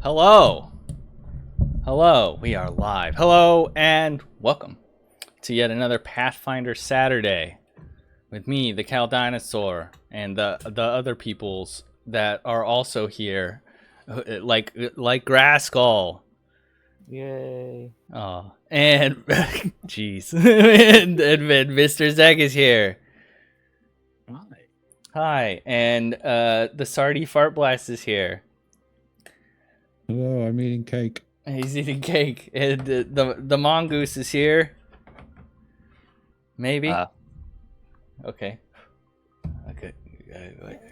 Hello. Hello. We are live. Hello and welcome to yet another Pathfinder Saturday with me, the Cal Dinosaur, and the other peoples that are also here, like Graskall. Yay. Oh, and jeez, and Mr. Zeg is here. Hi, and the Sardi Fart Blast is here. Hello, I'm eating cake. He's eating cake, and the mongoose is here. Maybe. Okay.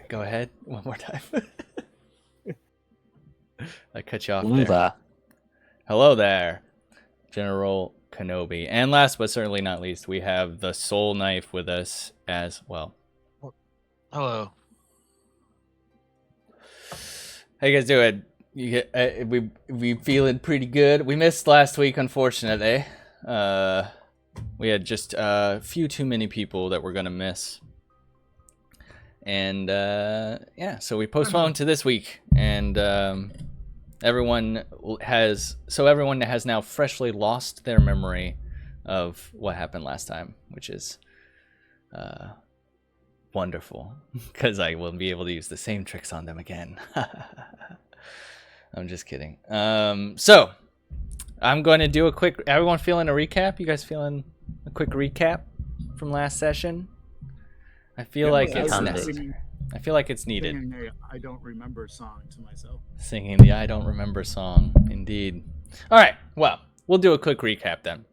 Go ahead one more time. I cut you off there. Hello there, General Kenobi. And last but certainly not least, we have the Soul Knife with us as well. Hello. How you guys doing? We feeling pretty good. We missed last week, unfortunately. We had just a few too many people that we're gonna miss, and yeah, so we postponed to this week, and everyone has now freshly lost their memory of what happened last time, which is wonderful, because I will be able to use the same tricks on them again. I'm just kidding. So I'm going to do a quick. Everyone feeling a recap? You guys feeling a quick recap from last session? I feel like it's needed. I feel like it's needed. Singing the I don't remember song to myself. Singing the I don't remember song, indeed. All right. Well, we'll do a quick recap then.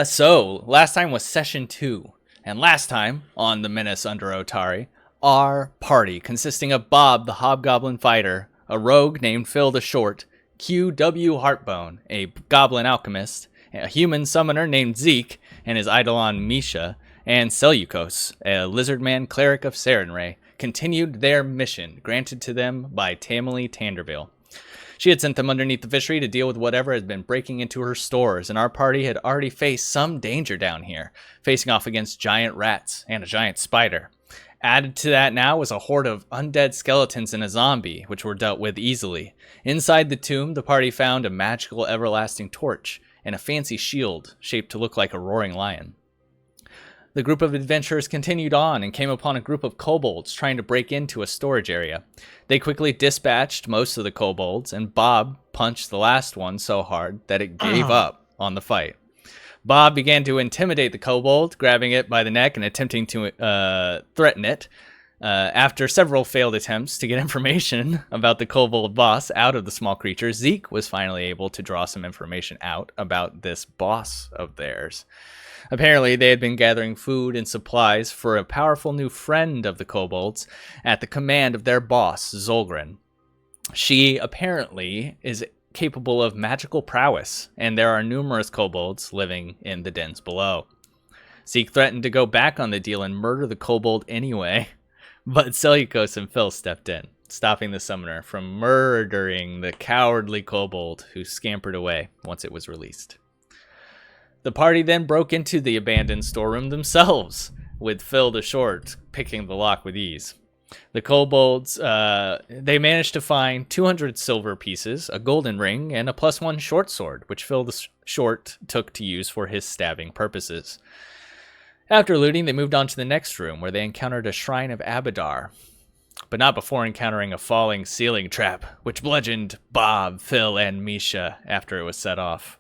So last time was session 2, and last time on the Menace Under Otari, our party consisting of Bob, the Hobgoblin Fighter, a rogue named Phil the Short, Q.W. Heartbone, a goblin alchemist, a human summoner named Zeke, and his eidolon Misha, and Seleucos, a lizardman cleric of Sarenrae, continued their mission granted to them by Tamily Tanderville. She had sent them underneath the fishery to deal with whatever had been breaking into her stores, and our party had already faced some danger down here, facing off against giant rats and a giant spider. Added to that now was a horde of undead skeletons and a zombie, which were dealt with easily. Inside the tomb, the party found a magical everlasting torch and a fancy shield shaped to look like a roaring lion. The group of adventurers continued on and came upon a group of kobolds trying to break into a storage area. They quickly dispatched most of the kobolds, and Bob punched the last one so hard that it gave up on the fight. Bob began to intimidate the kobold, grabbing it by the neck and attempting to threaten it. After several failed attempts to get information about the kobold boss out of the small creature, Zeke was finally able to draw some information out about this boss of theirs. Apparently, they had been gathering food and supplies for a powerful new friend of the kobolds at the command of their boss, Zolgren. She apparently is capable of magical prowess, and there are numerous kobolds living in the dens below. Zeke threatened to go back on the deal and murder the kobold anyway, but Seleucos and Phil stepped in, stopping the summoner from murdering the cowardly kobold who scampered away once it was released. The party then broke into the abandoned storeroom themselves, with Phil the Short picking the lock with ease. The kobolds, they managed to find 200 silver pieces, a golden ring, and a +1 short sword, which Phil the Short took to use for his stabbing purposes. After looting, they moved on to the next room, where they encountered a shrine of Abadar, but not before encountering a falling ceiling trap, which bludgeoned Bob, Phil, and Misha after it was set off.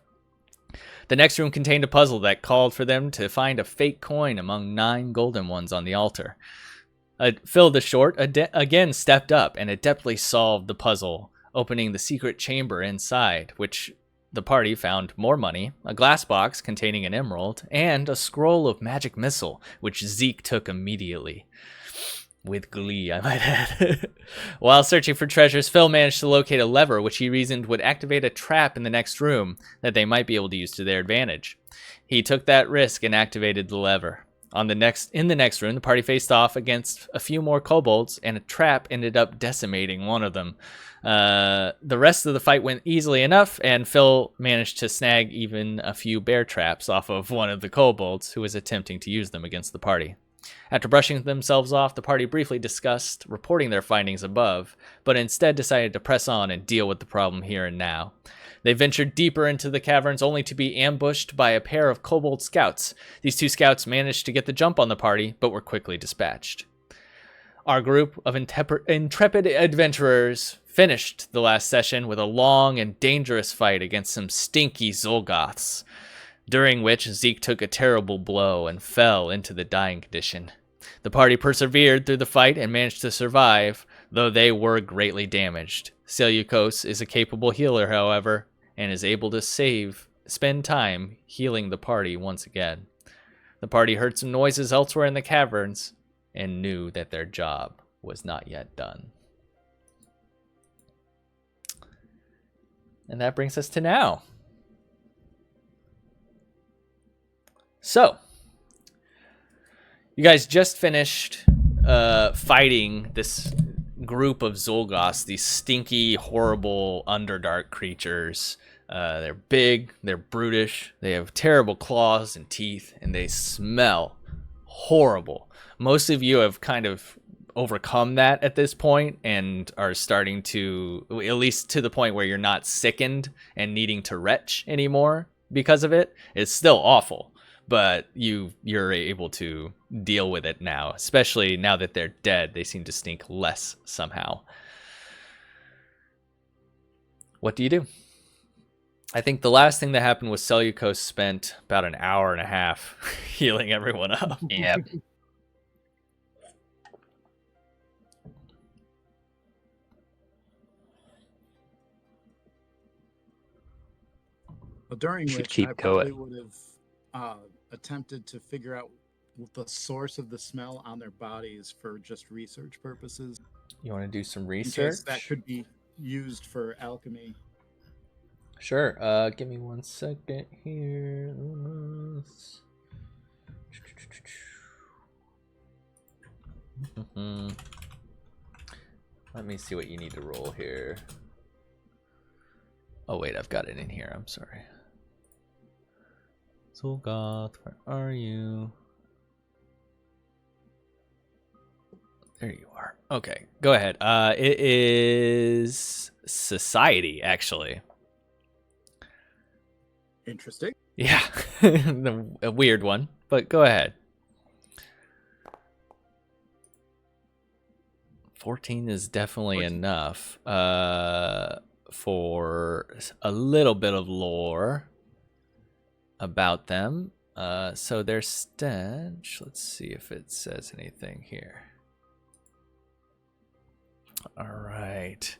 The next room contained a puzzle that called for them to find a fake coin among 9 golden ones on the altar. Phil the Short again stepped up and adeptly solved the puzzle, opening the secret chamber inside, which the party found more money, a glass box containing an emerald, and a scroll of magic missile, which Zeke took immediately. With glee, I might add. While searching for treasures, Phil managed to locate a lever which he reasoned would activate a trap in the next room that they might be able to use to their advantage. He took that risk and activated the lever. In the next room, the party faced off against a few more kobolds, and a trap ended up decimating one of them. The rest of the fight went easily enough, and Phil managed to snag even a few bear traps off of one of the kobolds who was attempting to use them against the party. After brushing themselves off, the party briefly discussed reporting their findings above, but instead decided to press on and deal with the problem here and now. They ventured deeper into the caverns only to be ambushed by a pair of kobold scouts. These 2 scouts managed to get the jump on the party, but were quickly dispatched. Our group of intrepid adventurers finished the last session with a long and dangerous fight against some stinky Zolgoths, during which Zeke took a terrible blow and fell into the dying condition. The party persevered through the fight and managed to survive, though they were greatly damaged. Seleucos is a capable healer, however, and is able to spend time healing the party once again. The party heard some noises elsewhere in the caverns and knew that their job was not yet done. And that brings us to now. So, you guys just finished fighting this group of Zolgoths, these stinky, horrible, underdark creatures. They're big, they're brutish, they have terrible claws and teeth, and they smell horrible. Most of you have kind of overcome that at this point and are starting to, at least to the point where you're not sickened and needing to retch anymore because of it. It's still awful, but you're able to deal with it now, especially now that they're dead. They seem to stink less somehow. What do you do? I think the last thing that happened was Seleucos spent about an hour and a half healing everyone up. Yep. Well, during Should which keep I probably going. would have attempted to figure out the source of the smell on their bodies for just research purposes. You want to do some In research? case that could be used for alchemy. Sure. Give me 1 second here. Let me see what you need to roll here. Oh wait, I've got it in here. I'm sorry. Zolgoth, where are you? There you are. Okay, go ahead. It is society, actually. Interesting. Yeah, a weird one, but go ahead. 14 is definitely 14. enough for a little bit of lore about them. So their stench, let's see if it says anything here. All right.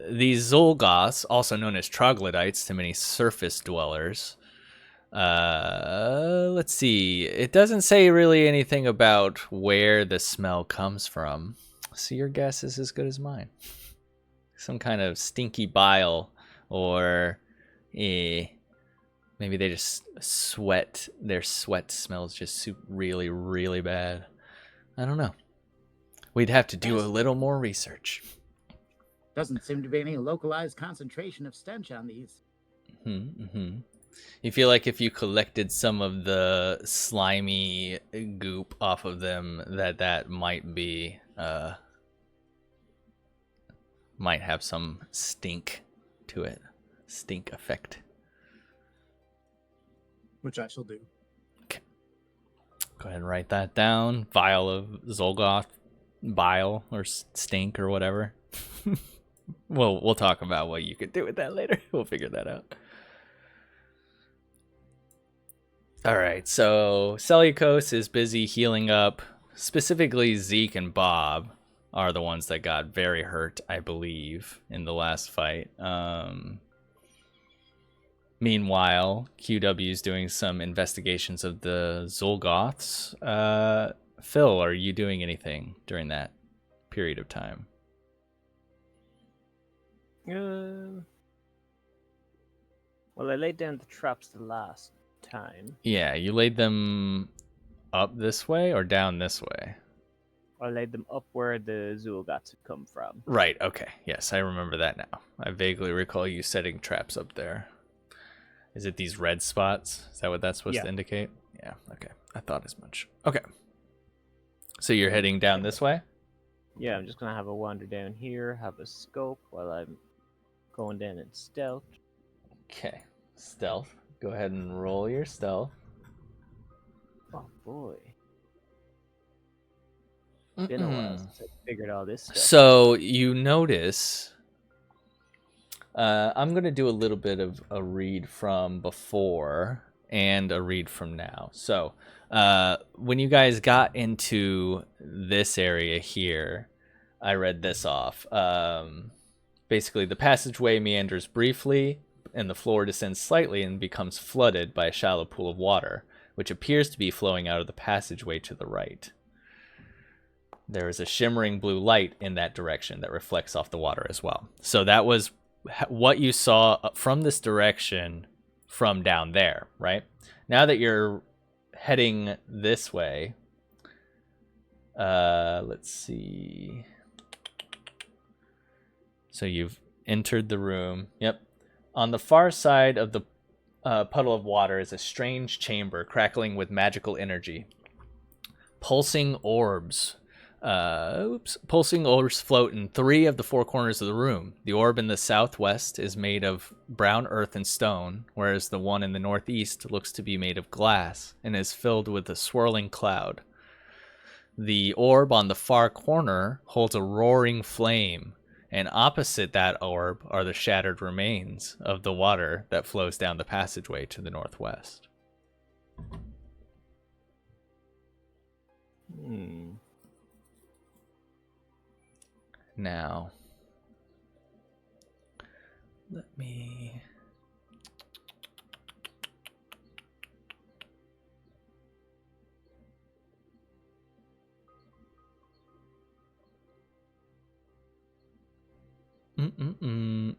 These Zolgoths, also known as troglodytes to many surface dwellers. Let's see. It doesn't say really anything about where the smell comes from. So your guess is as good as mine. Some kind of stinky bile, or maybe they just sweat. Their sweat smells just really, really bad. I don't know. We'd have to do a little more research. Doesn't seem to be any localized concentration of stench on these. Mm-hmm. You feel like if you collected some of the slimy goop off of them, that might be might have some stink to it, stink effect. Which I shall do. Okay. Go ahead and write that down. Vial of Zolgoth bile or stink or whatever. We'll talk about what you could do with that later. We'll figure that out. All right, so Seleucos is busy healing up. Specifically, Zeke and Bob are the ones that got very hurt, I believe, in the last fight. Meanwhile, QW is doing some investigations of the Zolgoths. Phil, are you doing anything during that period of time? Well, I laid down the traps the last time. Yeah, you laid them up this way or down this way? I laid them up where the Zulgats had come from. Right, okay. Yes, I remember that now. I vaguely recall you setting traps up there. Is it these red spots? Is that what that's supposed to indicate? Yeah. Yeah, okay. I thought as much. Okay. So you're heading down this way? Yeah, I'm just gonna have a wander down here, have a scope while I'm going down in stealth. Okay. Stealth. Go ahead and roll your stealth. Oh boy. Been a while since I figured all this stuff. So you notice, I'm going to do a little bit of a read from before and a read from now. So when you guys got into this area here, I read this off. Basically, the passageway meanders briefly, and the floor descends slightly and becomes flooded by a shallow pool of water, which appears to be flowing out of the passageway to the right. There is a shimmering blue light in that direction that reflects off the water as well. So that was what you saw from this direction from down there, right? Now that you're heading this way, let's see. So you've entered the room. Yep. On the far side of the puddle of water is a strange chamber crackling with magical energy. Pulsing orbs float in 3 of the 4 corners of the room. The orb in the southwest is made of brown earth and stone, whereas the one in the northeast looks to be made of glass and is filled with a swirling cloud. The orb on the far corner holds a roaring flame, and opposite that orb are the shattered remains of the water that flows down the passageway to the northwest. Now, let me...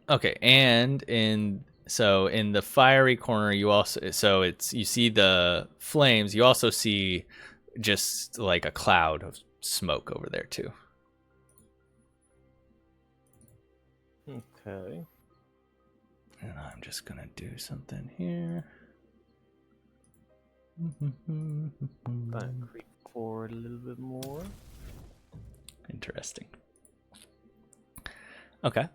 Okay, and in the fiery corner, you also you see the flames. You also see just like a cloud of smoke over there too. Okay. And I'm just gonna do something here. Gonna creep forward a little bit more. Interesting. Okay.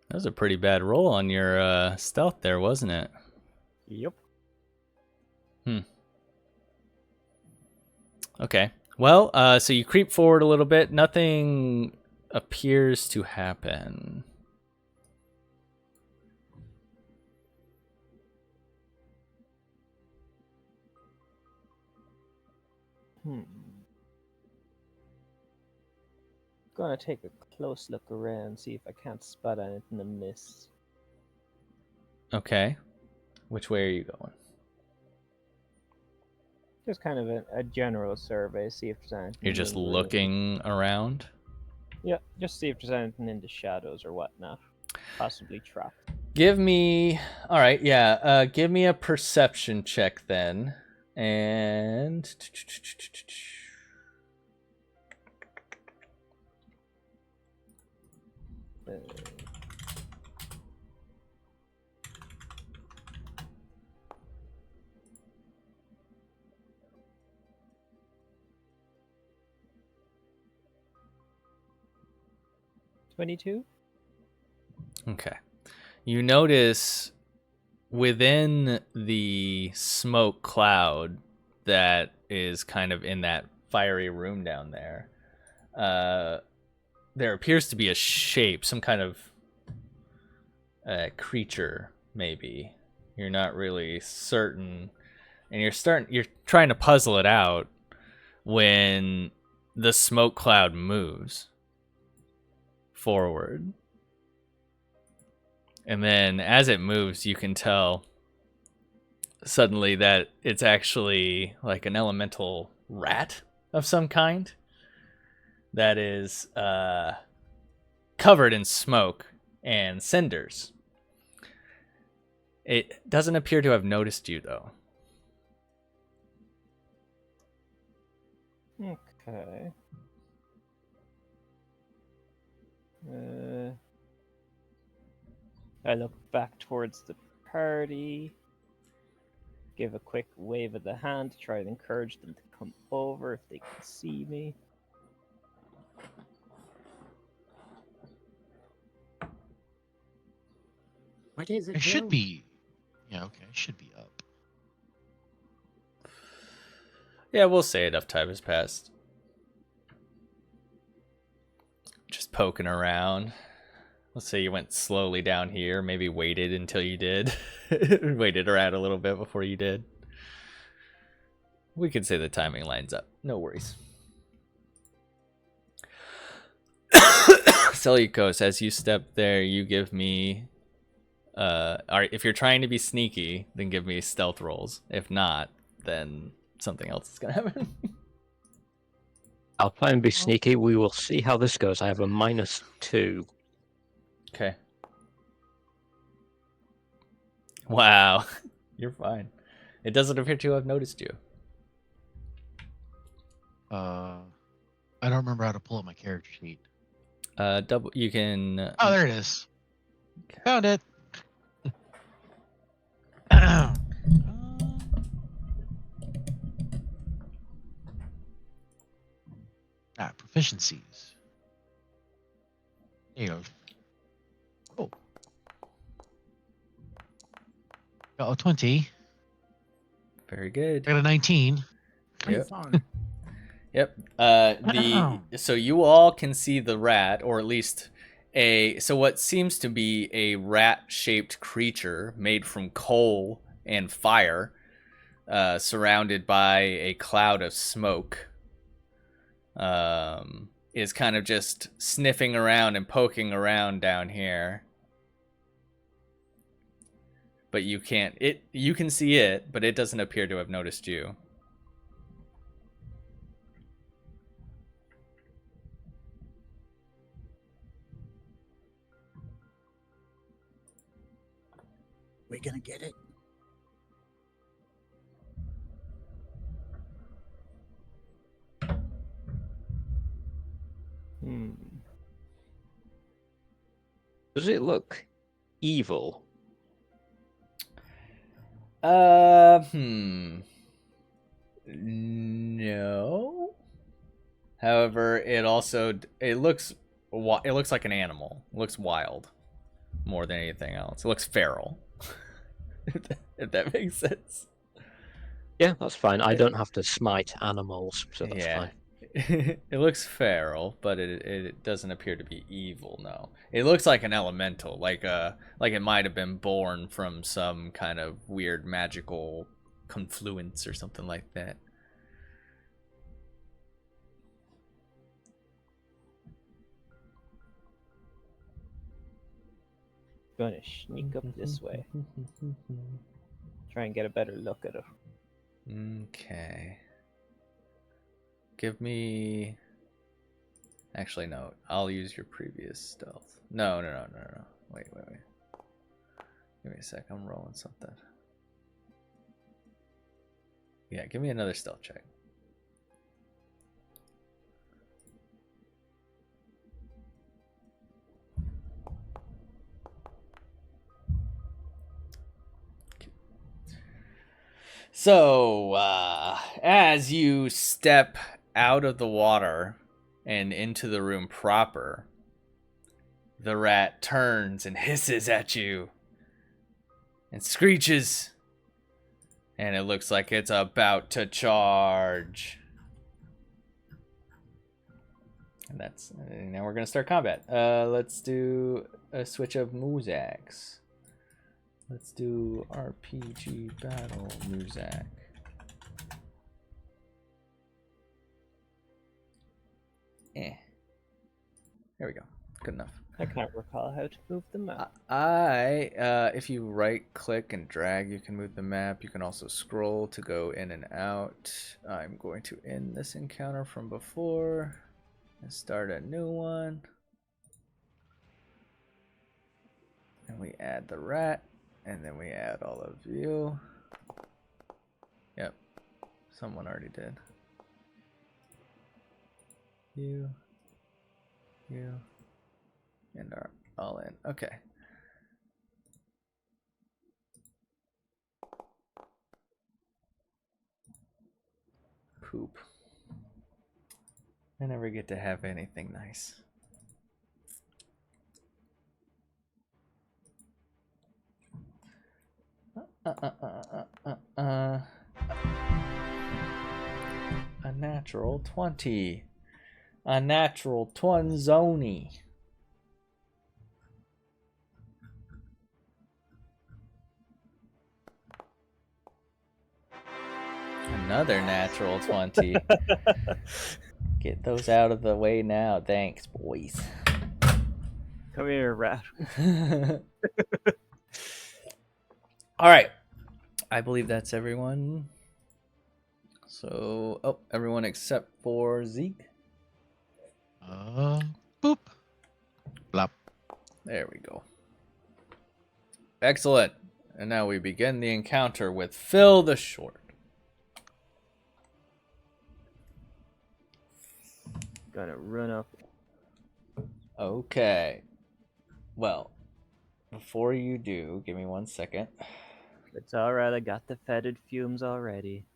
That was a pretty bad roll on your stealth there, wasn't it? Yep. Okay. Well, so you creep forward a little bit. Nothing appears to happen. Gonna take a close look around, see if I can't spot anything amiss. Okay. Which way are you going? Just kind of a general survey, see if there's anything. You're just in the room. looking around? Yeah, just see if there's anything in the shadows or whatnot. Possibly trapped. Give me... Alright, yeah. Give me a perception check then. And... 22? Okay. You notice within the smoke cloud that is kind of in that fiery room down there, there appears to be a shape, some kind of creature, maybe. You're not really certain, and you're trying to puzzle it out when the smoke cloud moves forward. And then as it moves, you can tell suddenly that it's actually like an elemental rat of some kind that is covered in smoke and cinders. It doesn't appear to have noticed you, though. Okay. I look back towards the party. give a quick wave of the hand to try and encourage them to come over if they can see me. What is it, It should Bill? be. Yeah, okay. It should be up. Yeah, we'll say enough time has passed. Just poking around. Let's say you went slowly down here, maybe waited until you did. Waited around a little bit before you did. We could say the timing lines up. No worries. Seleucos, as you step there, you give me... Alright, if you're trying to be sneaky, then give me stealth rolls. If not, then something else is going to happen. I'll try and be sneaky. We will see how this goes. I have a -2. Okay. Wow. You're fine. It doesn't appear to have noticed you. I don't remember how to pull up my character sheet. You can... Oh, there it is. Found it. Proficiencies. There you go. Oh. Got a 20. Very good. Got a 19. Yep. Fun. Yep. So you all can see the rat, or at least what seems to be a rat-shaped creature made from coal and fire, surrounded by a cloud of smoke. Is kind of just sniffing around and poking around down here. But you can't. You can see it, but it doesn't appear to have noticed you. We gonna get it? Does it look evil? No. However, it looks like an animal. It looks wild more than anything else. It looks feral. if that makes sense. Yeah, that's fine. I don't have to smite animals, so that's fine. It looks feral, but it doesn't appear to be evil. No, it looks like an elemental, like it might have been born from some kind of weird magical confluence or something like that. Gonna sneak up this way. Try and get a better look at it. Okay. Give me... Actually, no. I'll use your previous stealth. No. Wait. Give me a sec. I'm rolling something. Yeah, give me another stealth check. So, as you step out of the water and into the room proper, the rat turns and hisses at you and screeches, and it looks like it's about to charge. And now we're gonna start combat. Let's do a switch of Muzaks. Let's do RPG battle Muzak. There we go. Good enough. I can't recall how to move the map. If you right click and drag, you can move the map. You can also scroll to go in and out. I'm going to end this encounter from before and start a new one. And we add the rat, and then we add all of you. Yep, someone already did. You, and are all in. Okay. poop. I never get to have anything nice. A natural 20. A natural Twanzoni. Another natural 20. Get those out of the way now. Thanks, boys. Come here, rat. All right. I believe that's everyone. So, oh, everyone except for Zeke. Boop. Blop. There we go. Excellent. And now we begin the encounter with Phil the Short. Gonna run up. Okay. Well, before you do, give me 1 second. It's alright, I got the fetid fumes already.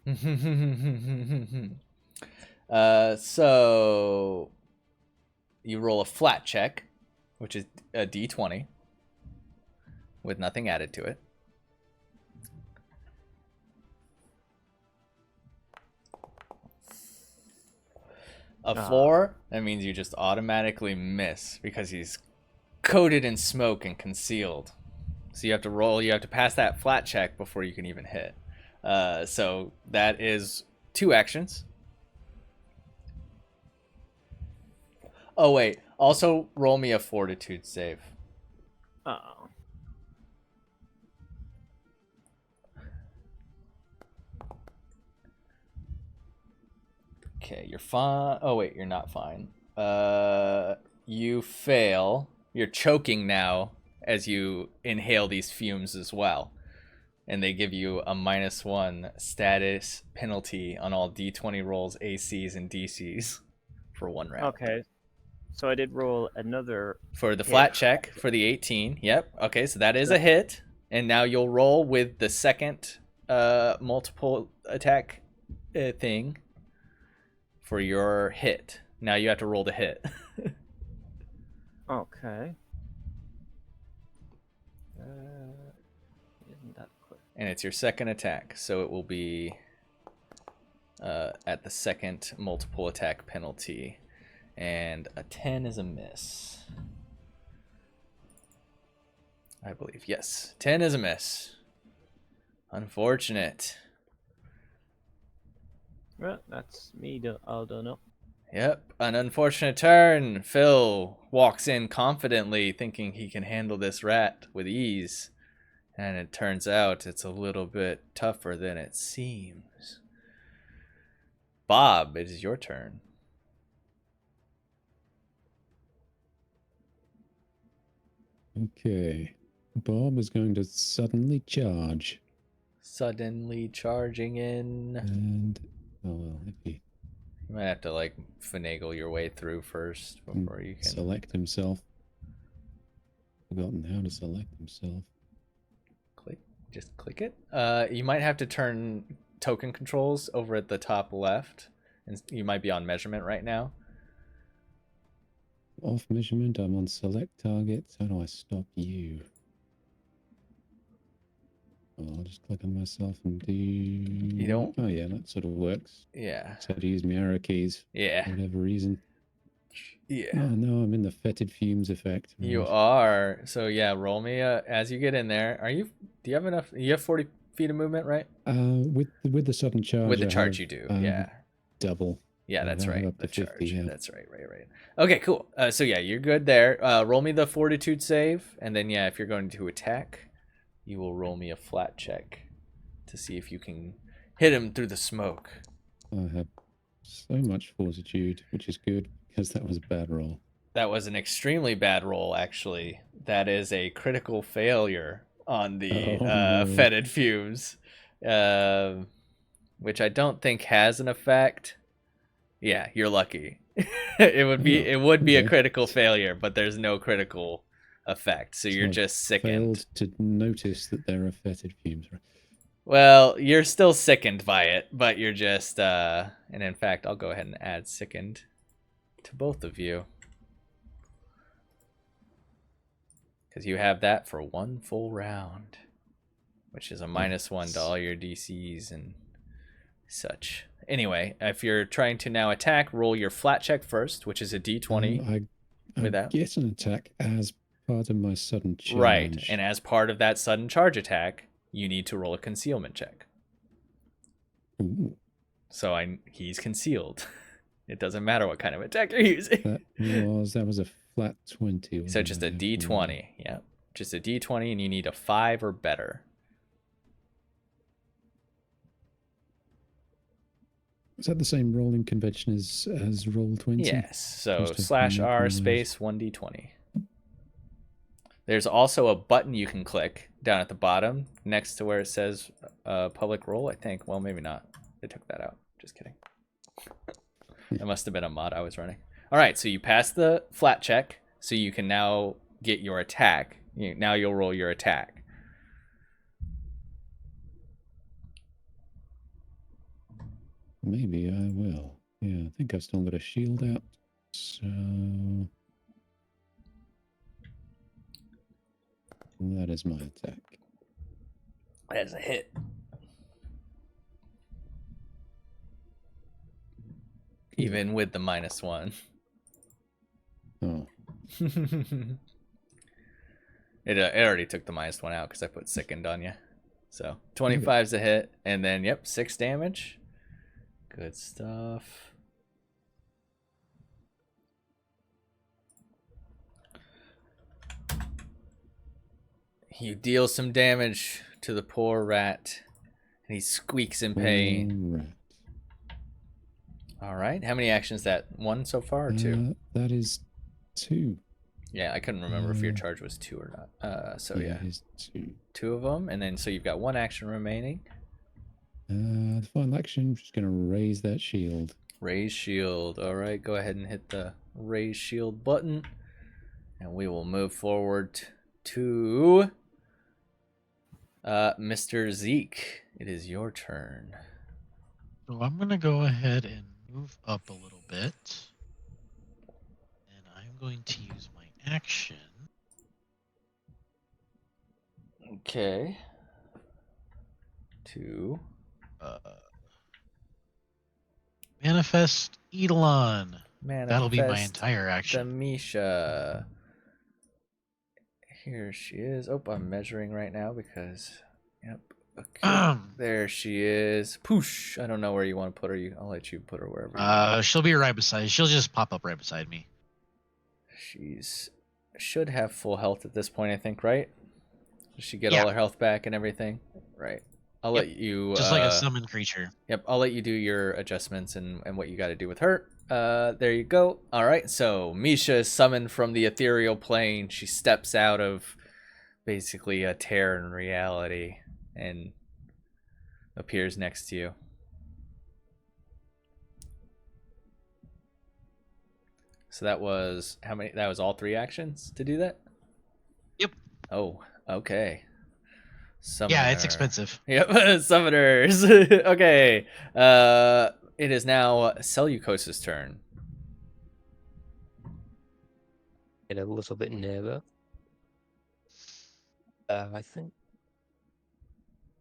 So you roll a flat check, which is a d20 with nothing added to it. A 4, that means you just automatically miss because he's coated in smoke and concealed. So you have to pass that flat check before you can even hit. So that is 2 actions. Oh, wait. Also, roll me a fortitude save. Uh-oh. Okay, you're fine. Oh, wait, you're not fine. You fail. You're choking now as you inhale these fumes as well. And they give you a -1 status penalty on all D20 rolls, ACs, and DCs for 1 round. Okay. So I did roll another For the flat check for the 18. Yep. Okay, so that is a hit. And now you'll roll with the second multiple attack thing for your hit. Now you have to roll the hit. Okay. Isn't that quick? And it's your second attack, so it will be at the second multiple attack penalty. And a 10 is a miss. I believe. Yes, 10 is a miss. Unfortunate. Well, that's me all done up. Yep, an unfortunate turn. Phil walks in confidently, thinking he can handle this rat with ease. And it turns out it's a little bit tougher than it seems. Bob, it is your turn. Okay. Bob is going to suddenly charge. Suddenly charging in. And, oh well, if he You might have to, like, finagle your way through first before you can... select himself. Forgotten how to select himself. Just click it. You might have to turn token controls over at the top left. And you might be on measurement right now. Off measurement, I'm on select targets. How do I stop you? Oh, I'll just click on myself and do... You don't... Oh yeah, that sort of works. Yeah. So to use my arrow keys. Yeah. For whatever reason. Yeah. Oh no, I'm in the fetid fumes effect. You Right. are. So yeah, roll me as you get in there. Are you... Do you have enough... You have 40 feet of movement, right? With the sudden charge. With the I charge have, you do, um, yeah. Double. Yeah, I that's have right. up The to 50, charge. yeah. That's right. Okay, cool. So yeah, you're good there. Roll me the fortitude save, and then yeah, if you're going to attack, you will roll me a flat check to see if you can hit him through the smoke. I have so much fortitude, which is good because that was a bad roll. That was an extremely bad roll, actually. That is a critical failure on the no. fetid fumes, which I don't think has an effect. Yeah, you're lucky. It would be a okay. critical failure, but there's no critical effect, so you're I've just sickened. Failed to notice that there are fetid fumes. Well, you're still sickened by it, but you're just, and in fact, I'll go ahead and add sickened to both of you. Because you have that for one full round, which is a -1 to all your DCs and such. Anyway, if you're trying to now attack, roll your flat check first, which is a D20. I that. get an attack as part of my sudden challenge. Right, and as part of that sudden charge attack, you need to roll a concealment check. Ooh, So he's concealed. It doesn't matter what kind of attack you're using. that was a flat 20. So wasn't just a it? D20. Yeah, just a D20, and you need a 5 or better. Is that the same rolling convention as roll 20? Yes. So Must have /R memorized. space 1D20. There's also a button you can click down at the bottom next to where it says public roll, I think. Well, maybe not. They took that out. Just kidding. That must have been a mod I was running. All right, so you pass the flat check, so you can now get your attack. Now you'll roll your attack. Maybe I will. Yeah, I think I've still got a shield out. So that is my attack. That's a hit. Even with the -1. Oh, It already took the -1 out because I put sickened on you. So 25's a hit, and then yep, 6 damage. Good stuff. You deal some damage to the poor rat, and he squeaks in pain. all right. All right, how many actions is that? 1 so far or 2? That is 2. Yeah, I couldn't remember if your charge was 2 or not. So yeah, it is 2. 2 of them, and then so you've got 1 action remaining. The final action, I'm just going to raise that shield. Raise shield. All right, go ahead and hit the raise shield button, and we will move forward to Mr. Zeke. It is your turn. So I'm going to go ahead and move up a little bit. And I'm going to use my action. Okay. To Manifest Eidolon. That'll be my manifest entire action. Demisha. Here she is. Oh, I'm measuring right now because, yep. Okay. There she is. Poosh. I don't know where you want to put her. I'll let you put her wherever. You want. She'll be right beside. She'll just pop up right beside me. She's should have full health at this point, I think, right? Does she get Yeah. all her health back and everything? Right. I'll let you. Just like a summoned creature. Yep, I'll let you do your adjustments and what you got to do with her. There you go. All right, so Misha is summoned from the ethereal plane. She steps out of basically a tear in reality and appears next to you. So that was how many? That was all 3 actions to do that? Yep. Oh, okay. Yeah, it's Summoner. expensive. Yep, summoners. Okay. It is now Seleucos's turn. Get a little bit nearer. I think.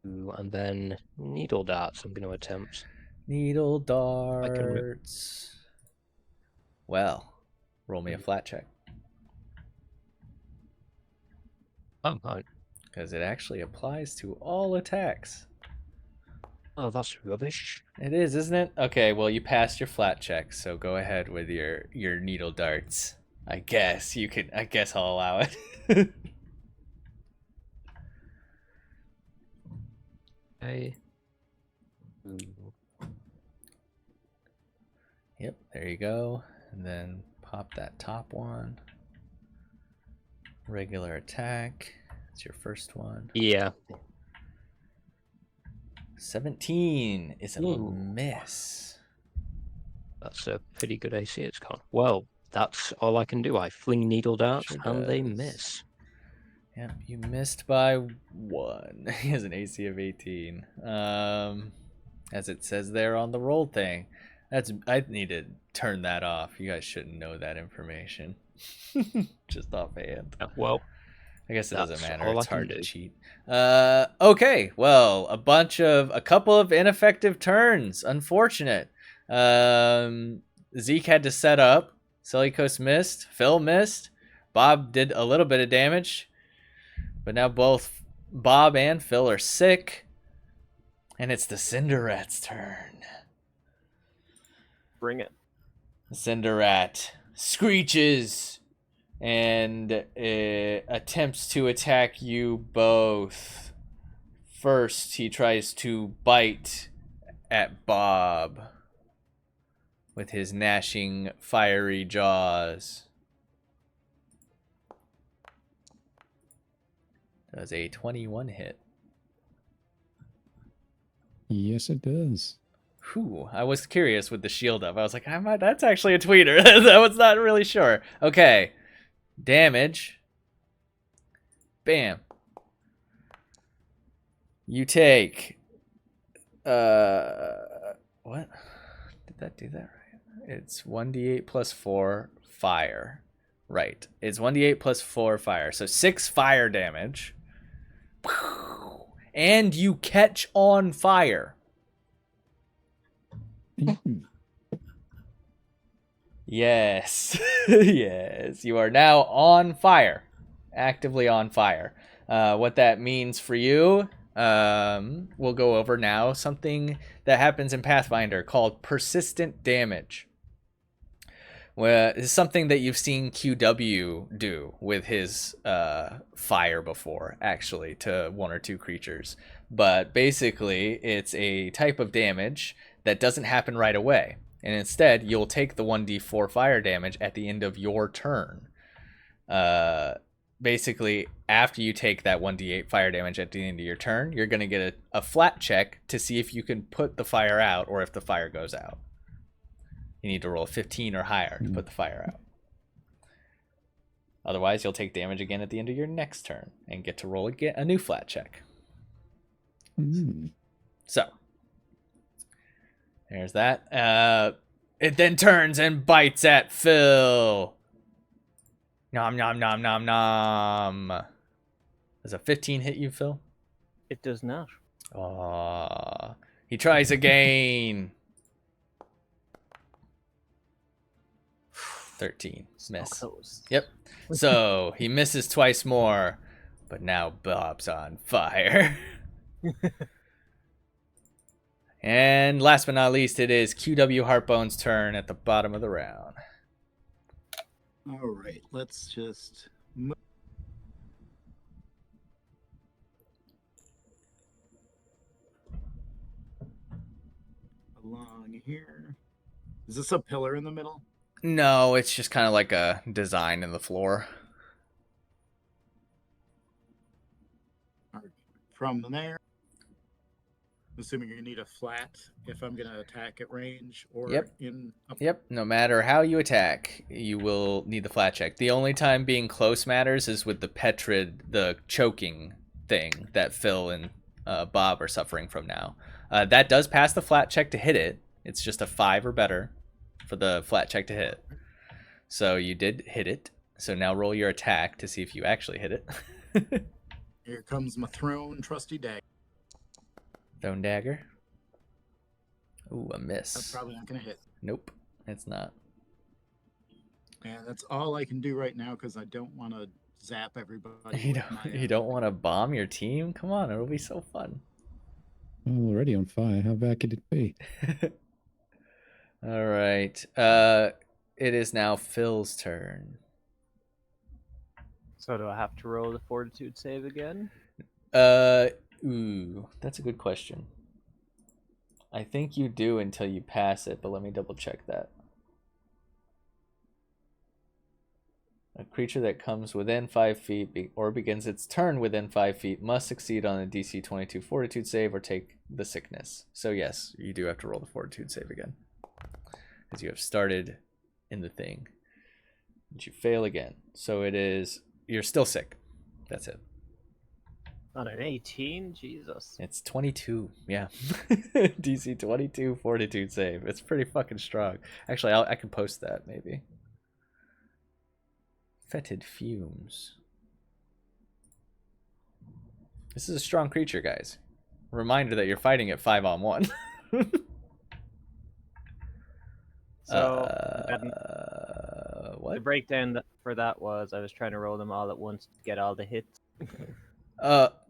Ooh, and then needle darts. I'm going to attempt. Needle I can rip. darts. Well, roll me a flat check. Oh, right. Because it actually applies to all attacks. Oh, that's rubbish. It is, isn't it? Okay, well, you passed your flat check, so go ahead with your needle darts. I guess you could. I guess I'll allow it. Okay. Ooh. Yep, there you go. And then pop that top one. Regular attack. It's your first one. Yeah. 17 is a Ooh. miss. That's a pretty good AC it's got. Well, that's all I can do. I fling needle darts Sure and they does. miss. Yep, you missed by 1. He has an AC of 18. As it says there on the roll thing. I need to turn that off. You guys shouldn't know that information. Just offhand. Well, I guess it doesn't that's matter. all I It's can hard to do. cheat. Okay. Well, a couple of ineffective turns. Unfortunate. Zeke had to set up. Celicos missed. Phil missed. Bob did a little bit of damage. But now both Bob and Phil are sick. And it's the Cinderrat's turn. Bring it. The Cinderrat screeches and attempts to attack you both. First, he tries to bite at Bob with his gnashing, fiery jaws. Does a 21 hit? Yes, it does. Whew, I was curious with the shield up. I was like, that's actually a tweeter. I was not really sure. Okay. Damage. Bam. You take what? Did that do that right? It's 1d8 plus 4 fire. Right. It's 1d8 plus 4 fire. So 6 fire damage. And you catch on fire. Yes. Yes. You are now on fire. Actively on fire. What that means for you, we'll go over now. Something that happens in Pathfinder called persistent damage. Well, it's something that you've seen QW do with his fire before, actually, to 1 or 2 creatures. But basically, it's a type of damage that doesn't happen right away. And instead, you'll take the 1d4 fire damage at the end of your turn. Basically, after you take that 1d8 fire damage at the end of your turn, you're going to get a flat check to see if you can put the fire out or if the fire goes out. You need to roll a 15 or higher to put the fire out. Otherwise, you'll take damage again at the end of your next turn and get to roll a new flat check. So, there's that. It then turns and bites at Phil. Nom, nom, nom, nom, nom. Does a 15 hit you, Phil? It does not. Aww. He tries again. 13. Miss. Close. Yep. So he misses twice more, but now Bob's on fire. And last but not least, it is QW Heartbone's turn at the bottom of the round. All right, let's just move along here. Is this a pillar in the middle? No, it's just kind of like a design in the floor. All right, from there, assuming you need a flat if I'm going to attack at range or Yep. in. Yep, no matter how you attack, you will need the flat check. The only time being close matters is with the Petrid, the choking thing that Phil and Bob are suffering from now. That does pass the flat check to hit it. It's just a 5 or better for the flat check to hit. So you did hit it. So now roll your attack to see if you actually hit it. Here comes my throne, trusty dagger. Stone dagger. Ooh, a That's miss. probably not going to hit. Nope, it's not. And that's all I can do right now because I don't want to zap everybody. You with don't, my, you don't want to bomb your team? Come on, it'll be so fun. I'm already on fire. How bad could it be? All right. It is now Phil's turn. So do I have to roll the fortitude save again? Ooh, that's a good question. I think you do until you pass it, but let me double check that. A creature that comes within 5 feet or begins its turn within 5 feet must succeed on a DC 22 fortitude save or take the sickness. So yes, you do have to roll the fortitude save again. Because you have started in the thing. And you fail again. So it is, you're still sick. That's it. On an 18? Jesus. It's 22. Yeah. DC 22 fortitude save. It's pretty fucking strong. Actually, I can post that maybe. Fetid fumes. This is a strong creature, guys. Reminder that you're fighting at 5-on-1. So what? the breakdown for that was I was trying to roll them all at once to get all the hits. But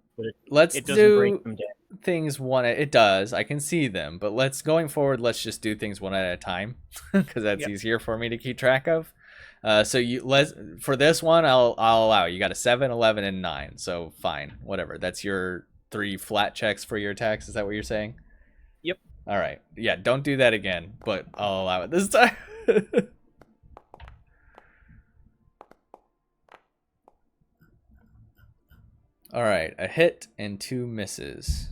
Let's it doesn't break do them down. things one at it does. I can see them, but going forward, let's just do things one at a time because that's easier for me to keep track of. So for this one, I'll allow you got a 7, 11, and 9. So fine, whatever. That's your 3 flat checks for your attacks. Is that what you're saying? Yep. All right. Yeah, don't do that again, but I'll allow it this time. All right, a hit and 2 misses.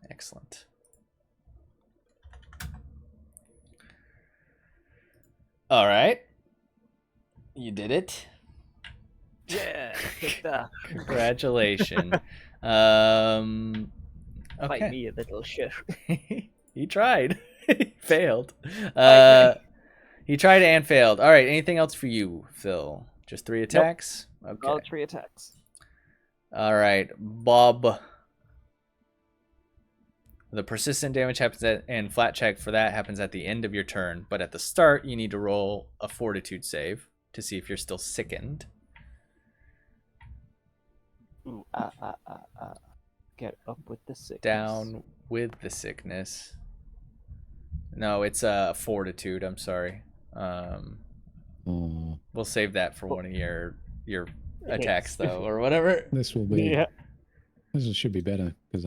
Excellent. All right. You did it. Yeah. Hit that. Congratulations. Fight Okay. me, you little shit. He tried. He failed. He tried and failed. All right. Anything else for you, Phil? Just 3 attacks? Okay. All 3 attacks. All right, Bob. The persistent damage happens and flat check for that happens at the end of your turn, but at the start you need to roll a fortitude save to see if you're still sickened. Ooh, Get up with the sickness. Down with the sickness. No, it's fortitude. I'm sorry. We'll save that for one of your attacks though, or whatever. This will be. Yeah. This should be better because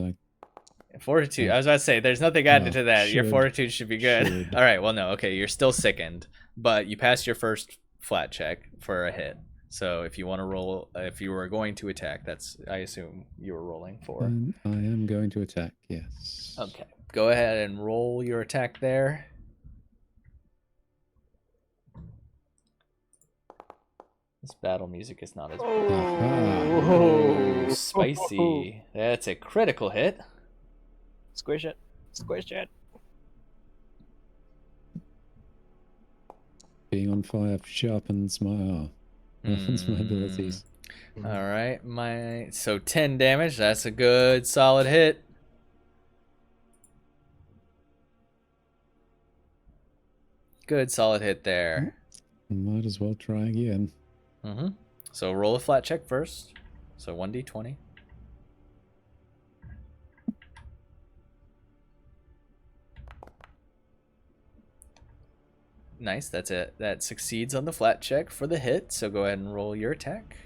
Fortitude. I was about to say, there's nothing added to that. Your should. fortitude should be good. Should. All right. Well, no. Okay, you're still sickened, but you passed your first flat check for a hit. So if you want to roll, if you were going to attack, that's I assume you were rolling for. I am going to attack. Yes. Okay. Go ahead and roll your attack there. This battle music is not as Oh. spicy. That's a critical hit. Squish it. Squish it. Being on fire sharpens my abilities. All right, so 10 damage. That's a good solid hit. Good solid hit there. Might as well try again. So roll a flat check first. So 1d20. Nice, that's it. That succeeds on the flat check for the hit. So go ahead and roll your attack.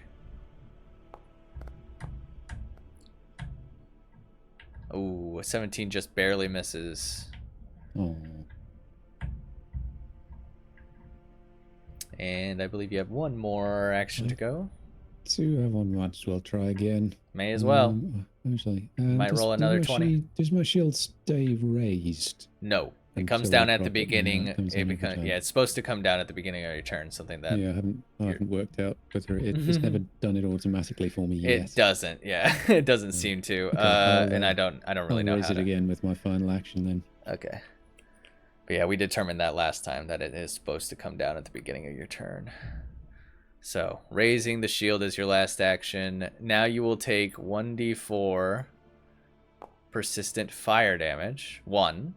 Ooh, a 17 just barely misses. Oh. And I believe you have one more action to go. So I might as well try again. May as well. Actually, Might roll another 20. Does my shield stay raised? No, it comes Until down I at the drop it, beginning. it comes down every time. Yeah, it's supposed to come down at the beginning of your turn. Something that Yeah, I haven't worked out whether it's never done it automatically for me yet. it doesn't. Yeah, it doesn't seem to. Okay, And I don't really I'll know raise how it to. again with my final action then. Okay. But yeah, we determined that last time that it is supposed to come down at the beginning of your turn. So, raising the shield is your last action. Now you will take 1d4 persistent fire damage, 1,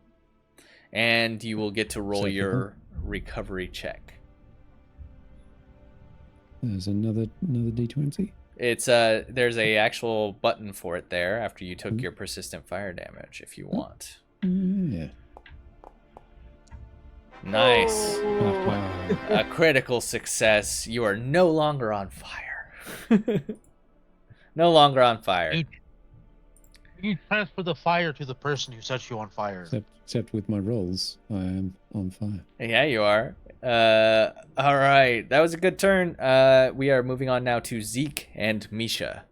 and you will get to roll Second your recovery check. There's another d20. It's there's a actual button for it there after you took Mhm. your persistent fire damage if you want. Yeah. Nice. A critical success. You are no longer on fire. No longer on fire. You transfer the fire to the person who sets you on fire. Except with my rolls, I am on fire. Yeah, you are. All right. That was a good turn. We are moving on now to Zeke and Misha.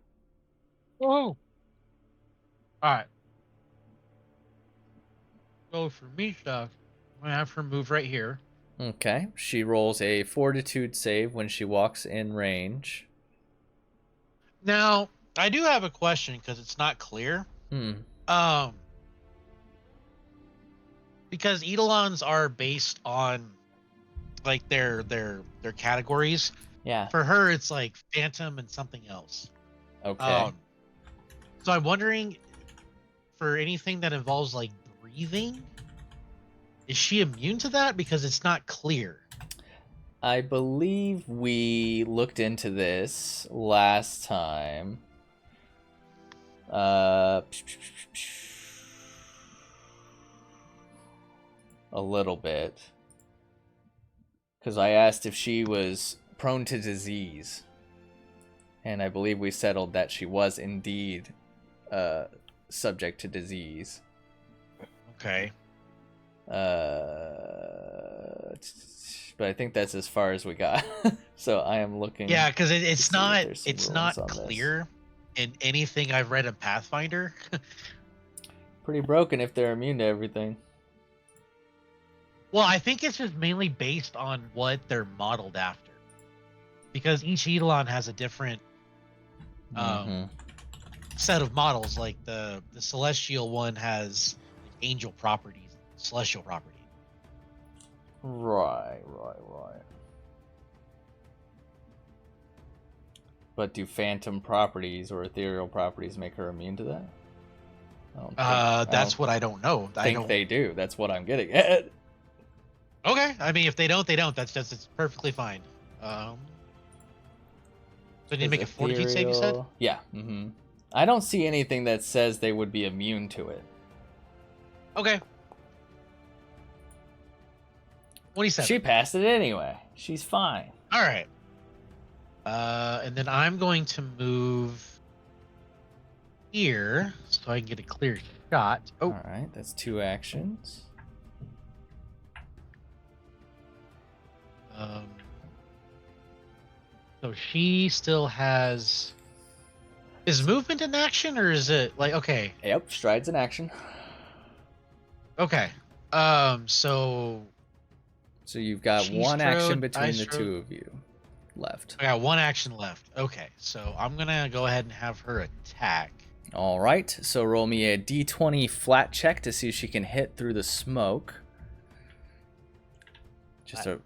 Oh. All right. So for Misha, I'm gonna have her move right here. Okay. She rolls a fortitude save when she walks in range. Now, I do have a question because it's not clear. Because eidolons are based on like their categories. Yeah. For her, it's like phantom and something else. Okay. So I'm wondering, for anything that involves like breathing, is she immune to that? Because it's not clear. I believe we looked into this last time. A little bit. Because I asked if she was prone to disease. And I believe we settled that she was indeed subject to disease. Okay. But I think that's as far as we got. So I am looking. Yeah, because it's see if not there's some it's rules not on this. clear in anything I've read in Pathfinder. Pretty broken if they're immune to everything. Well, I think it's just mainly based on what they're modeled after, because each eidolon has a different set of models. Like the celestial one has angel properties, celestial properties. Right. But do phantom properties or ethereal properties make her immune to that? That's what I don't know. I don't they do. That's what I'm getting at. Okay, I mean, if they don't, they don't. It's perfectly fine. So you need to make a fortitude save, you said? Yeah. I don't see anything that says they would be immune to it. Okay. 27. She passed it anyway. She's fine. All right. And then I'm going to move here so I can get a clear shot. Oh, All right, that's 2 actions. So she still has. Is movement in action, or is it like okay? Yep, strides in action. Okay. So you've got She one action strode, between I the strode. two of you left. I got one action left. Okay, so I'm gonna go ahead and have her attack. All right, so roll me a d20 flat check to see if she can hit through the smoke. Just a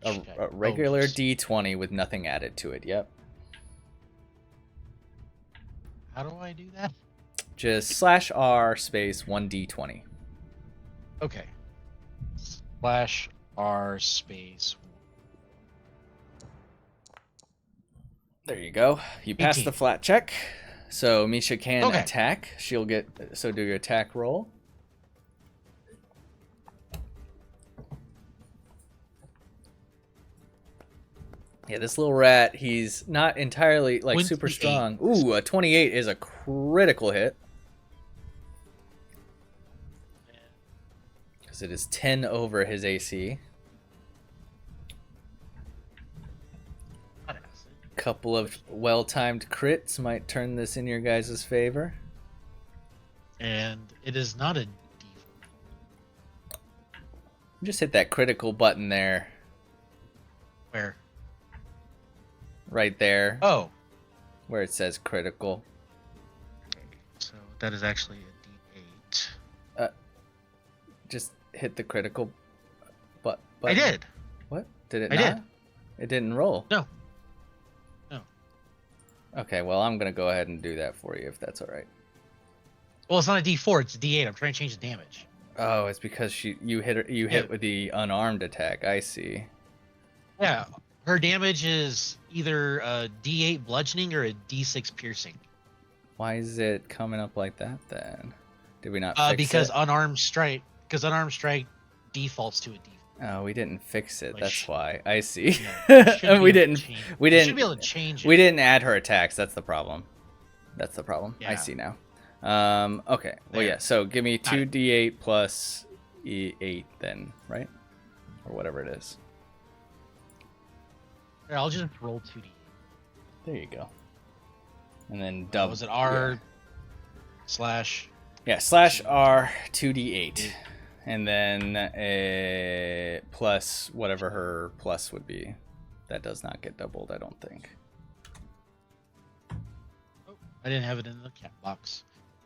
regular d20 with nothing added to it. Yep. How do I do that? Just /r space 1d20. Okay. /r space. There you go. You passed 18. the flat check. So Misha can Okay. attack. She'll get. So do your attack roll. Yeah, this little rat, he's not entirely like super 28. strong. Ooh, a 28 is a critical hit. Because it is 10 over his AC. Couple of well-timed crits might turn this in your guys' favor. And it is not a D4. Just hit that critical button there. Where? Right there. Oh. Where it says critical. So that is actually a D8. Just hit the critical button. I did. What? Did it I not? did. It didn't roll. No. Okay, well, I'm going to go ahead and do that for you if that's all right. Well, it's not a D4, it's a D8. I'm trying to change the damage. Oh, it's because you hit with the unarmed attack. I see. Yeah. Her damage is either a D8 bludgeoning or a D6 piercing. Why is it coming up like that then? Did we not fix because it? unarmed strike defaults to a D4. Oh, we didn't fix it. Like, That's why. I see. Yeah, And we didn't. should We be didn't. able to change it. We didn't add her attacks. That's the problem. That's the problem. I Yeah. see now. Okay. Well, There. yeah. So give me Got it. 2d8 plus 8 then, right? Or whatever it is. Here, I'll just roll 2D. There you go. And then double. Was it R slash? Yeah, /R 2d8. and then a plus whatever her plus would be. That does not get doubled, I don't think. Oh, I didn't have it in the cat box.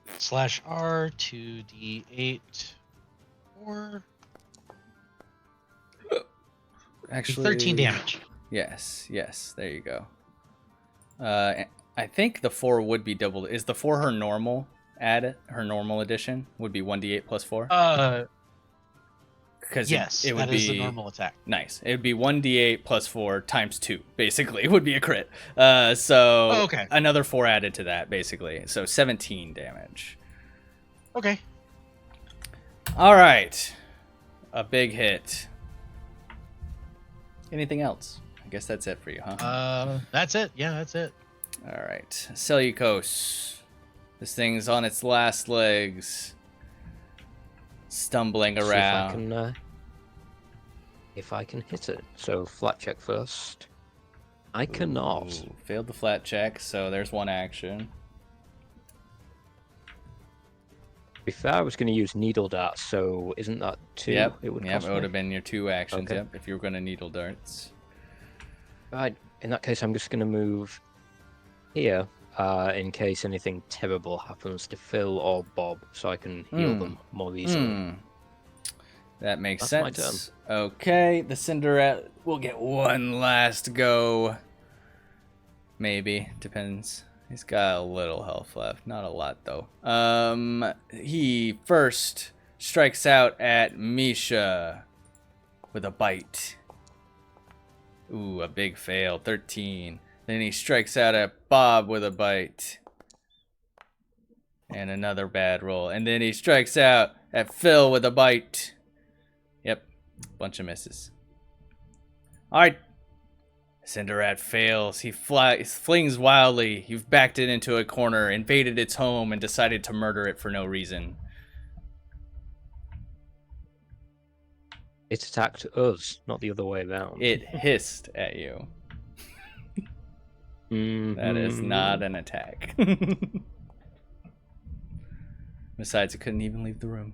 /R 2d8 4. Actually, 13 damage. Yes, there you go. I think the 4 would be doubled. Is the 4 her normal her normal addition would be 1d8 plus 4? Because Yes, it would that be is the normal attack. Nice. It would be 1d8 plus 4 times 2, basically. It would be a crit. So okay. Another 4 added to that, basically. So 17 damage. Okay. All right. A big hit. Anything else? I guess that's it for you, huh? That's it. Yeah, that's it. All right. Seleucos. This thing's on its last legs. Stumbling See around. if I can hit it. So flat check first. I cannot. Ooh, failed the flat check, so there's one action. To be fair, I was going to use needle darts, so isn't that 2? Yep, It would it cost would me? have been your 2 actions, Okay. yep, if you were going to needle darts. Right. In that case, I'm just going to move here in case anything terrible happens to Phil or Bob, so I can heal them more easily. That makes That's my sense. Okay, the Cinderella will get one last go. Maybe, depends. He's got a little health left, not a lot though. He first strikes out at Misha with a bite. Ooh, a big fail, 13. Then he strikes out at Bob with a bite. And another bad roll. And then he strikes out at Phil with a bite. Yep, bunch of misses. Alright. Cinderrat fails. He flings wildly. You've backed it into a corner, invaded its home, and decided to murder it for no reason. It attacked us, not the other way around. It hissed at you. That is not an attack. Besides, it couldn't even leave the room.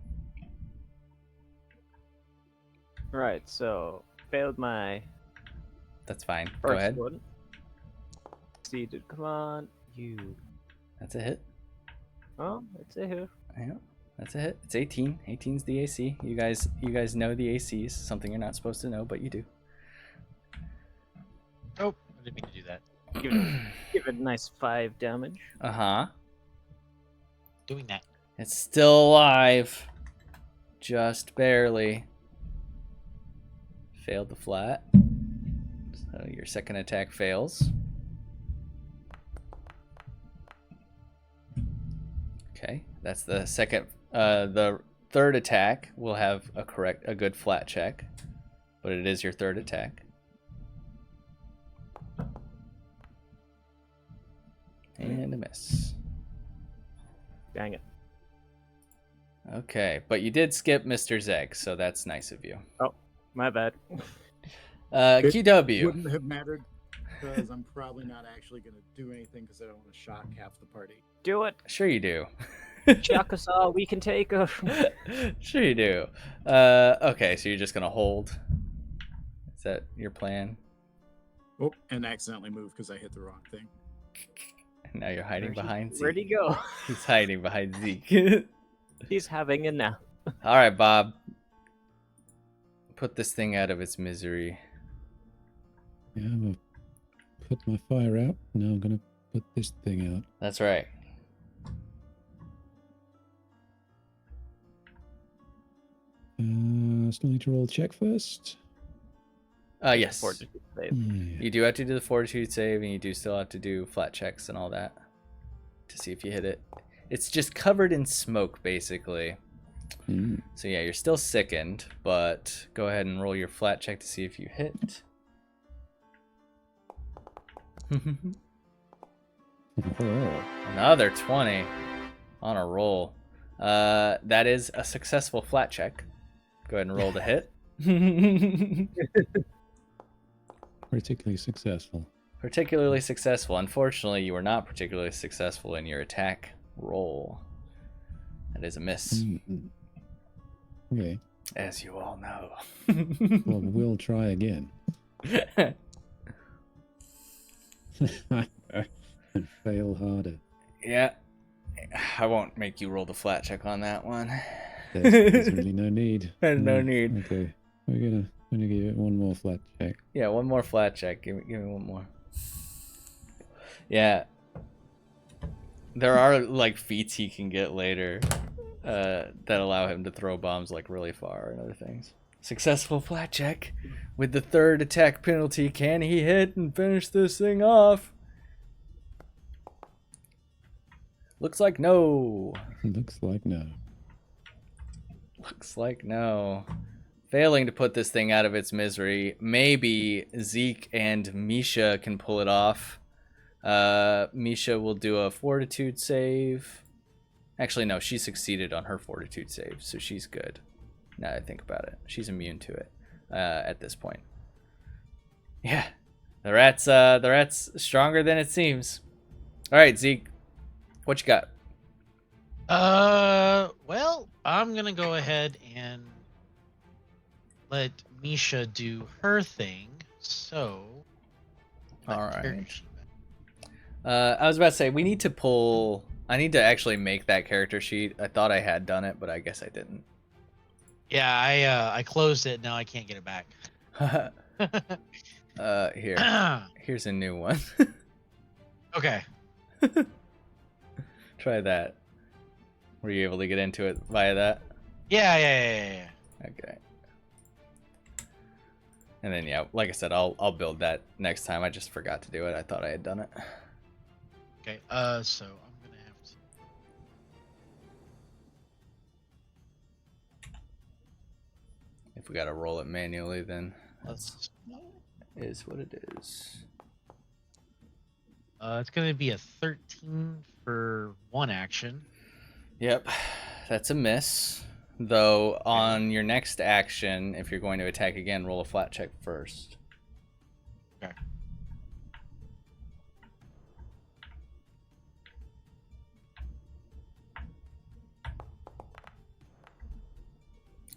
Right, so failed my That's fine. first Go ahead. one. Succeeded. Come on, you. That's a hit. Oh, it's a hit. Yeah, that's a hit. It's 18. 18's the AC. You guys know the ACs. Something you're not supposed to know, but you do. Oh, I didn't mean to do that. Give it a nice 5 damage. Uh-huh. Doing that. It's still alive. Just barely. Failed the flat. So your second attack fails. Okay, that's the second. The third attack will have a good flat check, but it is your third attack. And a miss. Dang it. Okay, but you did skip Mr. Zeg, so that's nice of you. Oh, my bad. QW. Wouldn't have mattered because I'm probably not actually going to do anything because I don't want to shock half the party. Do it. Sure you do. Chuck us all. We can take her. Sure you do. Okay, so you're just gonna hold. Is that your plan? Oh, and accidentally moved because I hit the wrong thing. Now you're hiding behind Zeke. Where'd he go? He's hiding behind Zeke. He's having a nap. All right, Bob. Put this thing out of its misery. Yeah, I've put my fire out. Now I'm going to put this thing out. That's right. Still need to roll a check first. Yes. Fortitude save. Yeah. You do have to do the fortitude save, and you do still have to do flat checks and all that to see if you hit it. It's just covered in smoke, basically. Mm. So yeah, you're still sickened, but go ahead and roll your flat check to see if you hit. Oh. Another 20 on a roll. That is a successful flat check. Go ahead and roll the hit. Particularly successful. Particularly successful. Unfortunately, you were not particularly successful in your attack roll. That is a miss. Mm. Okay. As you all know. Well, we'll try again. And fail harder. Yeah. I won't make you roll the flat check on that one. There's really no need. There's no need. Okay, we're gonna give it one more flat check. Yeah, one more flat check. Give me one more. Yeah. There are like feats he can get later that allow him to throw bombs like really far and other things. Successful flat check. With the third attack penalty, can he hit and finish this thing off? Looks like no. Looks like no. Looks like no. Failing to put this thing out of its misery. Maybe Zeke and Misha can pull it off. Misha will do a fortitude save. Actually, no, she succeeded on her fortitude save, so she's good. Now that I think about it. She's immune to it at this point. Yeah. The rat's stronger than it seems. Alright, Zeke. What you got? Well, I'm gonna go ahead and let Misha do her thing. So, All right. I was about to say we need to pull. I need to actually make that character sheet. I thought I had done it, but I guess I didn't. Yeah, I closed it. Now I can't get it back. Here's a new one. Okay. Try that. Were you able to get into it via that? Yeah. Okay. And then yeah, like I said, I'll build that next time. I just forgot to do it. I thought I had done it. Okay. So I'm gonna have to. If we gotta roll it manually, then Let's. is what it is. It's gonna be a 13 for one action. Yep, that's a miss. Though on your next action, if you're going to attack again, roll a flat check first. Okay.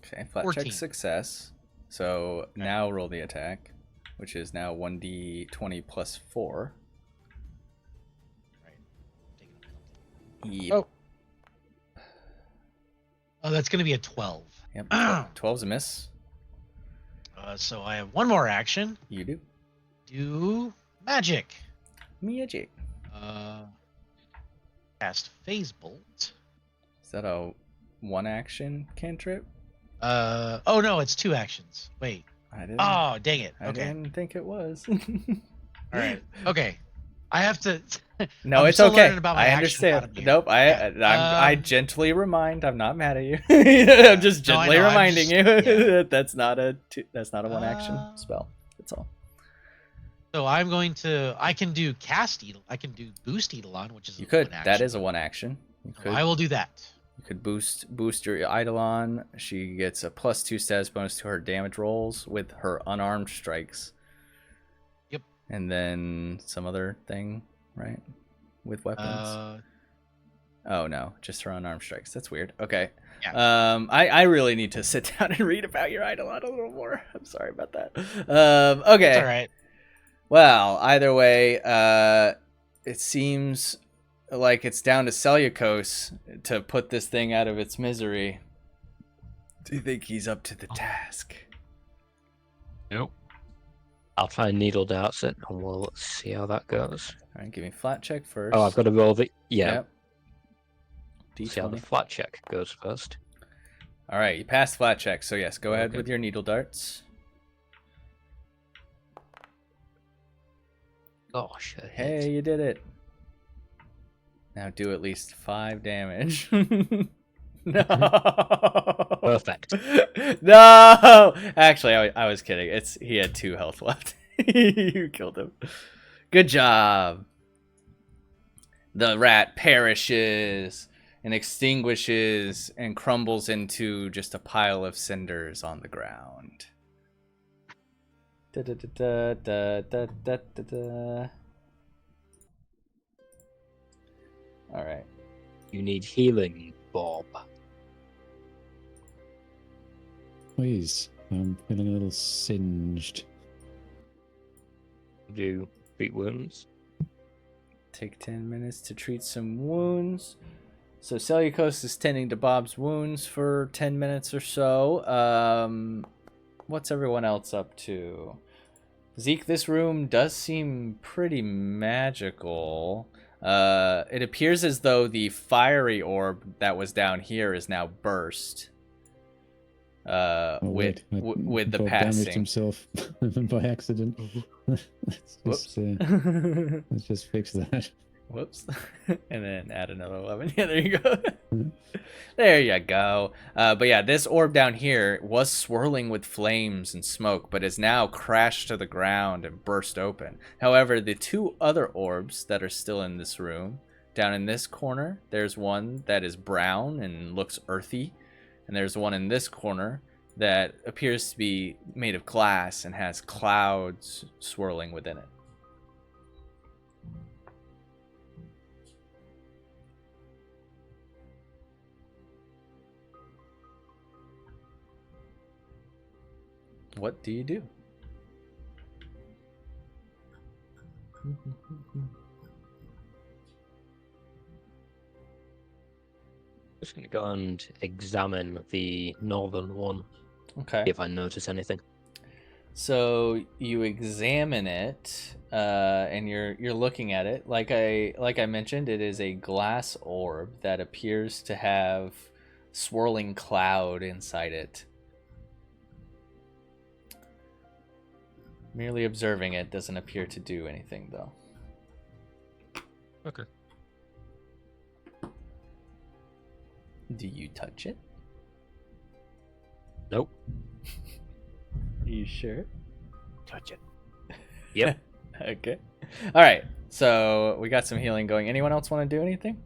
Okay, flat 14. check success. So now roll the attack, which is now 1d20 plus 4. Yep. Oh, that's gonna be a 12. Yep. 12's a miss. So I have one more action. You do. Do magic. Magic. Cast Phase Bolt. Is that a one action cantrip? Oh no, it's 2 actions. Wait. I didn't. Oh, dang it. I Okay. didn't think it was. All right. Okay. I have to. No, I'm it's still okay. learning about my I action understand. economy here. Nope. Yeah. I gently remind. I'm not mad at you. I'm just No, I gently know, I'm reminding just- you yeah. that that's not a one action spell. That's all. So I'm going to. I can do cast Eidolon. I can do boost Eidolon, which is You a could. one action. That is a one action. You So could. I will do that. You could boost your Eidolon. She gets a +2 status bonus to her damage rolls with her unarmed strikes. Yep. And then some other thing, right? With weapons. Oh no, just her unarmed strikes. That's weird. Okay. Yeah. I really need to sit down and read about your Eidolon a little more. I'm sorry about that. Okay. It's all right. Well, either way, it seems like it's down to Seleucos to put this thing out of its misery. Do you think he's up to the task? Nope. I'll try and needle darts it, and we'll see how that goes. All right, give me flat check first. Oh, I've got to roll the Yep. See how the D20. flat check goes first. All right, you passed flat check, so yes, go ahead Okay. with your needle darts. Gosh, a hit. Hey, you did it. Now do at least 5 damage. No. Perfect. No. Actually, I was kidding. He had 2 health left. You killed him. Good job. The rat perishes and extinguishes and crumbles into just a pile of cinders on the ground. Da, da, da, da, da, da, da, da. All right. You need healing, Bob. please. I'm feeling a little singed. Do treat wounds. Take 10 minutes to treat some wounds. So Seleucus is tending to Bob's wounds for 10 minutes or so. What's everyone else up to? Zeke, this room does seem pretty magical. It appears as though the fiery orb that was down here is now burst. With the Bob passing. damaged himself by accident. Whoops. Let's just fix that. Whoops. And then add another 11. Yeah, there you go. There you go. But yeah, this orb down here was swirling with flames and smoke, but is now crashed to the ground and burst open. However, the two other orbs that are still in this room, down in this corner, there's one that is brown and looks earthy. And there's one in this corner that appears to be made of glass and has clouds swirling within it. What do you do? Just gonna go and examine the northern one. Okay. See if I notice anything. So you examine it, and you're looking at it. Like I mentioned, it is a glass orb that appears to have swirling cloud inside it. Merely observing it doesn't appear to do anything, though. Okay. Do you touch it? Nope. Are you sure? Touch it. Yep. Okay. All right. So we got some healing going. Anyone else want to do anything?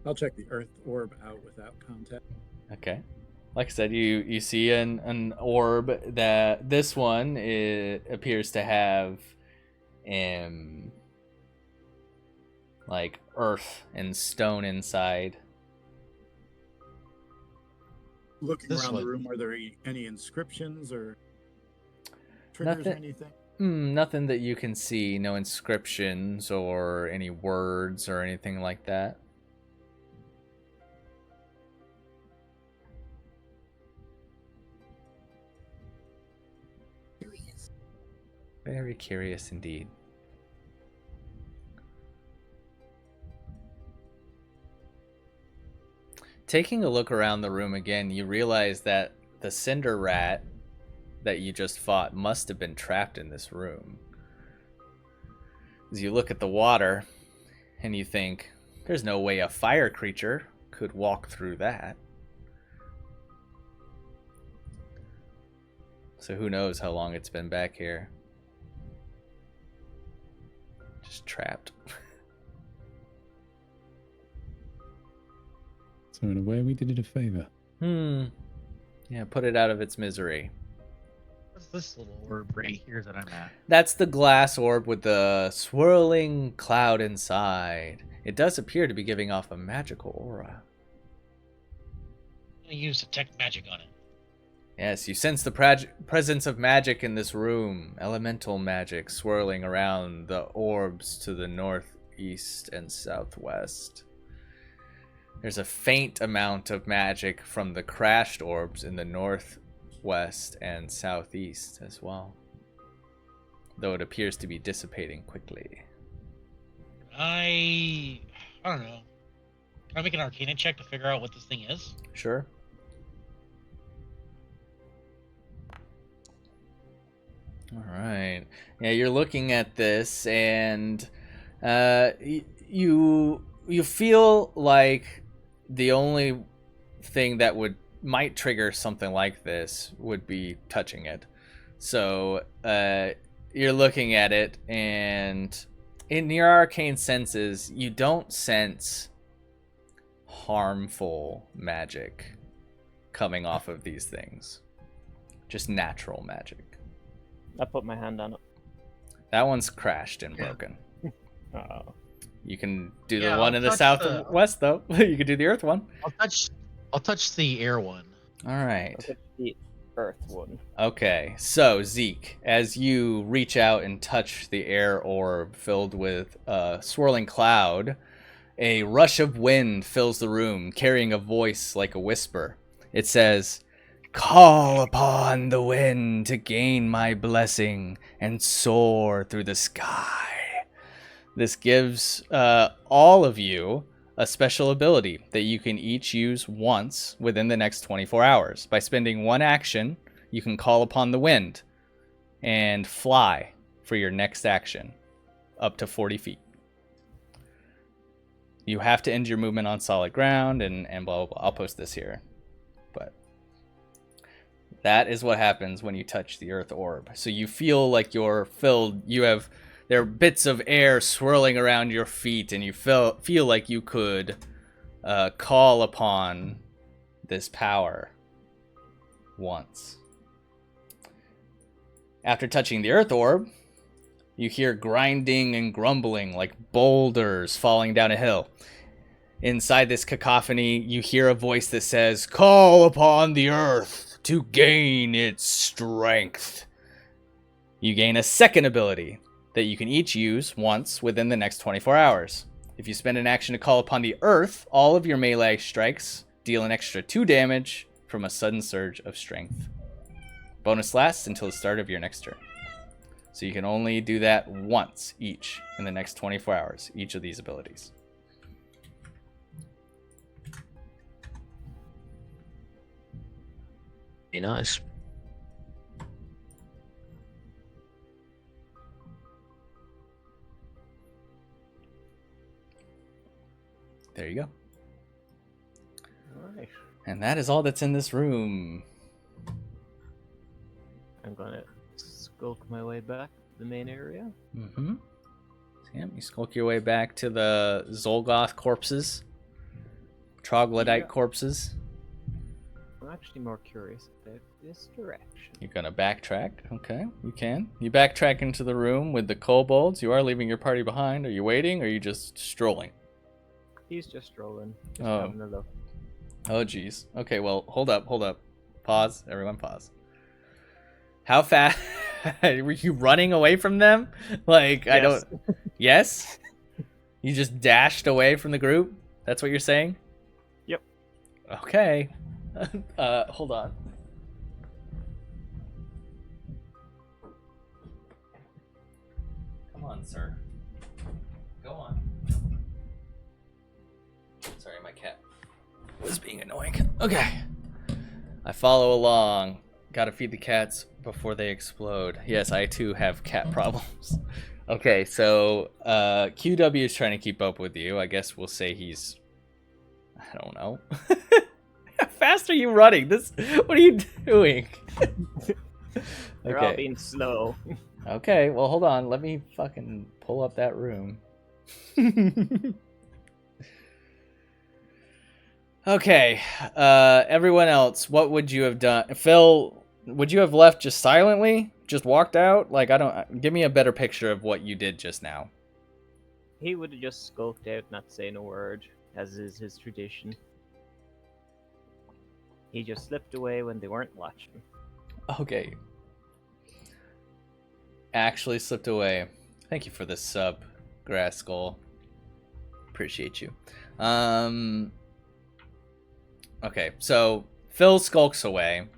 I'll check the earth orb out without contact. Okay. Like I said, you see an orb that this one appears to have like earth and stone inside. Looking This around one. the room, are there any inscriptions or triggers or Nothing. anything? Nothing that you can see. No inscriptions or any words or anything like that. Very curious indeed. Taking a look around the room again, you realize that the cinder rat that you just fought must have been trapped in this room. As you look at the water, and you think, there's no way a fire creature could walk through that. So who knows how long it's been back here. Just trapped. So in a way, we did it a favor. Yeah, put it out of its misery. What's this little orb right here that I'm at? That's the glass orb with the swirling cloud inside. It does appear to be giving off a magical aura. I'm gonna use detect magic on it. Yes, you sense the presence of magic in this room. Elemental magic swirling around the orbs to the northeast and southwest. There's a faint amount of magic from the crashed orbs in the northwest and southeast as well, though it appears to be dissipating quickly. I don't know. Can I make an Arcana check to figure out what this thing is? Sure. All right. Yeah, you're looking at this, and you feel like the only thing that might trigger something like this would be touching it. So you're looking at it, and in your arcane senses, you don't sense harmful magic coming off of these things. Just natural magic. I put my hand on it. That one's crashed and broken. Uh-oh. You can do the Yeah, one I'll in the touch south the- and west, though. You could do the earth one. I'll touch the air one. All right. Look at the Earth one. Okay, so Zeke, as you reach out and touch the air orb filled with a swirling cloud, a rush of wind fills the room, carrying a voice like a whisper. It says, "Call upon the wind to gain my blessing and soar through the sky." This gives all of you a special ability that you can each use once within the next 24 hours. By spending one action, you can call upon the wind and fly for your next action up to 40 feet. You have to end your movement on solid ground and blah, blah, blah. I'll post this here. But that is what happens when you touch the earth orb. So you feel like you're filled. There are bits of air swirling around your feet, and you feel like you could call upon this power once. After touching the earth orb, you hear grinding and grumbling like boulders falling down a hill. Inside this cacophony, you hear a voice that says, "Call upon the earth to gain its strength." You gain a second ability that you can each use once within the next 24 hours. If you spend an action to call upon the earth, all of your melee strikes deal an extra 2 damage from a sudden surge of strength. Bonus lasts until the start of your next turn. So you can only do that once each in the next 24 hours, each of these abilities. Be nice. There you go. Alright. And that is all that's in this room. I'm gonna skulk my way back to the main area. Mm-hmm. Yep, you skulk your way back to the Zolgoth corpses. Troglodyte Yeah. corpses. I'm actually more curious about this direction. You're gonna backtrack. Okay, you can. You backtrack into the room with the kobolds. You are leaving your party behind. Are you waiting or are you just strolling? He's just strolling, just Oh. having a look. Oh, geez. Okay, well, hold up. Pause. Everyone pause. How fast... Were you running away from them? Like, I Yes. don't... Yes? You just dashed away from the group? That's what you're saying? Yep. Okay. Hold on. Come on, sir. Go on. Sorry, my cat was being annoying. Okay. I follow along. Gotta feed the cats before they explode. Yes, I too have cat problems. Okay, so QW is trying to keep up with you. I guess we'll say he's... I don't know. How fast are you running? What are you doing? They're all being slow. Okay, well, hold on. Let me fucking pull up that room. Okay, everyone else, what would you have done? Phil, would you have left just silently? Just walked out? Like, give me a better picture of what you did just now. He would have just skulked out, not saying a word, as is his tradition. He just slipped away when they weren't watching. Okay. Actually slipped away. Thank you for the sub, Grass Skull. Appreciate you. Okay, so Phil skulks away.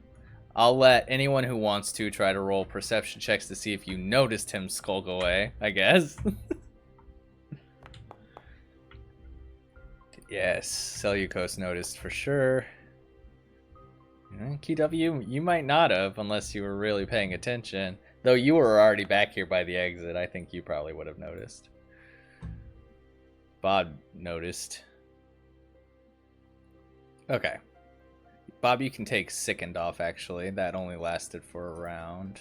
I'll let anyone who wants to try to roll perception checks to see if you noticed him skulk away, I guess. Yes, Seleucos noticed for sure. KW, you might not have unless you were really paying attention. Though you were already back here by the exit, I think you probably would have noticed. Bob noticed. Okay. Bob, you can take sickened off, actually. That only lasted for a round.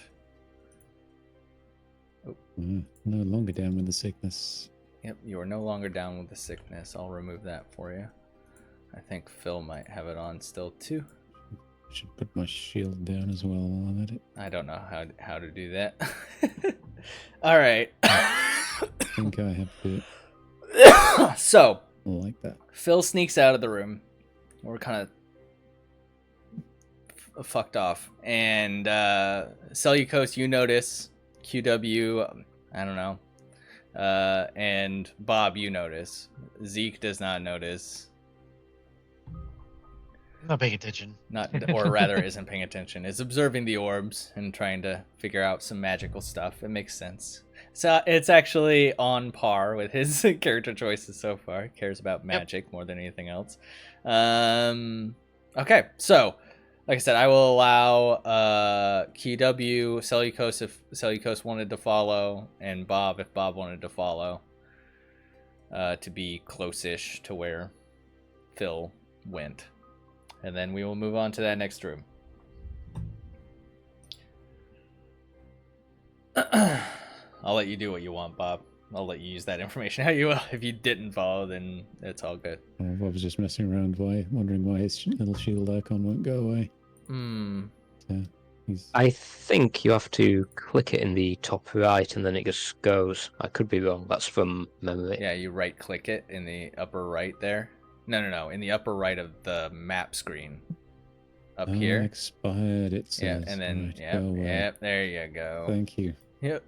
Oh. No longer down with the sickness. Yep, you are no longer down with the sickness. I'll remove that for you. I think Phil might have it on still, too. Should put my shield down as well while I'm at it. I don't know how to do that. All right. I think I have to. So, I like that. Phil sneaks out of the room. We're kind of fucked off. And Cellulose, you notice. QW, I don't know. And Bob, you notice. Zeke does not notice. I'm not paying attention. Or rather, isn't paying attention. Is observing the orbs and trying to figure out some magical stuff. It makes sense. So it's actually on par with his character choices so far. Cares about magic more than anything else. Okay, so like I said, I will allow KW, Cellulose if Cellulose wanted to follow, and Bob if Bob wanted to follow, to be close-ish to where Phil went. And then we will move on to that next room. I'll let you do what you want, Bob. I'll let you use that information how you will. If you didn't follow, then it's all good. I was just messing around, wondering why his little shield icon won't go away. I think you have to click it in the top right and then it just goes. I could be wrong. That's from memory. Yeah, you right-click it in the upper right there. No. In the upper right of the map screen. Up here. Expired, it says. Yeah, and then, right, yep, there you go. Thank you. Yep.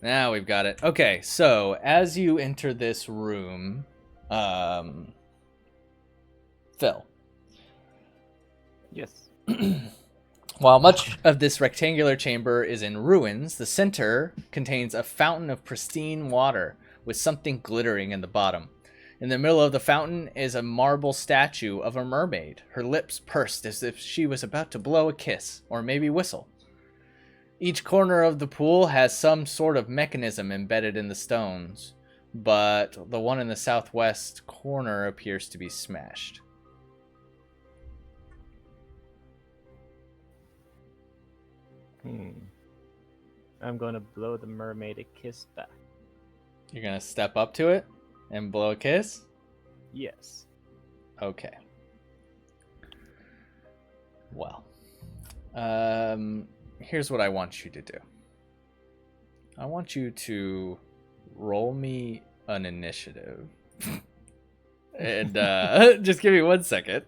Now we've got it. Okay, so as you enter this room, Phil. Yes. While much of this rectangular chamber is in ruins, the center contains a fountain of pristine water with something glittering in the bottom. In the middle of the fountain is a marble statue of a mermaid, her lips pursed as if she was about to blow a kiss, or maybe whistle. Each corner of the pool has some sort of mechanism embedded in the stones, but the one in the southwest corner appears to be smashed. I'm going to blow the mermaid a kiss back. You're going to step up to it and blow a kiss? Yes. Okay. Well, here's what I want you to do. I want you to roll me an initiative. And just give me 1 second.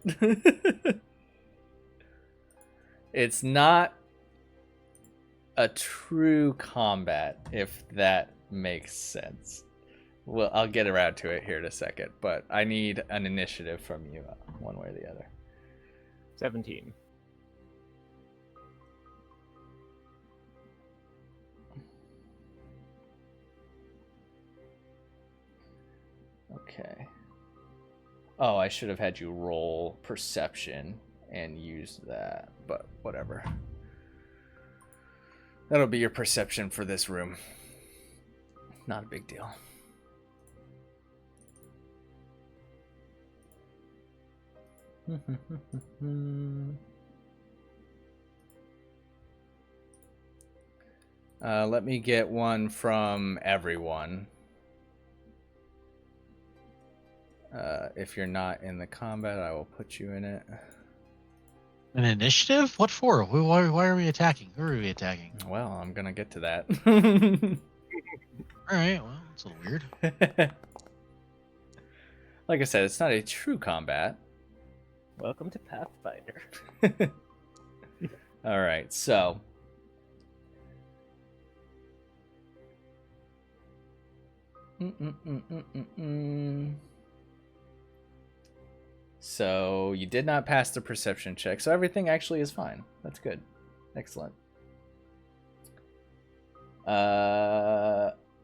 It's not a true combat, if that makes sense. Well, I'll get around to it here in a second, but I need an initiative from you, one way or the other. 17. Okay. Oh, I should have had you roll perception and use that, but whatever. That'll be your perception for this room. Not a big deal. Let me get one from everyone. If you're not in the combat, I will put you in it. An initiative? What for? Why are we attacking? Who are we attacking? Well, I'm gonna get to that. Alright, well, it's a little weird. Like I said, it's not a true combat. Welcome to Pathfinder. Alright, so. So, you did not pass the perception check, so everything actually is fine. That's good. Excellent.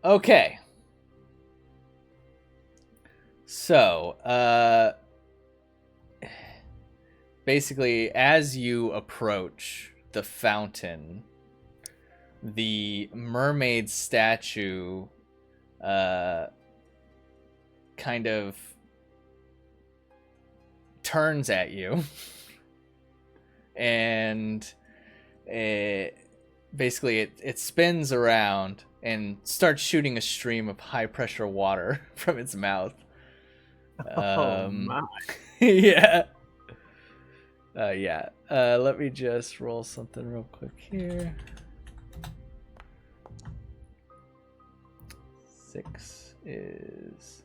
Okay. So, basically, as you approach the fountain, the mermaid statue kind of turns at you and it spins around and starts shooting a stream of high pressure water from its mouth. Oh my. Yeah. Let me just roll something real quick here. 6 is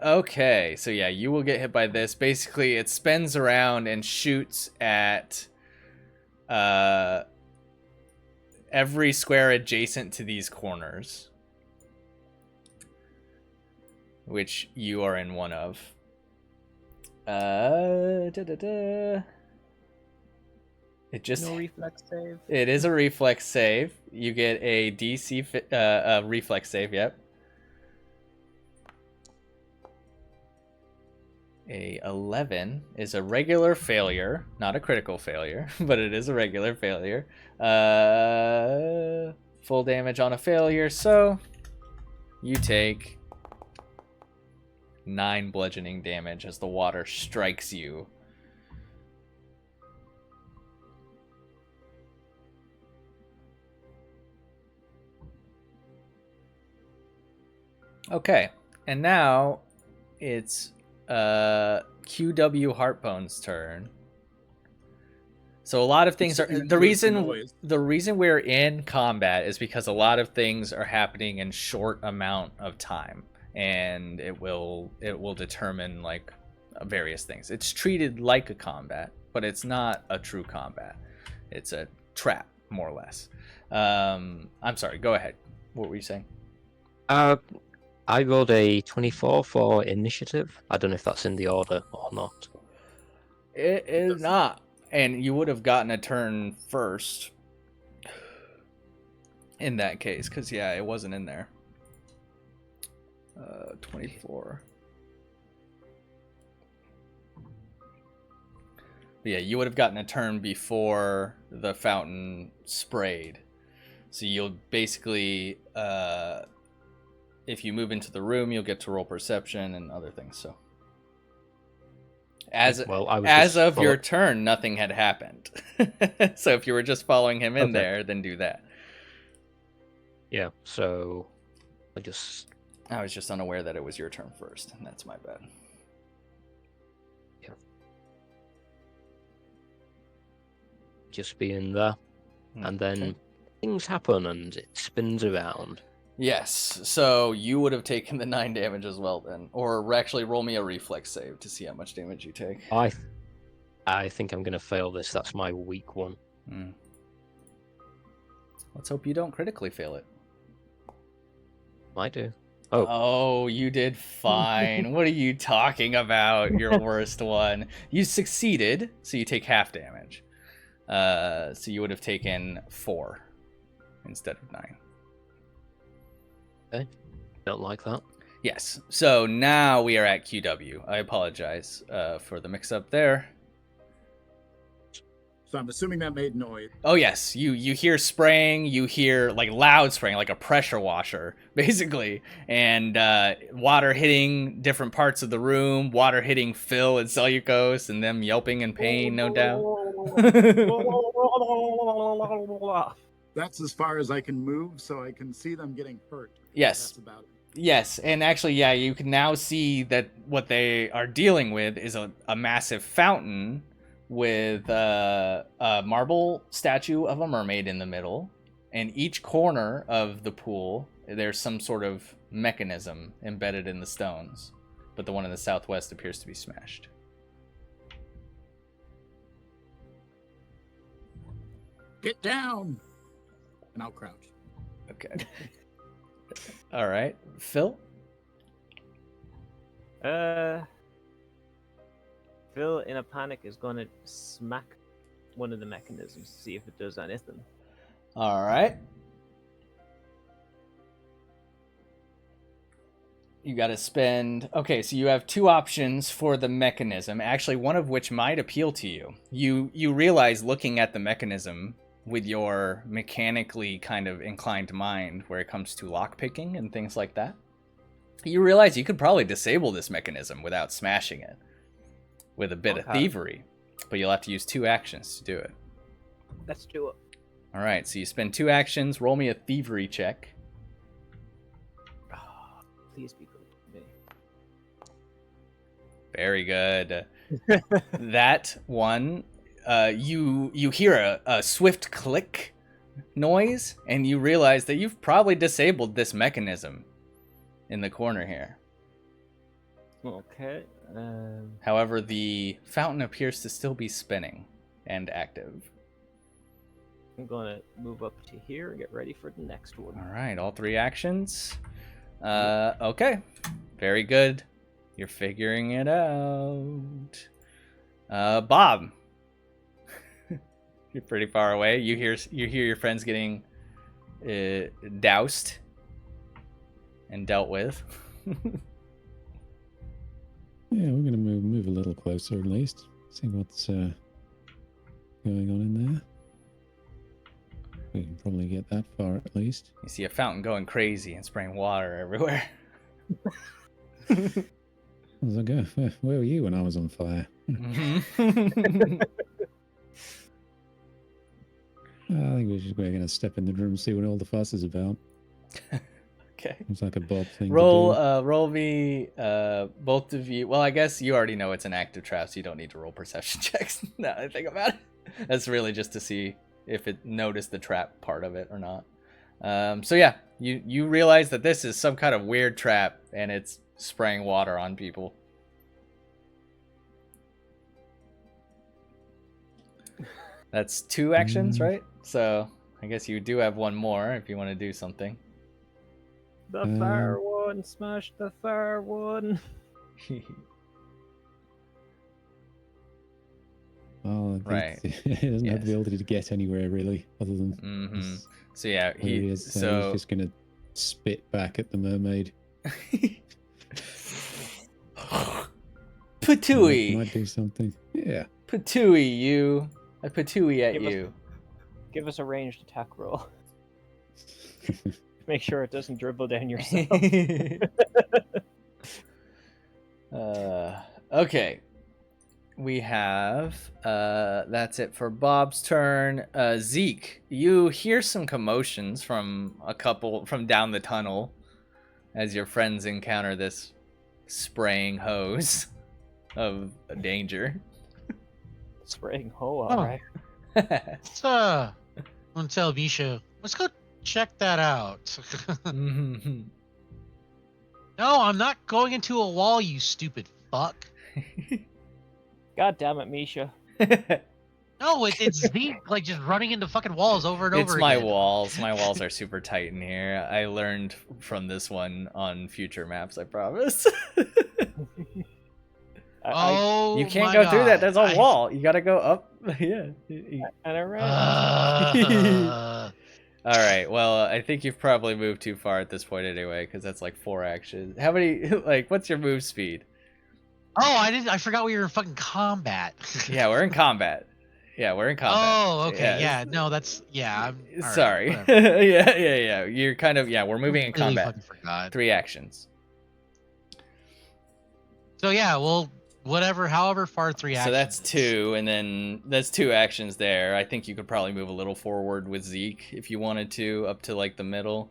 Okay, so yeah, you will get hit by this. Basically, it spins around and shoots at every square adjacent to these corners, which you are in one of. It just No reflex save. It is a reflex save. You get a DC reflex save. Yep. A 11 is a regular failure, not a critical failure, but it is a regular failure. Full damage on a failure, so you take 9 bludgeoning damage as the water strikes you. Okay, and now it's QW Heartbone's turn. So a lot of things are the reason we're in combat is because a lot of things are happening in short amount of time, and it will determine like various things. It's treated like a combat, but it's not a true combat. It's a trap, more or less. I'm sorry, go ahead. What were you saying? I rolled a 24 for initiative. I don't know if that's in the order or not. It is not. And you would have gotten a turn first in that case, because, yeah, it wasn't in there. 24. But yeah, you would have gotten a turn before the fountain sprayed. So you'll basically... if you move into the room, you'll get to roll perception and other things. So, as of your turn, nothing had happened. So if you were just following him in there, then do that. Yeah. So, I was just unaware that it was your turn first, and that's my bad. Yeah. Just be in there, and then things happen, and it spins around. Yes, so you would have taken the 9 damage as well then. Or actually roll me a reflex save to see how much damage you take. I think I'm going to fail this. That's my weak one. Let's hope you don't critically fail it. I do. Oh, you did fine. What are you talking about? Your worst one. You succeeded, so you take half damage. So you would have taken 4 instead of 9. Okay. Don't like that. Yes. So now we are at QW. I apologize for the mix-up there. So I'm assuming that made noise. Oh yes, you hear spraying, you hear like loud spraying, like a pressure washer, basically, and water hitting different parts of the room, water hitting Phil and Seleucos, and them yelping in pain, no doubt. That's as far as I can move, so I can see them getting hurt. Yes. That's about it. Yes, and actually, yeah, you can now see that what they are dealing with is a massive fountain with a marble statue of a mermaid in the middle, and each corner of the pool, there's some sort of mechanism embedded in the stones, but the one in the southwest appears to be smashed. Get down! And I'll crouch. Okay. All right, Phil? Phil, in a panic, is going to smack one of the mechanisms to see if it does anything. All right. You got to spend... Okay, so you have 2 options for the mechanism, actually one of which might appeal to you. You realize, looking at the mechanism with your mechanically kind of inclined mind where it comes to lockpicking and things like that, you realize you could probably disable this mechanism without smashing it with a bit of thievery, but you'll have to use 2 actions to do it. Let's do it. All right, so you spend 2 actions. Roll me a thievery check. Oh, please be good to me. Very good. That one, you hear a swift click noise, and you realize that you've probably disabled this mechanism in the corner here. Okay. However, the fountain appears to still be spinning and active. I'm gonna move up to here and get ready for the next one. All right, all 3 actions. Okay, very good. You're figuring it out. Bob, you're pretty far away. You hear your friends getting doused and dealt with. Yeah, we're going to move a little closer at least. See what's going on in there. We can probably get that far at least. You see a fountain going crazy and spraying water everywhere. How's it go? Where were you when I was on fire? I think we're going to step in the room and see what all the fuss is about. Okay. It's like a Bob thing Roll, to do. roll me, both of you. Well, I guess you already know it's an active trap, so you don't need to roll perception checks. Now that I think about it, that's really just to see if it noticed the trap part of it or not. So yeah, you realize that this is some kind of weird trap, and it's spraying water on people. That's 2 actions, right? So I guess you do have one more if you want to do something. The fire one, smash the fire one. Oh, Right. He doesn't have Yes. the ability to get anywhere really, other than Mhm. So yeah, where he is. So he's just going to spit back at the mermaid. Patooey, Might do something. Yeah. Patooey, you. I patooey at Give us- you. Give us a ranged attack roll. Make sure it doesn't dribble down yourself. Okay. We have that's it for Bob's turn. Zeke, you hear some commotions from a couple from down the tunnel as your friends encounter this spraying hose of danger. Spraying hoe, Oh. alright. Let's I'm gonna tell Misha, let's go check that out. Mhm. No, I'm not going into a wall, you stupid fuck. God damn it, Misha. No, it's Zeke, like just running into fucking walls over and It's over my again. walls. My walls are super tight in here. I learned from this one on future maps, I promise. Oh, You can't my go through that. God. There's a wall. You gotta go up. Yeah. And around. All right. Well, I think you've probably moved too far at this point anyway, because that's like 4 actions. How many? Like, what's your move speed? Oh, I forgot we were in fucking combat. Yeah, we're in combat. Yeah, we're in combat. Oh, okay. Yeah, Yeah, no, that's all right, Sorry. whatever. yeah. You're kind of we're moving in Completely combat. fucking forgot. 3 actions. So yeah, well, whatever, however far 3 actions. So that's is. 2, and then that's 2 actions there. I think you could probably move a little forward with Zeke if you wanted to, up to like the middle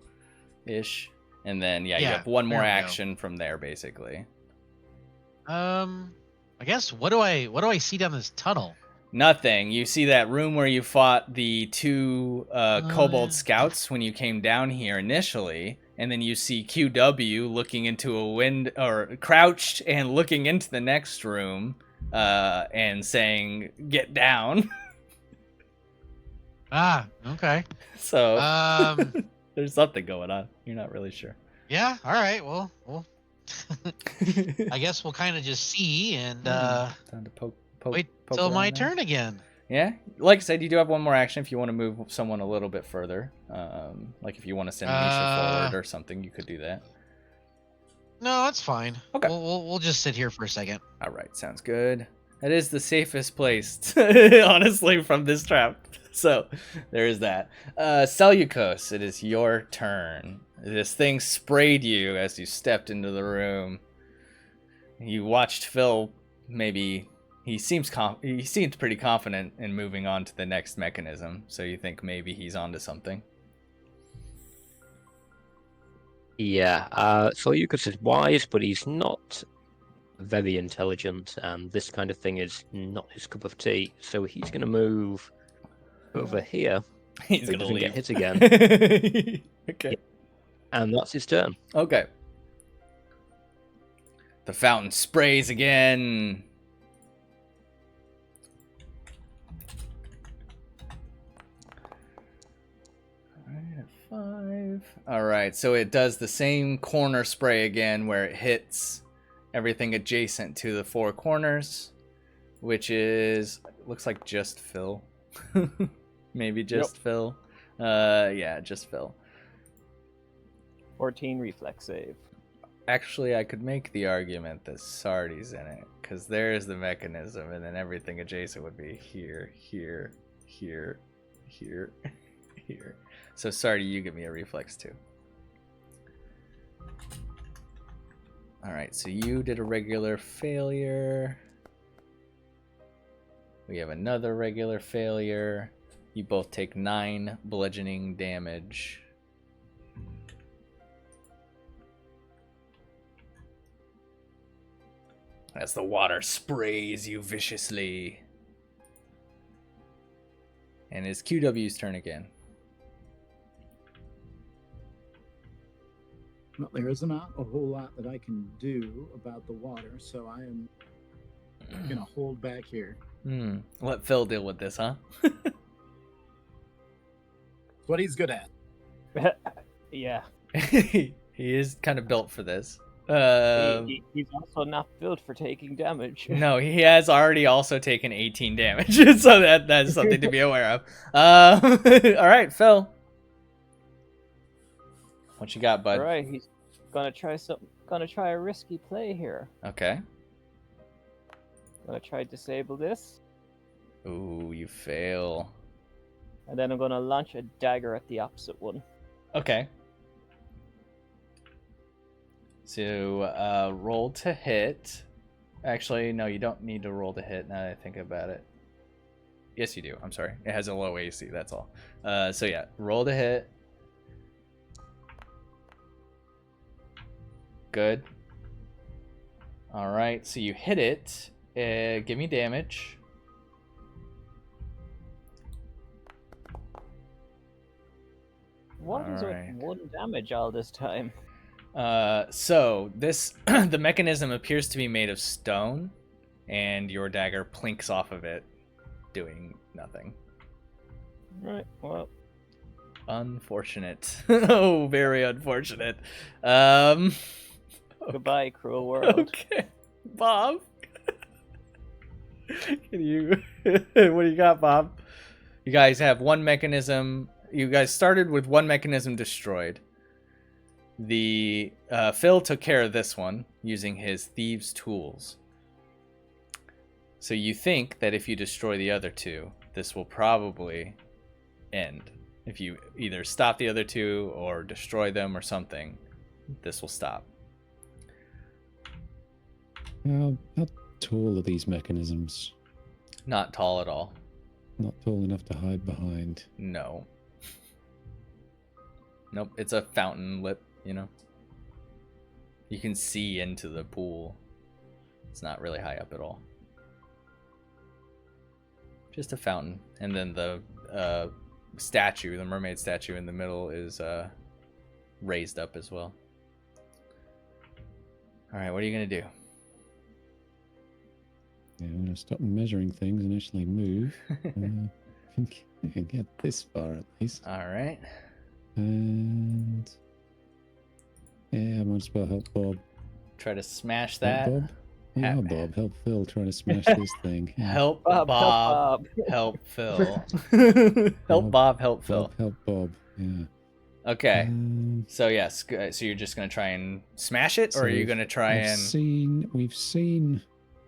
ish. And then you Yeah, have one more there we go. action from there basically. I guess what do I see down this tunnel? Nothing. You see that room where you fought the 2 Kobold yeah. scouts when you came down here initially, and then you see QW looking into a wind or crouched and looking into the next room, and saying, "Get down." Ah, okay. So Um, there's something going on. You're not really sure. yeah, all right. Well, I guess we'll kind of just see and Time to poke wait poke till my around there. turn again. Yeah, like I said, you do have one more action if you want to move someone a little bit further. Like if you want to send Misha forward or something, you could do that. No, that's fine. Okay. We'll just sit here for a second. All right, sounds good. That is the safest place, honestly, from this trap. So there is that. Seleucos, it is your turn. This thing sprayed you as you stepped into the room. You watched Phil. Maybe he seems pretty confident in moving on to the next mechanism. So you think maybe he's onto something. Yeah, Seleucus is wise, but he's not very intelligent, and this kind of thing is not his cup of tea. So he's going to move over here, He's so he gonna doesn't leave. get hit again, Okay. and that's his turn. Okay. The fountain sprays again. Alright, 5. Alright, so it does the same corner spray again where it hits everything adjacent to the 4 corners, which is, looks like just Phil. Maybe just Phil. Yeah, just Phil. 14 reflex save. Actually, I could make the argument that Sardi's in it, because there's the mechanism, and then everything adjacent would be here, here, here, here, here. So Sardi, you give me a reflex too. Alright, so you did a regular failure. We have another regular failure. You both take 9 bludgeoning damage. As the water sprays you viciously. And it's QW's turn again. Well, there isn't a whole lot that I can do about the water, so I am gonna hold back here. Let Phil deal with this, huh? What he's good at. Yeah. He is kind of built for this. He's also not built for taking damage. No, he has already also taken 18 damage, so that's something to be aware of. All right, Phil. What you got, bud? All right, he's gonna try a risky play here. Okay. Gonna try to disable this, Ooh, you fail. and then I'm gonna launch a dagger at the opposite one. Okay. So, roll to hit. Actually, no, you don't need to roll to hit now that I think about it. Yes, you do. I'm sorry. It has a low AC, that's all. So yeah, roll to hit. Good. Alright, so you hit it. Give me damage. What is Alright. with 1 damage all this time? So this the mechanism appears to be made of stone, and your dagger plinks off of it, doing nothing. Right, well, Unfortunate. Oh, very unfortunate. goodbye, cruel world. Okay, Bob. Can you? What do you got, Bob? You guys have one mechanism. You guys started with one mechanism destroyed. The Phil took care of this one using his thieves' tools. So you think that if you destroy the other two, this will probably end. If you either stop the other two or destroy them or something, this will stop. How tall are these mechanisms? Not tall at all. Not tall enough to hide behind. No. Nope, it's a fountain lip, you know. You can see into the pool. It's not really high up at all. Just a fountain. And then the statue, the mermaid statue in the middle is raised up as well. Alright, what are you going to do? Yeah, I'm going to stop measuring things and actually move. I can get this far at least. Alright. And yeah, I might as well help Bob. Try to smash Help that. Bob? Yeah, Bob, help Phil trying to smash this thing. Yeah. Help Bob, Bob. help Help Phil. Help Bob, help Phil. Bob, help Bob. Yeah. Okay. So yes, so you're just gonna try and smash it, or are you gonna try and? We've seen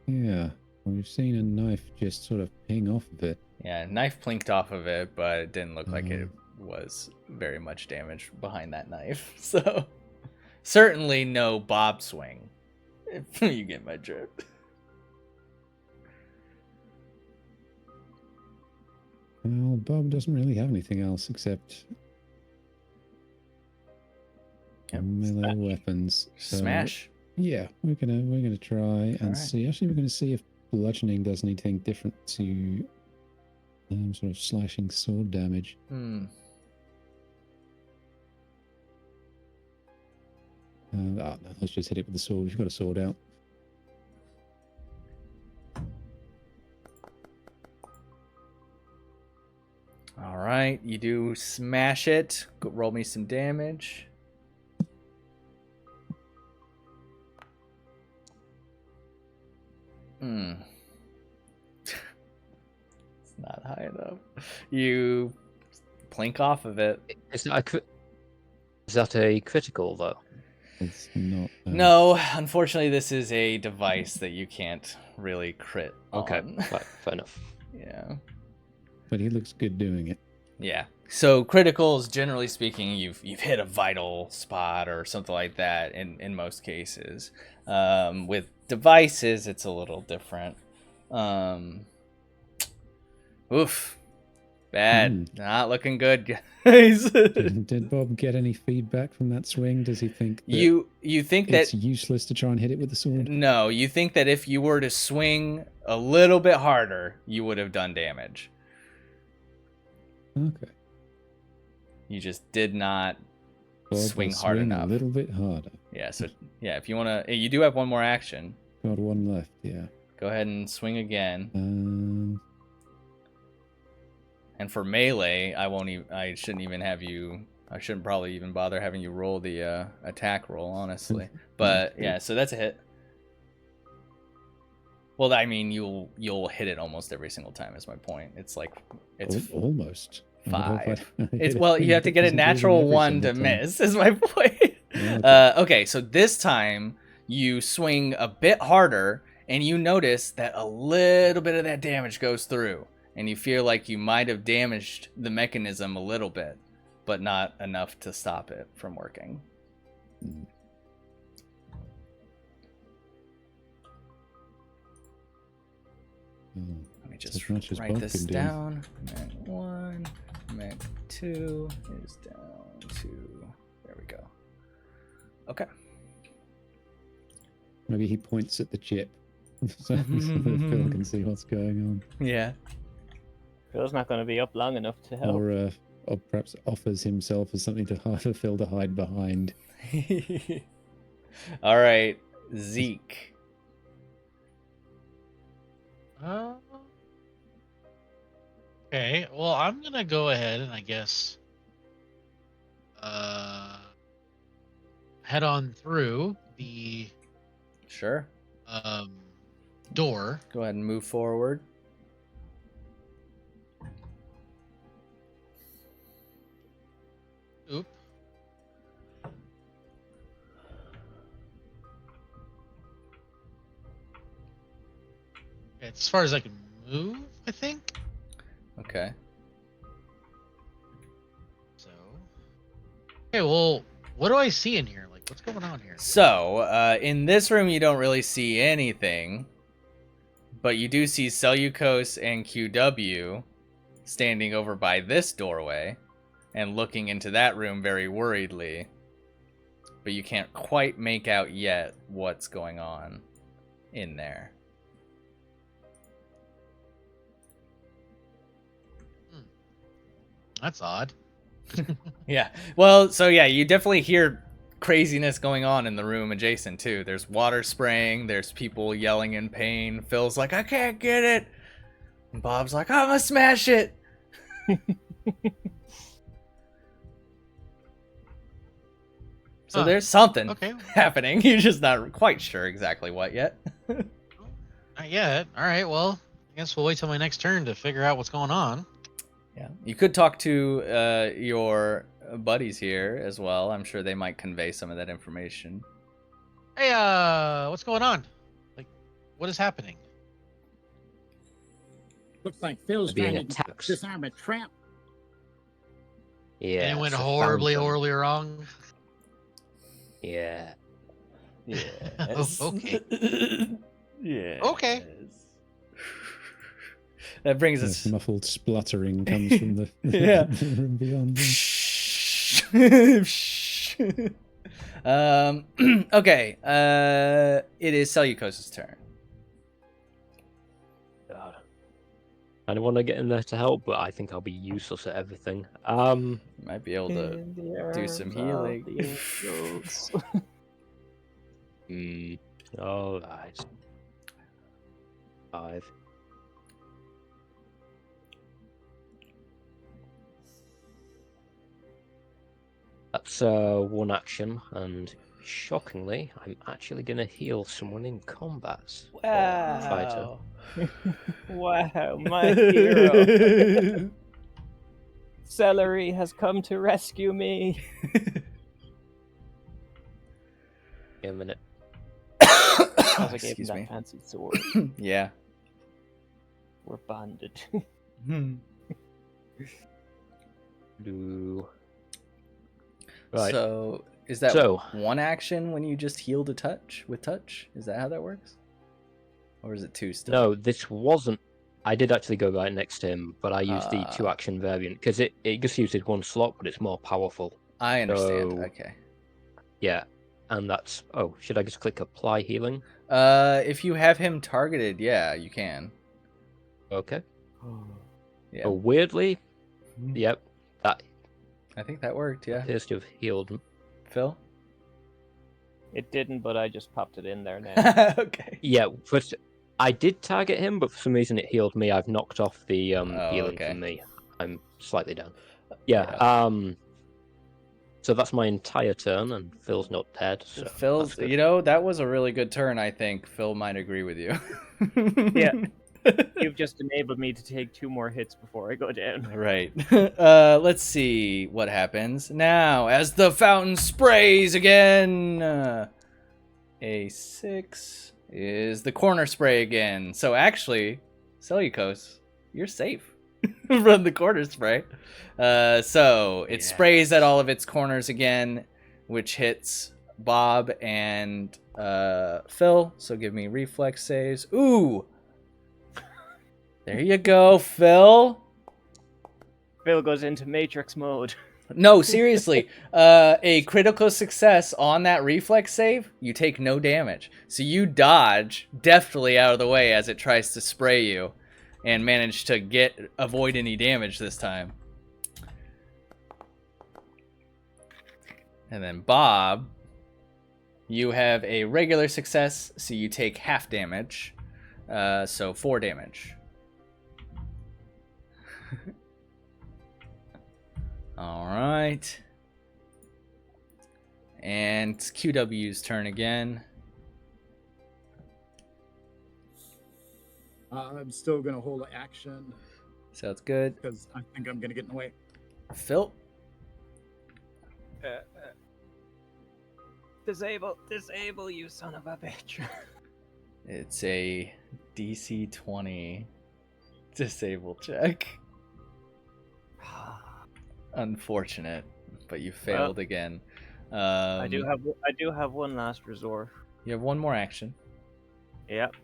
a knife just sort of ping off of it. Yeah, knife plinked off of it, but it didn't look like it was very much damage behind that knife. So certainly no Bob swing, if you get my drift. Well, Bob doesn't really have anything else except melee weapons. So, Smash. Yeah, we're gonna try and Alright. see. Actually, we're gonna see if bludgeoning does anything different to sort of slashing sword damage. No, let's just hit it with the sword. We've got a sword out. you do smash it. Roll me some damage. It's not high enough. You plink off of it. Is that a critical though? It's not. No, unfortunately, this is a device that you can't really crit Okay, on. right, fair enough. Yeah. But he looks good doing it. Yeah. So criticals, generally speaking, you've hit a vital spot or something like that in most cases. With devices, it's a little different. Oof. Bad. Not looking good, guys. Did Bob get any feedback from that swing? Does he think that you think it's that useless to try and hit it with the sword? no, you think that if you were to swing a little bit harder, you would have done damage. Okay. You just did not Bob will swing hard enough. a little bit harder. Yeah, so yeah, if you want to, you do have one more action. Got one left, yeah. Go ahead and swing again. And for melee, I shouldn't even have you. I shouldn't probably even bother having you roll the attack roll, honestly. But yeah, so that's a hit. Well, I mean, you'll hit it almost every single time. Is my point. It's like it's almost 5. It's well, you have to get a natural 1 to miss. Is my point. Yeah, Okay, so this time you swing a bit harder, and you notice that a little bit of that damage goes through. And you feel like you might have damaged the mechanism a little bit, but not enough to stop it from working. Let me just write this down. Mech 1, Mech 2 is down to... There we go. Okay. Maybe he points at the chip so Phil can see what's going on. Yeah. Phil's not going to be up long enough to help. Or perhaps offers himself as something for Phil to hide behind. All right, Zeke. Okay, well, I'm gonna go ahead and I guess head on through the Sure. door. Go ahead and move forward. Oop. As far as I can move, I think. Okay. So. Okay, well, what do I see in here? Like, what's going on here? So, in this room, you don't really see anything, but you do see Seleucos and QW standing over by this doorway and looking into that room very worriedly. But you can't quite make out yet what's going on in there. That's odd. Yeah. Well, so yeah, you definitely hear craziness going on in the room adjacent too. There's water spraying, there's people yelling in pain. Phil's like, I can't get it. And Bob's like, I'm gonna smash it. So there's something happening. You're just not quite sure exactly what yet. Not yet. All right, well, I guess we'll wait till my next turn to figure out what's going on. Yeah, you could talk to your buddies here as well. I'm sure they might convey some of that information. Hey, what's going on? Like, what is happening? Looks like Phil's Being trying to attacked. disarm a trap. Yeah. And it went it's a horribly, phantom. horribly wrong. Yeah. Yes. Okay. Yeah. Okay. That brings This us. muffled spluttering comes from the, Yeah. the room beyond them. Okay. It is Seleucos' turn. God. I don't want to get in there to help, but I think I'll be useless at everything. You might be able to do some healing. All right. 5. That's one action, and shockingly, I'm actually going to heal someone in combat. Or fighter. Wow, my hero. Celery has come to rescue me. Give me a minute. As I gave him Excuse that me. fancy sword. Yeah. We're bonded. Right. So is that So- one action when you just healed a touch with touch? Is that how that works? Or is it two still? No, this wasn't. I did actually go right next to him, but I used the 2-action variant because it just uses one slot, but it's more powerful. I understand. So- Okay. Yeah, and that's. Oh, should I just click apply healing? If you have him targeted, yeah, you can. Okay. Yeah. Oh, weirdly, yep, that I think that worked, yeah. appears to have healed. Phil? It didn't, but I just popped it in there now. Okay. Yeah, first I did target him, but for some reason it healed me. I've knocked off the healing okay. from me. I'm slightly down. Yeah. So that's my entire turn, and Phil's not dead. So Phil's, that's good. you know, that was a really good turn, I think. Phil might agree with you. Yeah. You've just enabled me to take 2 more hits before I go down. Right. Let's see what happens. Now, as the fountain sprays again, a 6 is the corner spray again. So actually, Seleucos, you're safe from the corner spray. So it sprays at all of its corners again, which hits Bob and Phil. So give me reflex saves. Ooh! There you go, Phil. Phil goes into Matrix mode. No, seriously. A critical success on that reflex save, you take no damage. So you dodge deftly out of the way as it tries to spray you and manage to avoid any damage this time. And then Bob, you have a regular success, so you take half damage. So 4 damage. All right. And it's QW's turn again. I'm still gonna hold action Sounds good. because I think I'm gonna get in the way. Phil? Disable, you son of a bitch. It's a DC 20 disable check. Unfortunate, but you failed again. I do have one last resort. You have one more action. Yep.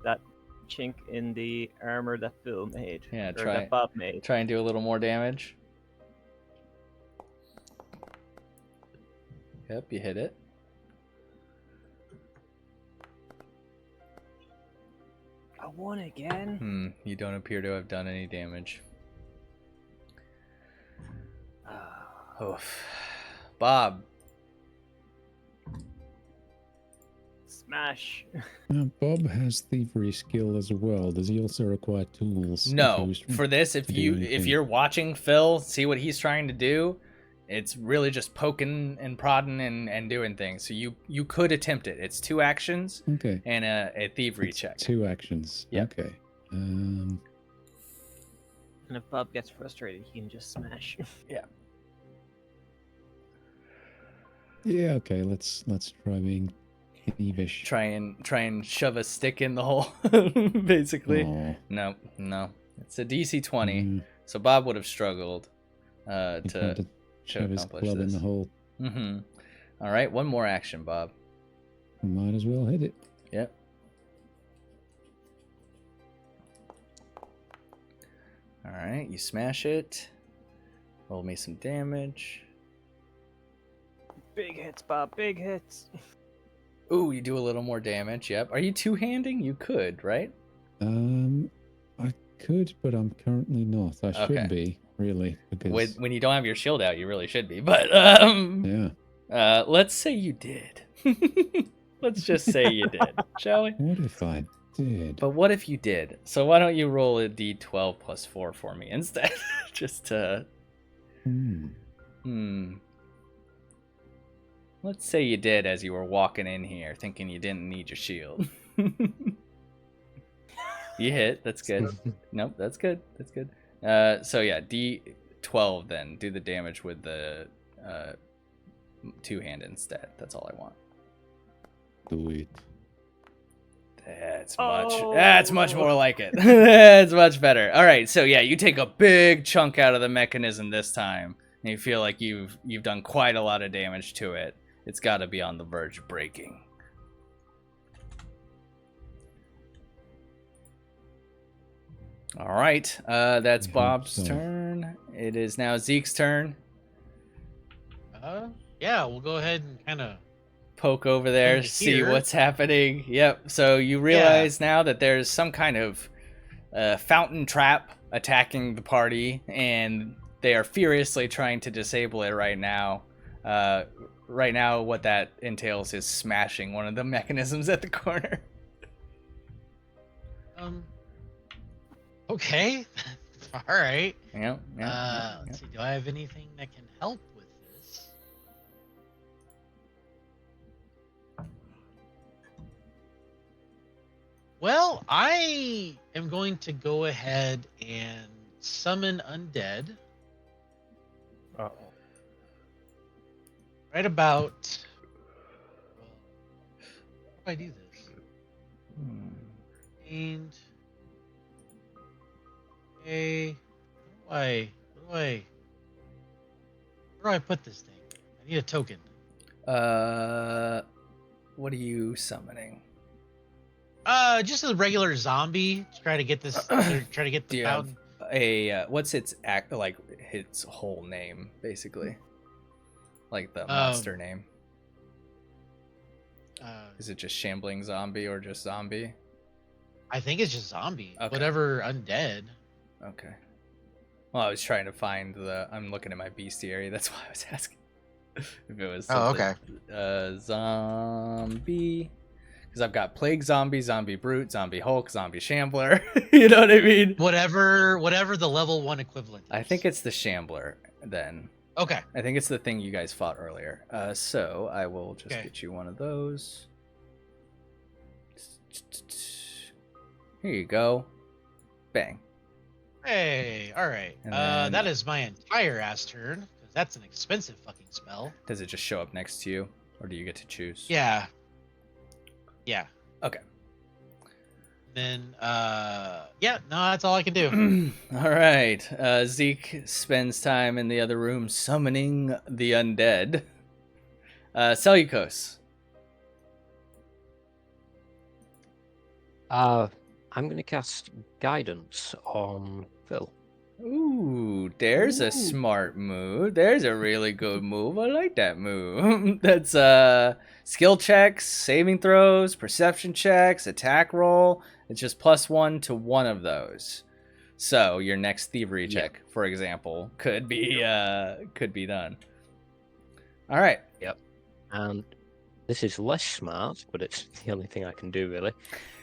That chink in the armor that Phil made. Yeah, or try that Bob made. Try and do a little more damage. Yep, you hit it. I won again. You don't appear to have done any damage. Oof. Bob. Smash. Bob has thievery skill as well. Does he also require tools? if he No, was for this, if to do anything? you're watching Phil, see what he's trying to do, it's really just poking and prodding and doing things. So you could attempt it. It's 2 actions Okay. and a thievery It's check. 2 actions. Yep. Okay. And if Bob gets frustrated, he can just smash. Yeah. Okay. Let's try being thievish. Try and shove a stick in the hole, basically. Aw. No. It's a DC 20, Mm, so Bob would have struggled he tried to shove his accomplish club in this. the hole. All right, one more action, Bob. Might as well hit it. Yep. All right, you smash it. Roll me some damage. Big hits, Bob. Big hits. Ooh, you do a little more damage. Yep. Are you two-handing? You could, right? I could, but I'm currently not. I should Okay. be, really, because When you don't have your shield out, you really should be. But yeah. let's say you did. Let's just say you did, shall we? What if I did? But what if you did? So why don't you roll a d12 plus 4 for me instead? Just to... Let's say you did as you were walking in here, thinking you didn't need your shield. You hit. That's good. Nope, that's good. That's good. So yeah, D12 then. Do the damage with the two-hand instead. That's all I want. Do it. That's much more like it. That's much better. All right, so yeah, you take a big chunk out of the mechanism this time, and you feel like you've done quite a lot of damage to it. It's got to be on the verge of breaking. All right, that's Bob's turn. It is now Zeke's turn. Yeah, we'll go ahead and kind of Poke over there, Into see here. what's happening. Yep. So you realize now that there's some kind of fountain trap attacking the party, and they are furiously trying to disable it right now. Right now, what that entails is smashing one of the mechanisms at the corner. Okay. All right. Yep. Let's see. Do I have anything that can help with this? Well, I am going to go ahead and summon undead. Uh-oh. Right about. How do I do this? And. Hey, where do I put this thing? I need a token. What are you summoning? Just a regular zombie. To try to get this. Try to get Do the you have fountain. a what's its its whole name, basically? Like the monster name. Is it just shambling zombie or just zombie? I think it's just zombie. Okay. Whatever undead. Okay. Well, I was trying to find I'm looking at my bestiary. That's why I was asking if it was. Oh, okay. Zombie. Because I've got plague zombie, zombie brute, zombie hulk, zombie shambler. You know what I mean? Whatever the level 1 equivalent is. I think it's the shambler then. Okay. I think it's the thing you guys fought earlier. So I will just Okay. get you one of those. Here you go. Bang. Hey, all right. And then- That is my entire ass turn, because that's an expensive fucking spell. Does it just show up next to you, or do you get to choose? Yeah. Yeah. Okay. Then, yeah, no, that's all I can do. All right. Zeke spends time in the other room summoning the undead. Seleucos. I'm going to cast Guidance on Phil. Ooh, there's a smart move. There's a really good move. I like that move. That's skill checks, saving throws, perception checks, attack roll. It's just +1 to one of those. So your next thievery check, for example, could be done. All right. Yep. And this is less smart, but it's the only thing I can do, really.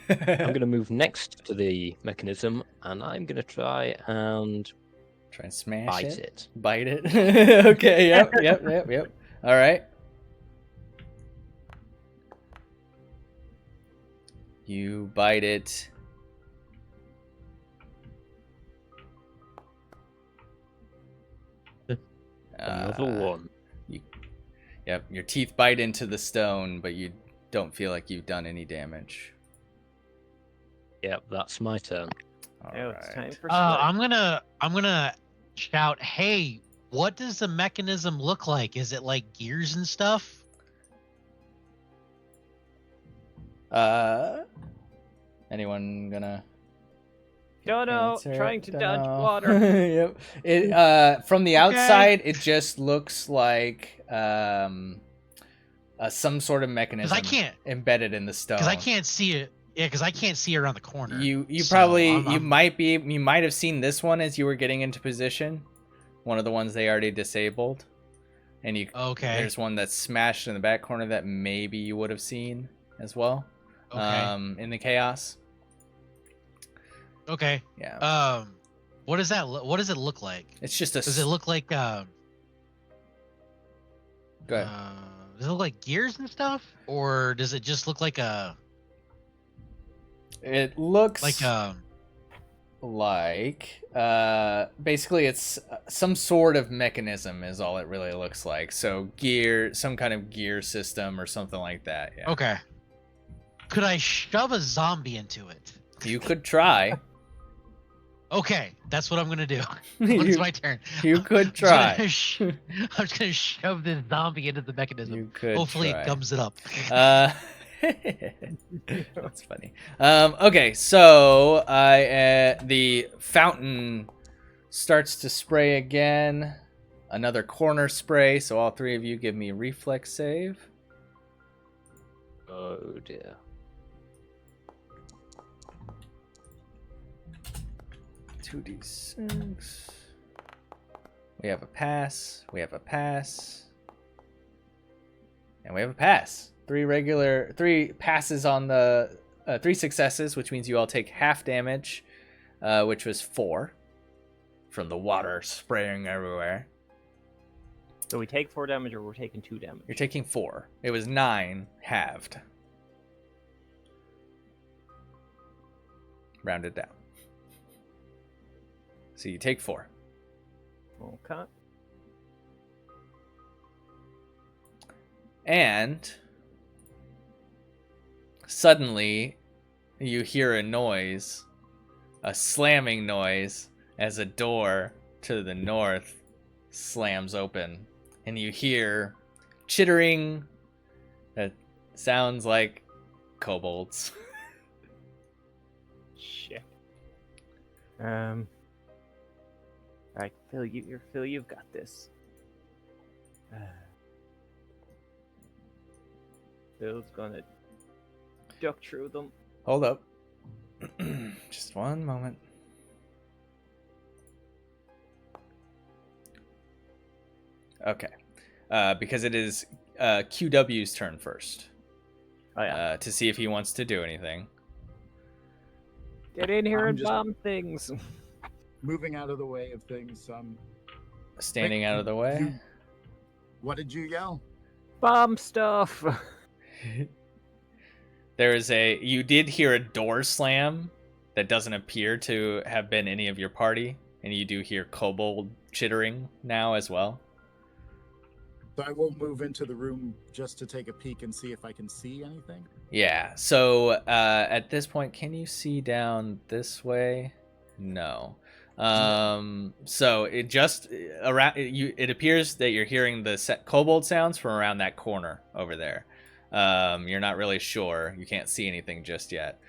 I'm going to move next to the mechanism, and I'm going to try and smash bite it. it. Bite it. Okay. Yep. All right. You bite it. Another one. Yep, your teeth bite into the stone, but you don't feel like you've done any damage. Yep, that's my turn. All Now it's time right. for I'm gonna shout, hey, what does the mechanism look like? Is it like gears and stuff? Anyone gonna? Dono, answer? trying to dodge Dunno. water. Yep. It from the outside, it just looks like some sort of mechanism can't- embedded in the stone. Because I can't see it. Yeah, because I can't see around the corner. You So probably I'm- you might have seen this one as you were getting into position. One of the ones they already disabled, and you Okay. there's one that's smashed in the back corner that maybe you would have seen as well. Okay. In the chaos. Okay. Yeah. What does that? What does it look like? It's just a. Does it look like? Go ahead. Does it look like gears and stuff, or does it just look like a It looks like basically it's some sort of mechanism is all it really looks like. So gear, some kind of gear system or something like that. Yeah. Okay. Could I shove a zombie into it? You could try. Okay, that's what I'm gonna do. When it's my turn. You could I'm try. just gonna shove this zombie into the mechanism. You could Hopefully try. it gums it up. That's funny. Okay, so the fountain starts to spray again. Another corner spray. So all three of you give me reflex save. Oh dear. 2d6. We have a pass. We have a pass. And we have a pass. Three passes on the 3 successes, which means you all take half damage, which was 4 from the water spraying everywhere. So we take 4 damage, or we're taking 2 damage? You're taking 4. It was 9 halved. Rounded down. So you take 4. Okay. And suddenly you hear a noise, a slamming noise, as a door to the north slams open. And you hear chittering that sounds like kobolds. Shit. Alright, Phil, you've got this. Phil's gonna duck through them. Hold up. Just one moment. Okay. Because it is QW's turn first. Oh yeah. To see if he wants to do anything. Get in here I'm and just- bomb things. Moving out of the way of things. Standing out of the way. What did you yell? Bomb stuff. You did hear a door slam that doesn't appear to have been any of your party, and you do hear kobold chittering now as well. So I will move into the room just to take a peek and see if I can see anything. Yeah, so at this point, can you see down this way? No. So it just around you. It appears that you're hearing the kobold sounds from around that corner over there. You're not really sure. You can't see anything just yet.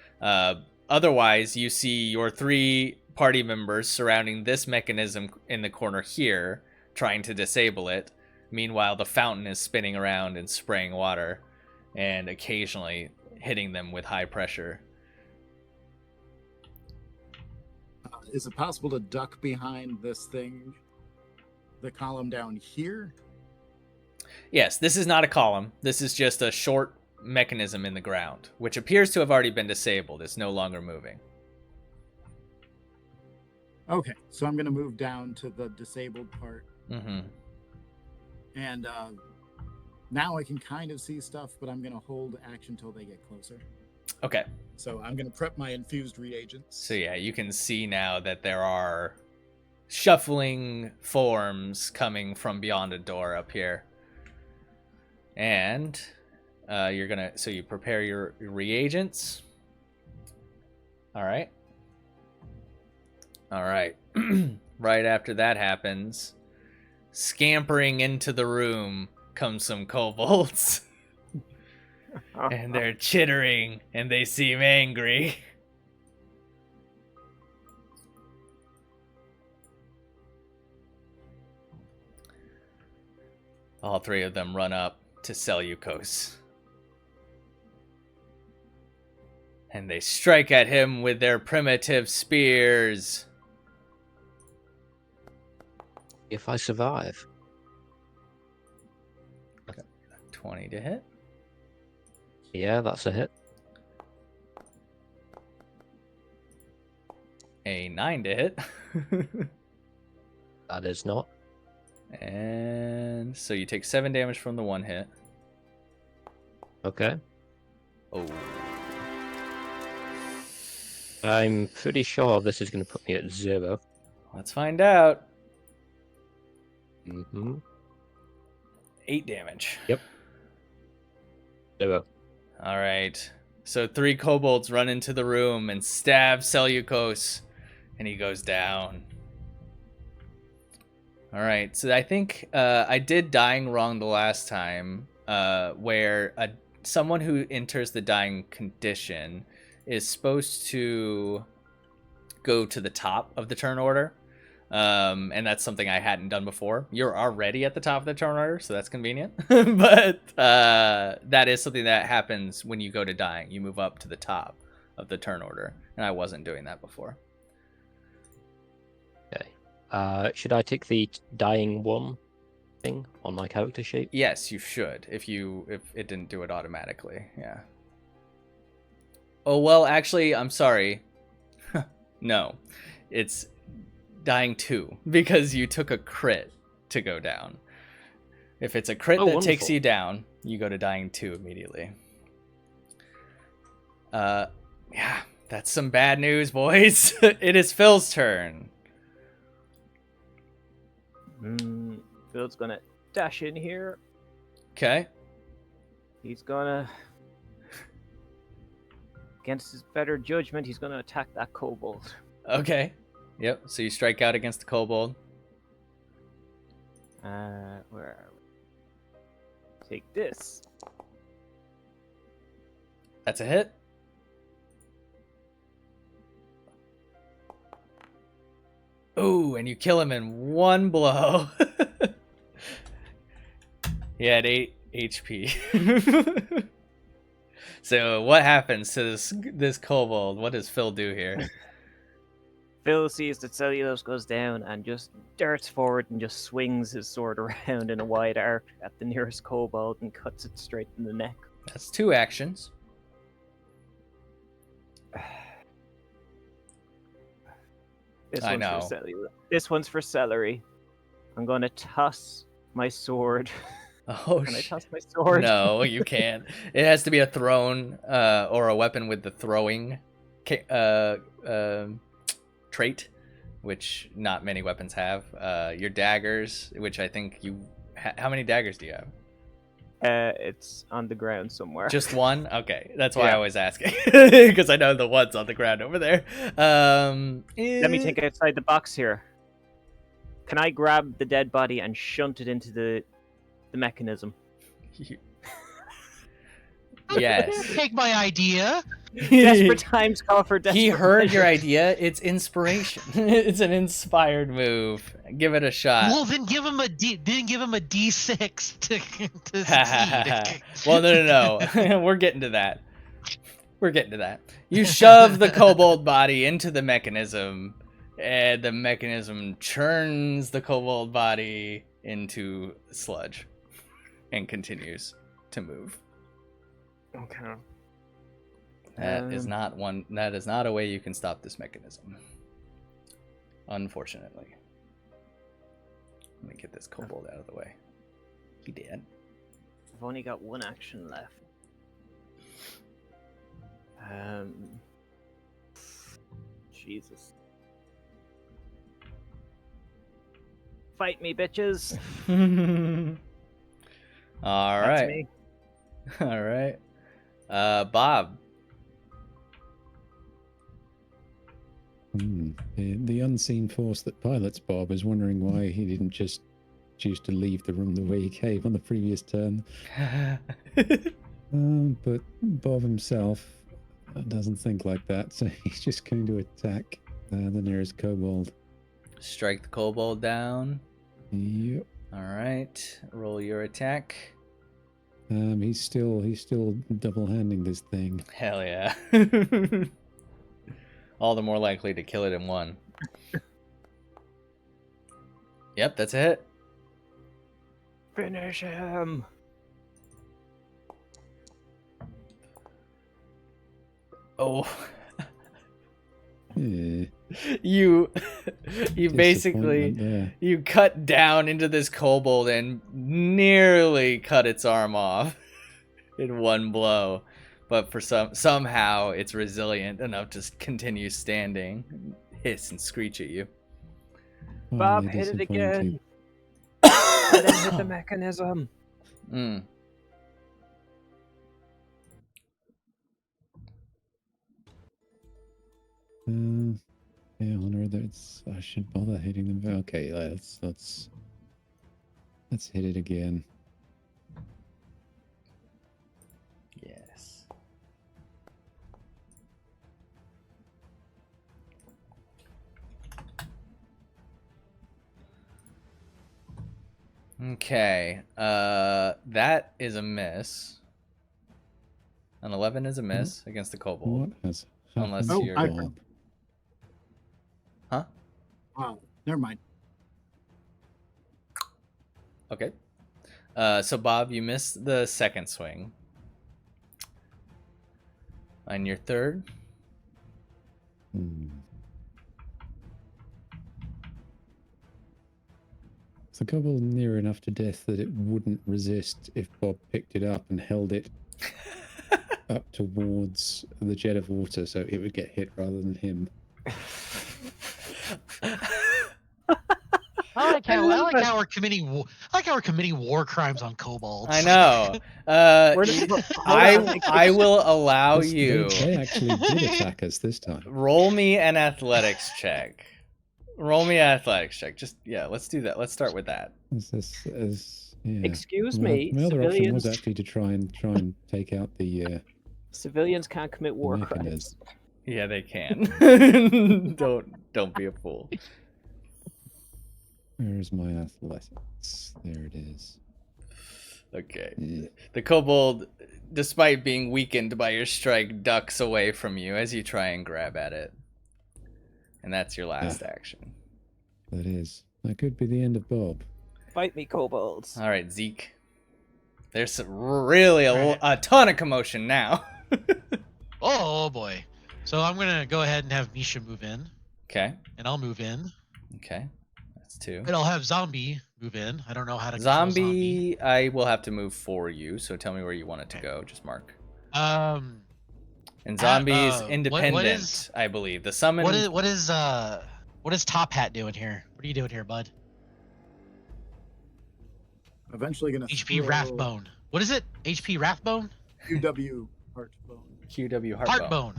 Otherwise, you see your 3 party members surrounding this mechanism in the corner here, trying to disable it. Meanwhile, the fountain is spinning around and spraying water, and occasionally hitting them with high pressure. Is it possible to duck behind this thing, the column down here? Yes, this is not a column. This is just a short mechanism in the ground, which appears to have already been disabled. It's no longer moving. Okay, so I'm going to move down to the disabled part. Mm-hmm. And now I can kind of see stuff, but I'm going to hold action till they get closer. Okay. So I'm going to prep my infused reagents. So yeah, you can see now that there are shuffling forms coming from beyond a door up here. And so you prepare your reagents. All right. Right after that happens, scampering into the room comes some kobolds. And they're chittering, and they seem angry. All 3 of them run up to Seleucos. And they strike at him with their primitive spears. If I survive. 20 to hit. Yeah, that's a hit. A 9 to hit. That is not. And so you take 7 damage from the 1 hit. Okay. Oh. I'm pretty sure this is going to put me at 0. Let's find out. Mm-hmm. 8 damage. Yep. 0. All right. So 3 kobolds run into the room and stab Seleucos, and he goes down. All right. So I think I did dying wrong the last time, where someone who enters the dying condition is supposed to go to the top of the turn order. And that's something I hadn't done before. You're already at the top of the turn order, so that's convenient. But that is something that happens when you go to dying. You move up to the top of the turn order, and I wasn't doing that before. Okay. Should I take the dying 1 thing on my character sheet? Yes, you should. If it didn't do it automatically, yeah. Oh well, actually, I'm sorry. No, it's dying 2 because you took a crit to go down. If it's a crit that wonderful. takes you down, you go to dying 2 immediately. Yeah, that's some bad news, boys. It is Phil's turn. Phil's gonna dash in here. Okay. He's gonna, against his better judgment, he's gonna attack that kobold. Okay. Yep. So you strike out against the kobold. Where are we? Take this. That's a hit. Ooh, and you kill him in 1 blow. He had 8 HP. So what happens to this kobold? What does Phil do here? Phil sees that Cellulose goes down and just darts forward and just swings his sword around in a wide arc at the nearest kobold and cuts it straight in the neck. That's 2 actions. I know. This one's for celery. I'm going to toss my sword. Oh, Can I toss my sword? No, you can't. It has to be a thrown or a weapon with the throwing trait, which not many weapons have. Your daggers, which I think you... How many daggers do you have? It's on the ground somewhere. Just 1? Okay, that's why Yeah. I was asking. Because I know the one's on the ground over there. Let me think outside the box here. Can I grab the dead body and shunt it into the mechanism? Yes. Take my idea. Desperate times call for desperate He heard your measures. idea. It's inspiration. It's an inspired move. Give it a shot. Well, then give him a D6 to succeed. Well, no. We're getting to that. You shove the kobold body into the mechanism, and the mechanism churns the kobold body into sludge and continues to move. Okay. That is not a way you can stop this mechanism. Unfortunately. Let me get this kobold out of the way. He did. I've only got 1 action left. Jesus. Fight me, bitches. All That's right. me. All right. Bob. The unseen force that pilots Bob is wondering why he didn't just choose to leave the room the way he came on the previous turn. But Bob himself doesn't think like that, so he's just going to attack the nearest kobold. Strike the kobold down. Yep. All right. Roll your attack. He's still double-handing this thing. Hell yeah. All the more likely to kill it in 1. Yep, that's a hit. Finish him. Oh. Yeah, You basically disappointment there. you cut down into this kobold and nearly cut its arm off. in one blow, but for somehow it's resilient enough to continue standing, hiss and screech at you. Bob, Finally hit it disappointed. again. And then hit the mechanism. Mm. Yeah, honor. That's I should bother hitting them. Okay, let's hit it again. Yes. Okay. That is a miss. An 11 is a miss against the kobold. What has Unless happened? you're- I- Bob? Huh? Wow, never mind. Okay. So Bob, you missed the second swing. And your third? Hmm. Is the kobold near enough to death that it wouldn't resist if Bob picked it up and held it up towards the jet of water so it would get hit rather than him? I like how we're committing war crimes on kobolds. I know. I will allow They you. actually did attack us this time. Roll me an athletics check. Roll me an athletics check. Just let's do that. Let's start with that. Yeah. Excuse My- me, My other option was civilians. actually to try and take out the Civilians can't commit war mechanism. crimes. Yeah, they can. Don't be a fool. Where is my athletics? There it is. Okay. Yeah. The kobold, despite being weakened by your strike, ducks away from you as you try and grab at it. And that's your last action. That is. That could be the end of Bob. Fight me, kobolds. All right, Zeke. There's really a ton of commotion now. Oh boy. So I'm gonna go ahead and have Misha move in, Okay. and I'll move in, Okay. That's two. and I'll have Zombie move in. I don't know how to control Zombie, I will have to move for you, so tell me where you want it to go. Just mark. Zombie. And Zombie is what independent, is- I believe. The summon. What is Top Hat doing here? What are you doing here, bud? Eventually gonna HP throw Rathbone. What is it? HP Rathbone? UW Heartbone. QW Heartbone. Heartbone.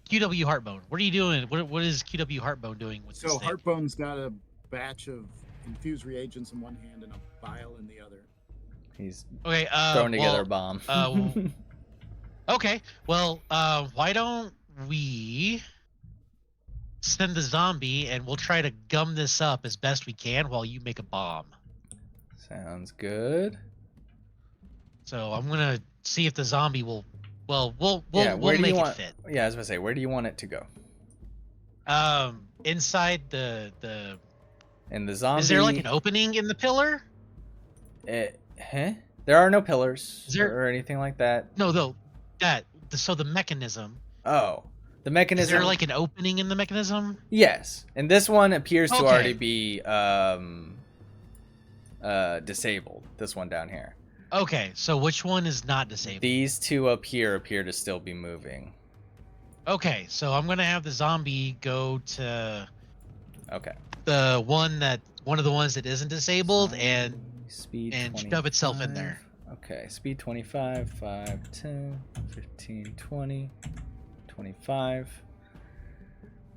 QW Heartbone. What are you doing? What is QW Heartbone doing with this So thing? Heartbone's got a batch of infused reagents in one hand and a vial in the other. He's Okay. throwing together a bomb. Okay. Well, why don't we send the zombie and we'll try to gum this up as best we can while you make a bomb. Sounds good. So I'm gonna see if the zombie will. Well, we'll Where do make you it want? fit. Yeah, I was gonna say, where do you want it to go? Inside the. And the zombie. Is there like an opening in the pillar? Huh? There are no pillars Is there- or anything like that. No, though. So the mechanism. Oh, the Is mechanism. there like an opening in the mechanism? Yes, and this one appears to Okay. already be disabled. This one down here. Okay, so which one is not disabled? These two up here appear to still be moving. Okay, so I'm gonna have the zombie go to Okay. the one of the ones that isn't disabled and Speed shove itself in 25. there. Okay, speed 25, 5, 10, 15, 20, 25.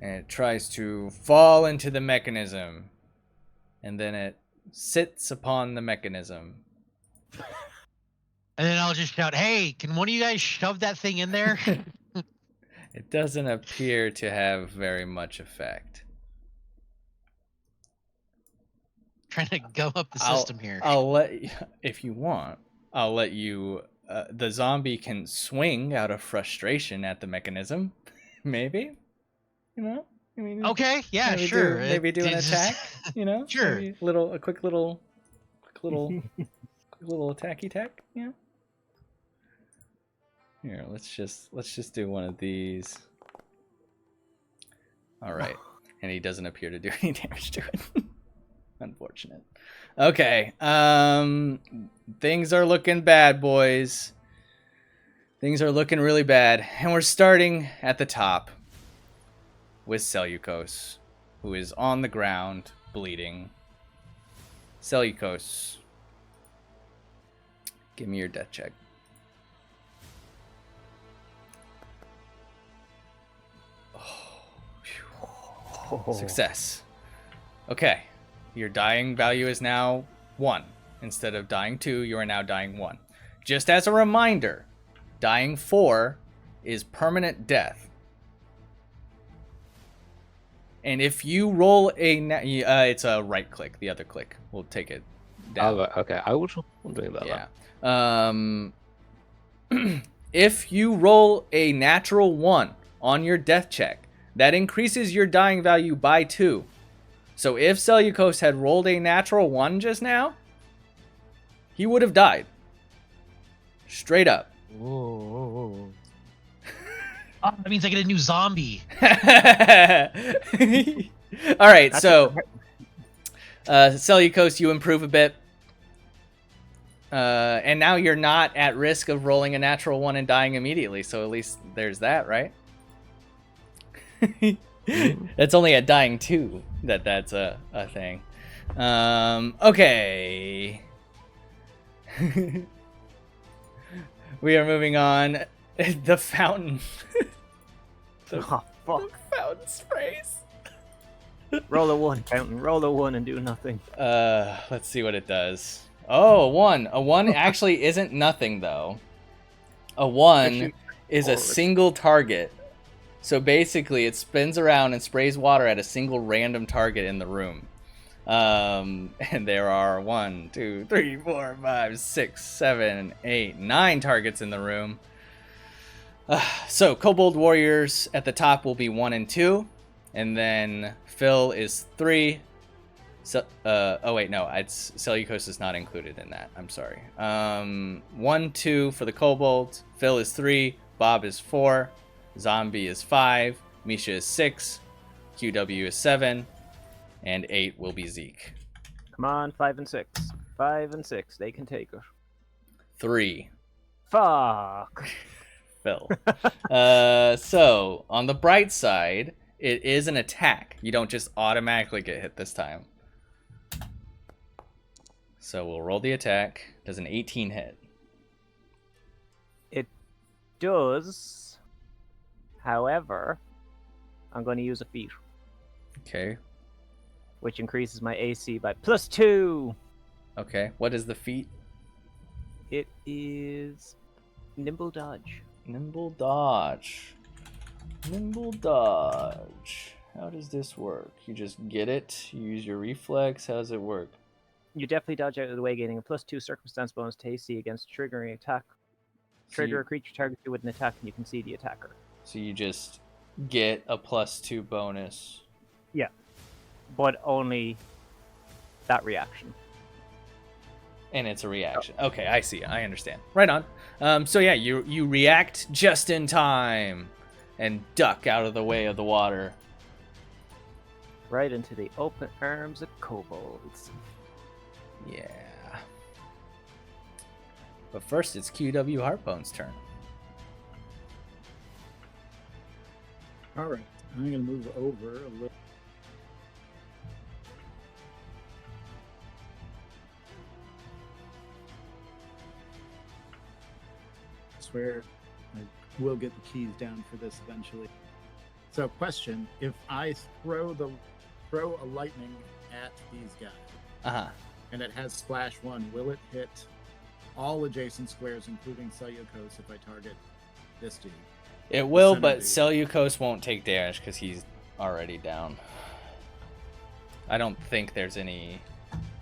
And it tries to fall into the mechanism. And then it sits upon the mechanism. And then I'll just shout, "Hey, can one of you guys shove that thing in there?" It doesn't appear to have very much effect. Trying to gum up the system here. I'll let you, if you want, I'll let you. The zombie can swing out of frustration at the mechanism. Maybe, you know. I mean, Okay, yeah, maybe sure. maybe do an It's attack. just- You know, Sure. Maybe a quick little attacky attack. Yeah. Here, let's just do one of these. All right, and he doesn't appear to do any damage to it. Unfortunate. Okay. Things are looking bad, boys. Things are looking really bad. And we're starting at the top with Seleucos, who is on the ground, bleeding. Seleucos, give me your death check. Success. Okay. Your dying value is now 1. Instead of dying 2, you are now dying 1. Just as a reminder, dying 4 is permanent death. And if you roll it's a right click, the other click. We'll take it down. Oh, okay. I was wondering about that. Yeah. If you roll a natural 1 on your death check, that increases your dying value by 2. So if Seleucos had rolled a natural 1 just now, he would have died. Straight up. Whoa. Oh, that means I get a new zombie. All right, so Seleucos, you improve a bit. And now you're not at risk of rolling a natural 1 and dying immediately, so at least there's that, right? That's only at dying 2 that's a thing. Okay. We are moving on. The fountain. Oh, fuck. Fountain sprays. Roll a 1, Fountain. Roll a 1 and do nothing. Let's see what it does. Oh, a 1. A 1 actually isn't nothing, though. A 1 is a single target. So basically, it spins around and sprays water at a single random target in the room. And there are 1, 2, 3, 4, 5, 6, 7, 8, 9 targets in the room. So Kobold Warriors at the top will be 1 and 2. And then Phil is 3. Oh wait, no, it's Seleucos is not included in that. I'm sorry. 1, 2 for the Kobolds. Phil is 3. Bob is 4. Zombie is 5. Misha is 6. QW is 7. And 8 will be Zeke. Come on, 5 and 6. 5 and 6. They can take it. 3. Fuck. Phil. So, on the bright side, it is an attack. You don't just automatically get hit this time. So we'll roll the attack. Does an 18 hit? It does. However, I'm going to use a feat, Okay. which increases my AC by +2. Okay. What is the feat? It is Nimble Dodge. Nimble dodge. Nimble dodge. How does this work? You just get it? You use your reflex? How does it work? You definitely dodge out of the way, gaining a +2 circumstance bonus to AC against triggering attack. Trigger a creature targeted with an attack, and you can see the attacker. So you just get a +2 bonus. Yeah, but only that reaction. And it's a reaction. Okay, I see. I understand. Right on. So yeah, you react just in time and duck out of the way of the water. Right into the open arms of kobolds. Yeah. But first, it's QW Heartbone's turn. All right, I'm going to move over a little. I swear I will get the keys down for this eventually. So, question: if I throw a lightning at these guys, Uh-huh. and it has splash 1, will it hit all adjacent squares, including Seleucos, if I target this dude? It will, Center but dude. Seleucos won't take damage because he's already down. I don't think there's any...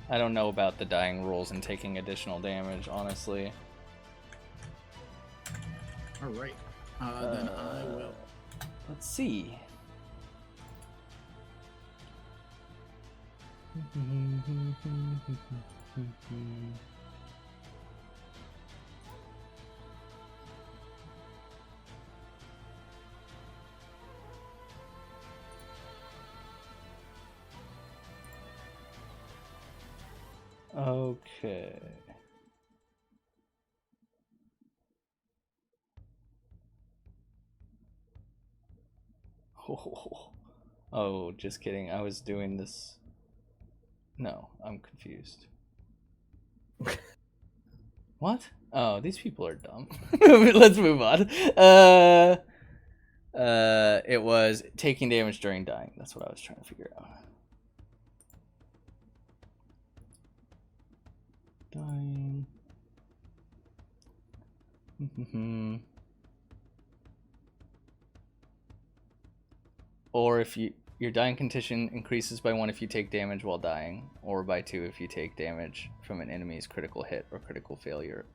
I don't know about the dying rules and taking additional damage, honestly. All right, then I will. Let's see. Okay. Oh, just kidding. I was doing this. No, I'm confused. What? Oh, these people are dumb. Let's move on. It was taking damage during dying. That's what I was trying to figure out. Dying. Or if your dying condition increases by 1 if you take damage while dying, or by 2 if you take damage from an enemy's critical hit or critical failure.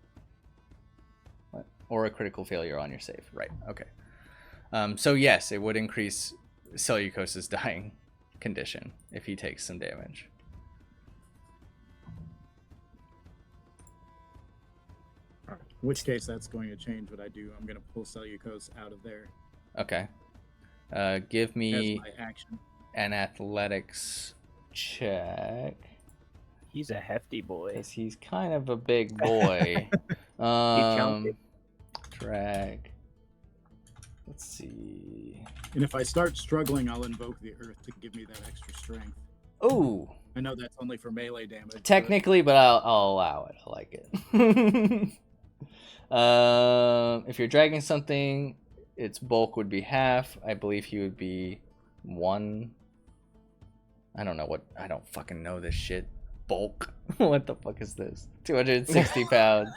What? Or a critical failure on your save. Right, okay. So yes, it would increase Seleucos's dying condition if he takes some damage. All right. In which case, that's going to change what I do. I'm going to pull Seleucos out of there Okay. Give as me my action. an athletics check. He's a hefty boy. Because he's kind of a big boy. chunky. Drag. Let's see. And if I start struggling, I'll invoke the earth to give me that extra strength. Oh, I know that's only for melee damage. but- technically, but I'll allow it. I like it. If you're dragging something, its bulk would be half. I believe he would be 1. I don't know what. I don't fucking know this shit. Bulk. What the fuck is this? 260 pounds.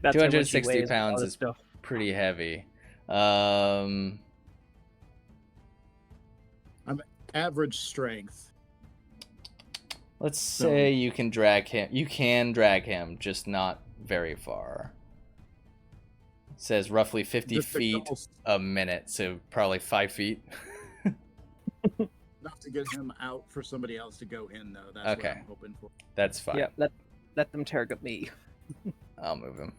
That's how much he 260 weighs, pounds all this is stuff. pretty heavy. Average strength. Let's say you can drag him. You can drag him, just not very far. It says roughly 50 Just a feet couple- a minute, so probably 5 feet. Enough to get him out for somebody else to go in, though. That's Okay. what I'm hoping for. That's fine. Yeah, let them target me. I'll move him.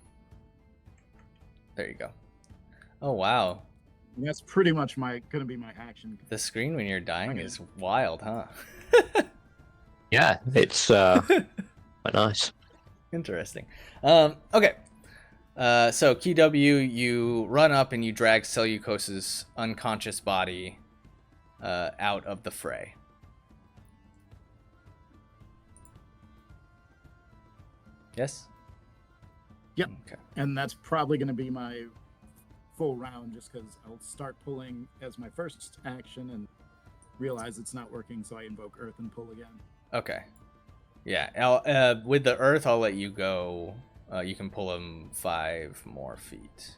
There you go. Oh wow, And that's pretty much going to be my action. the screen when you're dying Okay. is wild, huh? Yeah, it's quite nice. Interesting. Okay. So QW, you run up and you drag Seleucos's unconscious body out of the fray. Yes? Yep. Okay. And that's probably going to be my full round, just because I'll start pulling as my first action and realize it's not working, so I invoke Earth and pull again. Okay. Yeah. With the earth, I'll let you go. You can pull him 5 more feet.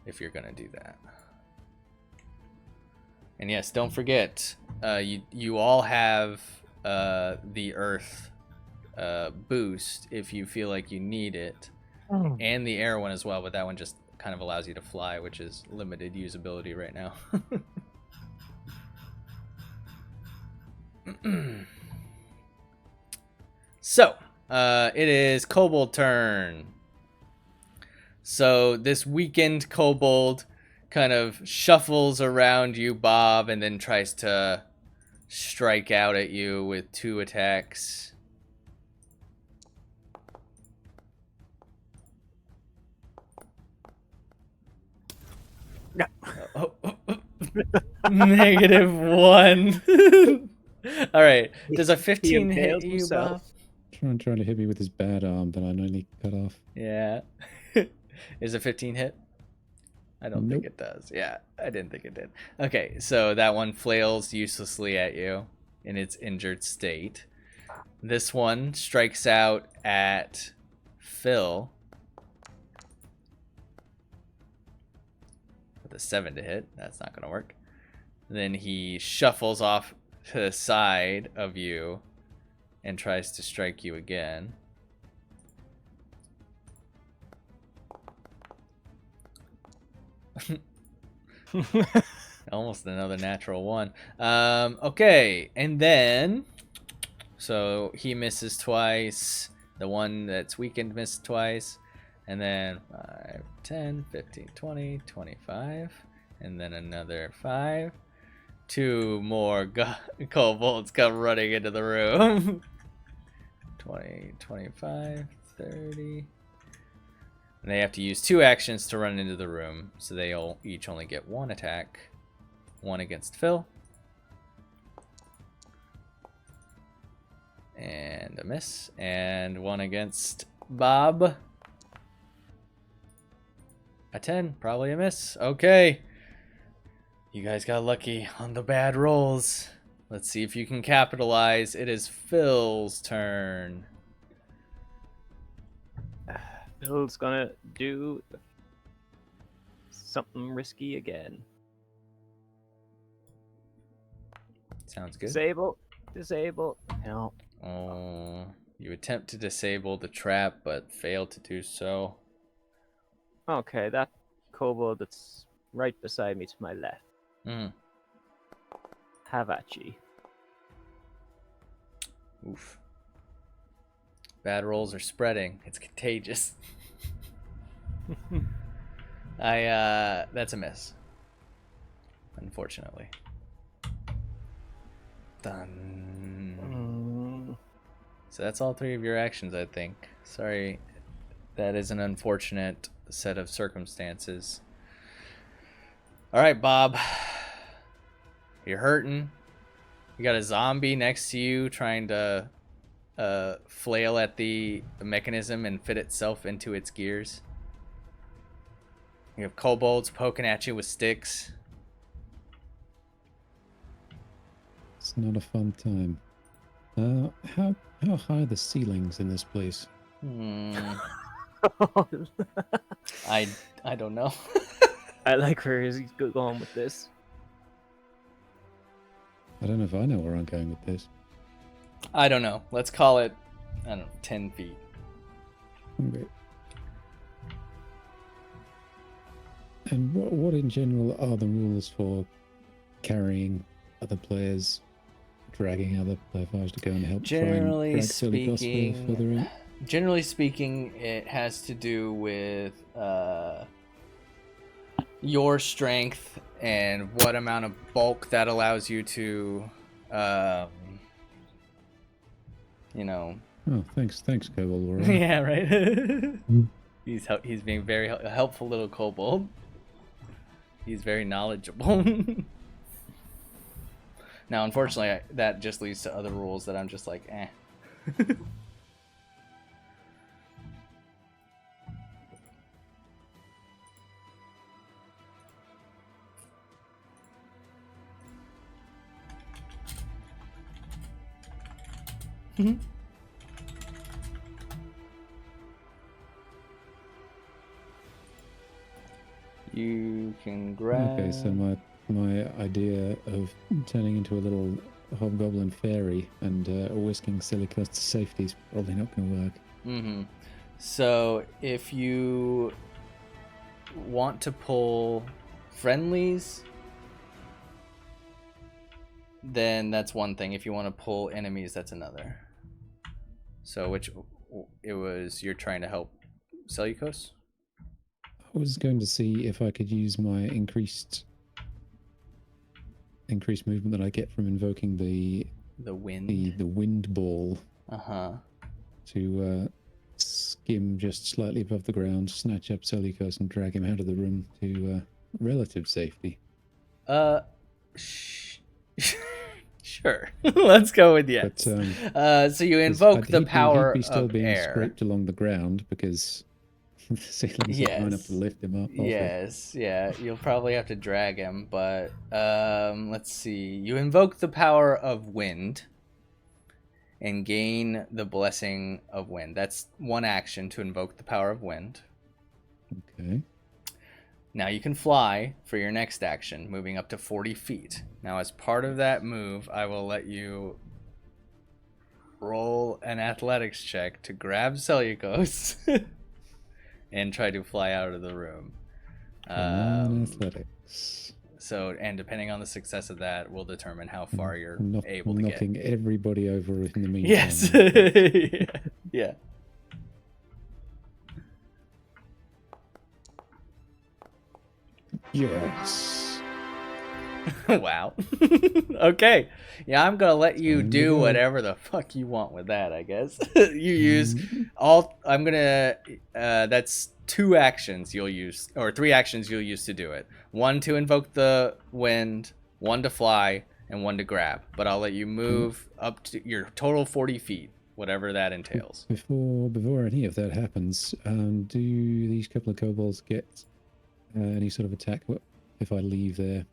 If you're going to do that. And yes, don't forget, you all have the earth boost if you feel like you need it. And the air one as well, but that one just kind of allows you to fly, which is limited usability right now. So, it is Kobold turn. So this weakened Kobold kind of shuffles around you, Bob, and then tries to strike out at you with 2 attacks. -1. All right. Does a 15 hit impales you, himself. Bob? Trying to hit me with his bad arm that I nearly cut off. Yeah. Is a 15 hit? I don't think Nope. it does. Yeah, I didn't think it did. Okay, so that one flails uselessly at you in its injured state. This one strikes out at Phil with a 7 to hit. That's not going to work. Then he shuffles off to the side of you and tries to strike you again. Almost another natural 1. Okay, and then so he misses twice. The one that's weakened missed twice. And then 5, 10, 15, 20, 25. And then another 5. 2 more kobolds come running into the room. 20, 25, 30. And they have to use 2 actions to run into the room, so they'll each only get 1 attack. 1 against Phil. And a miss. And 1 against Bob. A 10, probably a miss. Okay. You guys got lucky on the bad rolls. Let's see if you can capitalize. It is Phil's turn. Phil's gonna do something risky again. Sounds good. Disable. No. Oh, you attempt to disable the trap, but fail to do so. Okay, that kobold that's right beside me to my left. Have at ye. Oof. Bad rolls are spreading. It's contagious. That's a miss. Unfortunately. Done. So that's all 3 of your actions, I think. Sorry, that is an unfortunate set of circumstances. All right, Bob. You're hurting. You got a zombie next to you trying to flail at the mechanism and fit itself into its gears. You have kobolds poking at you with sticks. It's not a fun time. How high are the ceilings in this place? I don't know. I like where he's going with this. I don't know if I know where I'm going with this. I don't know. Let's call it, I don't know, 10 feet. Okay. And what in general are the rules for carrying other players, dragging other players to go and help Generally try and drag speaking, further in? Generally speaking, it has to do with your strength and what amount of bulk that allows you to, you know. Oh, thanks, Kobold Warrior. Yeah, right. He's being very helpful little kobold. He's very knowledgeable. Now, unfortunately, that just leads to other rules that I'm just like, eh. You can grab. Okay, so my idea of turning into a little hobgoblin fairy and whisking Silicos to safety is probably not going to work. So if you want to pull friendlies, then that's one thing. If you want to pull enemies, that's another. So you're trying to help Seleucus? I was going to see if I could use my increased movement that I get from invoking the wind ball. To skim just slightly above the ground, snatch up Seleucus and drag him out of the room to relative safety. Sure. Let's go with yes. But, so you invoke the power he'd be still of being air. scraped along the ground because the ceiling's not high enough to lift him up. Yes, yeah. You'll probably have to drag him, but let's see. You invoke the power of wind and gain the blessing of wind. That's one action to invoke the power of wind. Okay. Now you can fly for your next action, moving up to 40 feet. Now as part of that move, I will let you roll an athletics check to grab Seleucus and try to fly out of the room. Athletics. So, and depending on the success of that, will determine how far you're able to knocking get. everybody over in the meantime. Yes. Yeah. Yes. Wow. Okay. Yeah, I'm gonna let you Time to do go. whatever the fuck you want with that, I guess. You use all I'm gonna that's 2 actions you'll use, or 3 actions you'll use to do it. 1 to invoke the wind, 1 to fly, and 1 to grab. But I'll let you move up to your total 40 feet, whatever that entails. Before any of that happens, do these couple of kobolds get any sort of attack if I leave their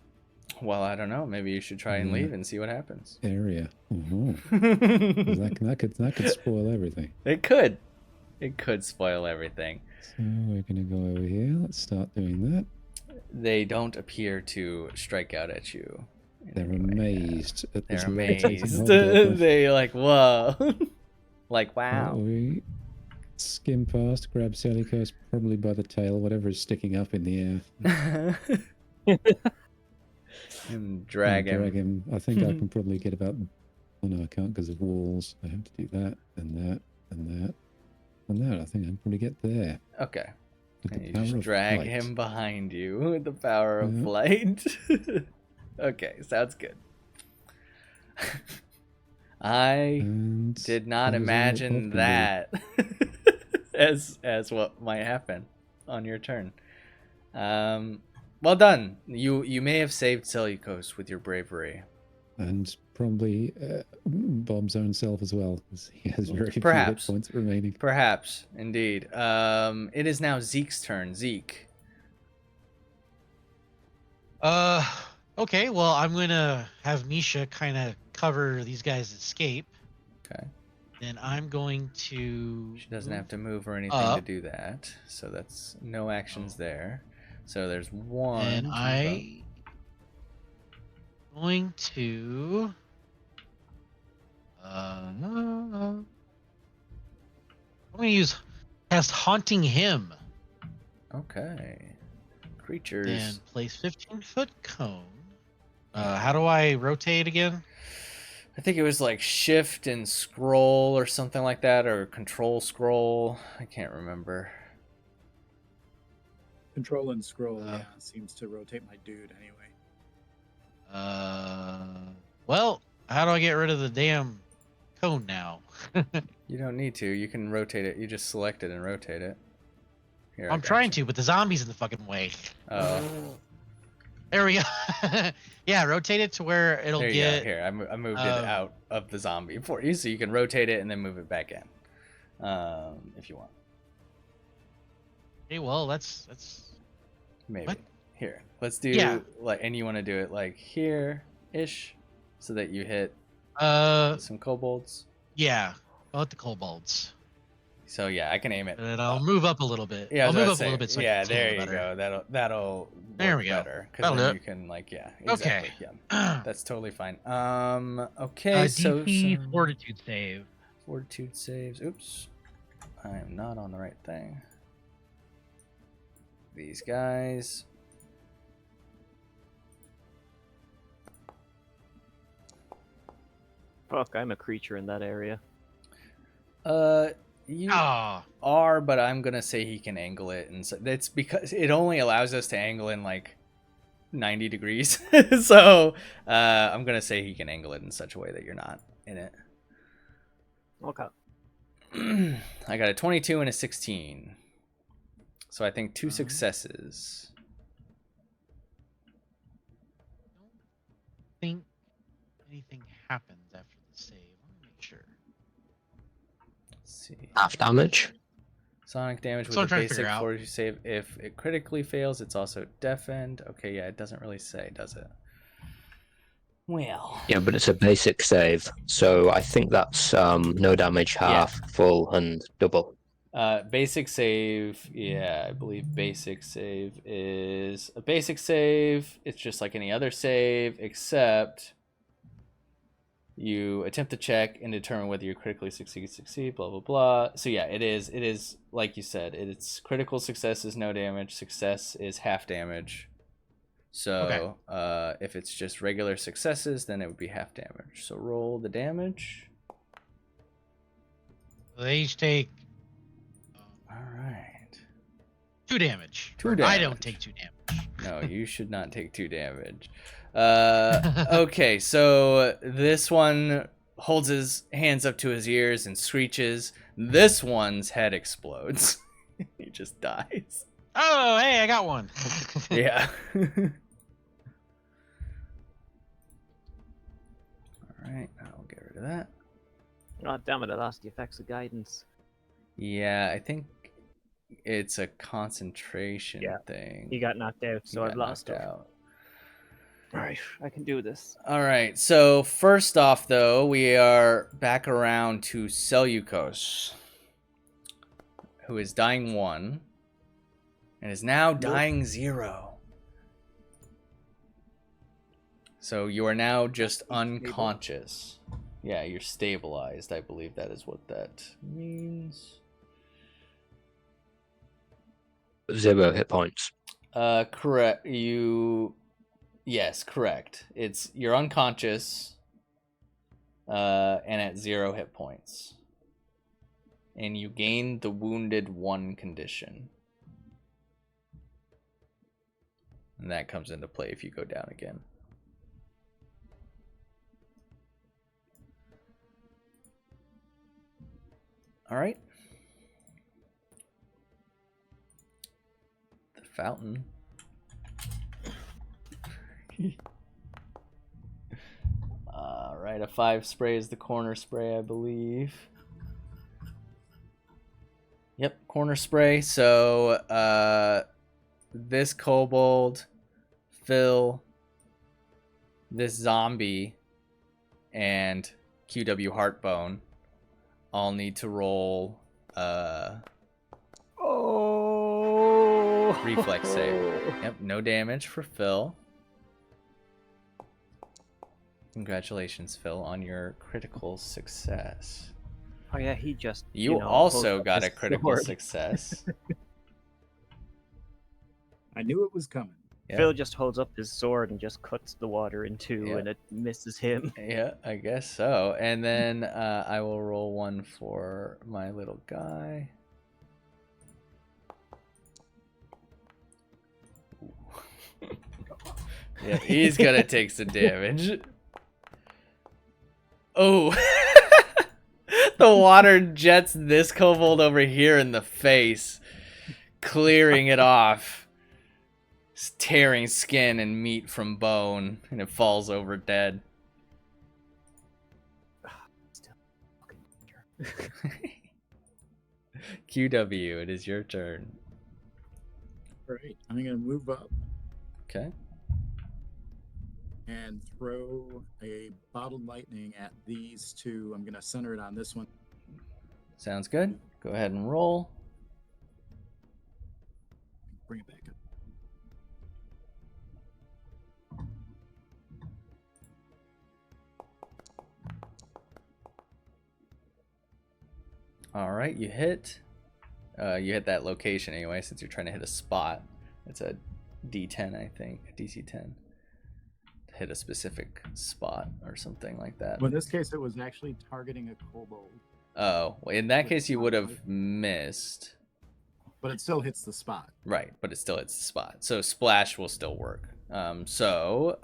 Well, I don't know. Maybe you should try and leave and see what happens. area? Oh, that could spoil everything. It could. It could spoil everything. So we're gonna go over here. Let's start doing that. They don't appear to strike out at you. in They're any way. amazed at this They're levitating amazed. hobgoblin. They like, whoa. Like, wow. We skim past, grab Sally Coast probably by the tail, whatever is sticking up in the air. And drag And him. I think I can probably get about. Oh no, I can't because of walls. I have to do that and that and that and that. I think I can probably get there. Okay. With And the you power just of drag flight. him behind you with the power of Yeah. flight. Okay, sounds good. I And did not that is all imagine that Bob that as what might happen on your turn. Well done. You may have saved Seleucos with your bravery. can do. And probably Bob's own self as well, because he has very few hit Perhaps. points remaining. Perhaps, indeed. It is now Zeke's turn. Zeke. Okay, well, I'm gonna have Misha kind of cover these guys' escape. Okay. Then I'm going to. She doesn't have to move or anything to do that, so that's no actions there. So there's 1. And to I going to. I'm gonna use cast Haunting Him Okay. Creatures. and place 15-foot cone. How do I rotate again? I think it was like shift and scroll or something like that, or control scroll. I can't remember. Control and scroll, yeah, seems to rotate my dude anyway. Well, how do I get rid of the damn cone now? You don't need to. You can rotate it. You just select it and rotate it. Here, I'm trying to, but the zombie's in the fucking way. Oh, There we go. Yeah, rotate it to where it'll there you get. go. Here, I moved it out of the zombie for you, so you can rotate it and then move it back in, if you want. Okay, well, that's Maybe. What? Here, let's do Yeah. like, and you want to do it like here-ish, so that you hit some kobolds. Yeah, I'll hit the kobolds, So yeah, I can aim it. and then I'll move up a little bit. Yeah, I I'll was move about up to a little say, bit. So I yeah, can see a there little you better. go. That'll There work we go. better, because That'll then do you it. can like, yeah, Okay. exactly. Yeah, that's totally fine. Okay, so DC some Fortitude save. fortitude saves. Oops, I am not on the right thing. These guys. Fuck, I'm a creature in that area. You Ah, are, but I'm gonna say he can angle it, and so that's because it only allows us to angle in like 90 degrees. So I'm gonna say he can angle it in such a way that you're not in it. Okay. I got a 22 and a 16, so I think 2 successes. I think anything happens after the save. Let me make sure. Let's see. Half damage. Sonic damage That's what I'm with a trying to basic figure out. fortitude save. If it critically fails, it's also deafened. Okay, yeah, it doesn't really say, does it? Well, Yeah, but it's a basic save, so I think that's no damage, half, full, and double. basic save. Yeah, I believe basic save is a basic save. It's just like any other save, except you attempt to check and determine whether you critically succeed, blah blah blah. So yeah, it is like you said, it's critical success is no damage, success is half damage. So if it's just regular successes, then it would be half damage. So roll the damage. They each take All right. 2 damage. 2 I damage. don't take 2 damage. No, you should not take 2 damage. Okay, so this one holds his hands up to his ears and screeches. This one's head explodes. He just dies. Oh, hey, I got one. Yeah. Alright, I'll get rid of that. Oh, damn it, I lost the effects of guidance. Yeah, I think it's a concentration Yeah, thing. He got knocked out, so He I've got lost knocked it. out. Right, I can do this. Alright, so first off, though, we are back around to Seleucus, who is dying 1 and is now dying 0. So you are now just unconscious. Yeah, you're stabilized. I believe that is what that means. 0 hit points. Correct. Yes, correct. You're unconscious, and at 0 hit points, and you gain the wounded 1 condition, and that comes into play if you go down again. All right. The fountain. Alright, a 5 spray is the corner spray, I believe. Yep, corner spray. So, this kobold, Phil, this zombie, and QW Heartbone all need to roll reflex save. Yep, no damage for Phil. Congratulations, Phil, on your critical success. Oh yeah, he just. You holds also up got his a critical sword. success. I knew it was coming. Yeah. Phil just holds up his sword and just cuts the water in 2, Yeah. and it misses him. Yeah, I guess so. And then I will roll 1 for my little guy. Yeah, he's gonna take some damage. Oh, the water jets this kobold over here in the face, clearing it off, tearing skin and meat from bone, and it falls over dead. Still fucking QW, it is your turn. All right, I'm going to move up Okay. and throw a bottled lightning at these 2. I'm going to center it on this one. Sounds good. Go ahead and roll. Bring it back up. All right, you hit. You hit that location anyway, since you're trying to hit a spot. It's a D10, I think, a DC 10. To hit a specific spot or something like that. Well, in this case, it was actually targeting a kobold, Oh, well, in that case, you would have missed. but it still hits the spot. Right, but it still hits the spot. So splash will still work. So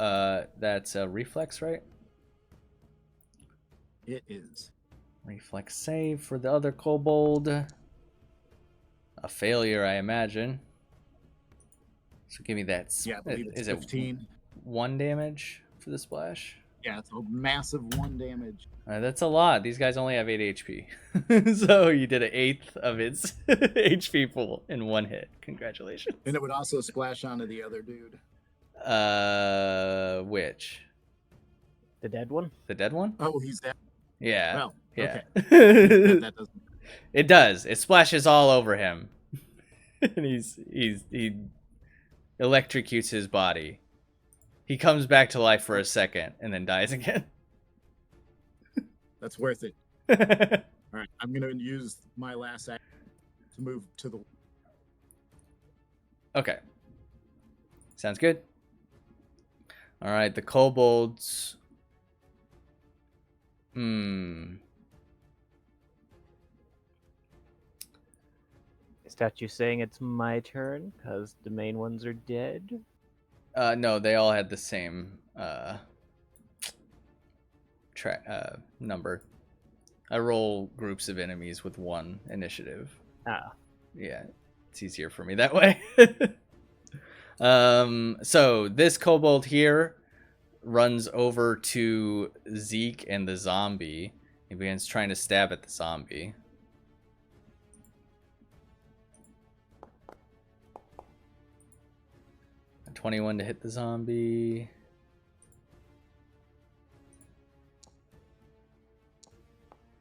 that's a reflex, right? It is. Reflex save for the other kobold. A failure, I imagine. So give me that. Yeah, I believe it's Is 15. it 1 damage for the splash? Yeah, it's a massive 1 damage. That's a lot. These guys only have 8 HP. So you did 1/8 of its HP pool in 1 hit. Congratulations. And it would also splash onto the other dude. Which? The dead one? The dead one? Oh, he's dead. Yeah. Well, Yeah. okay. That doesn't. It does. It splashes all over him. And he electrocutes his body. He comes back to life for a second and then dies again. That's worth it. All right, I'm gonna use my last action to move to the. Okay. Sounds good. All right, the kobolds. Is that you saying it's my turn because the main ones are dead? No, they all had the same number. I roll groups of enemies with 1 initiative. Ah. Yeah, it's easier for me that way. So this kobold here runs over to Zeke and the zombie. He begins trying to stab at the zombie. A 21 to hit the zombie.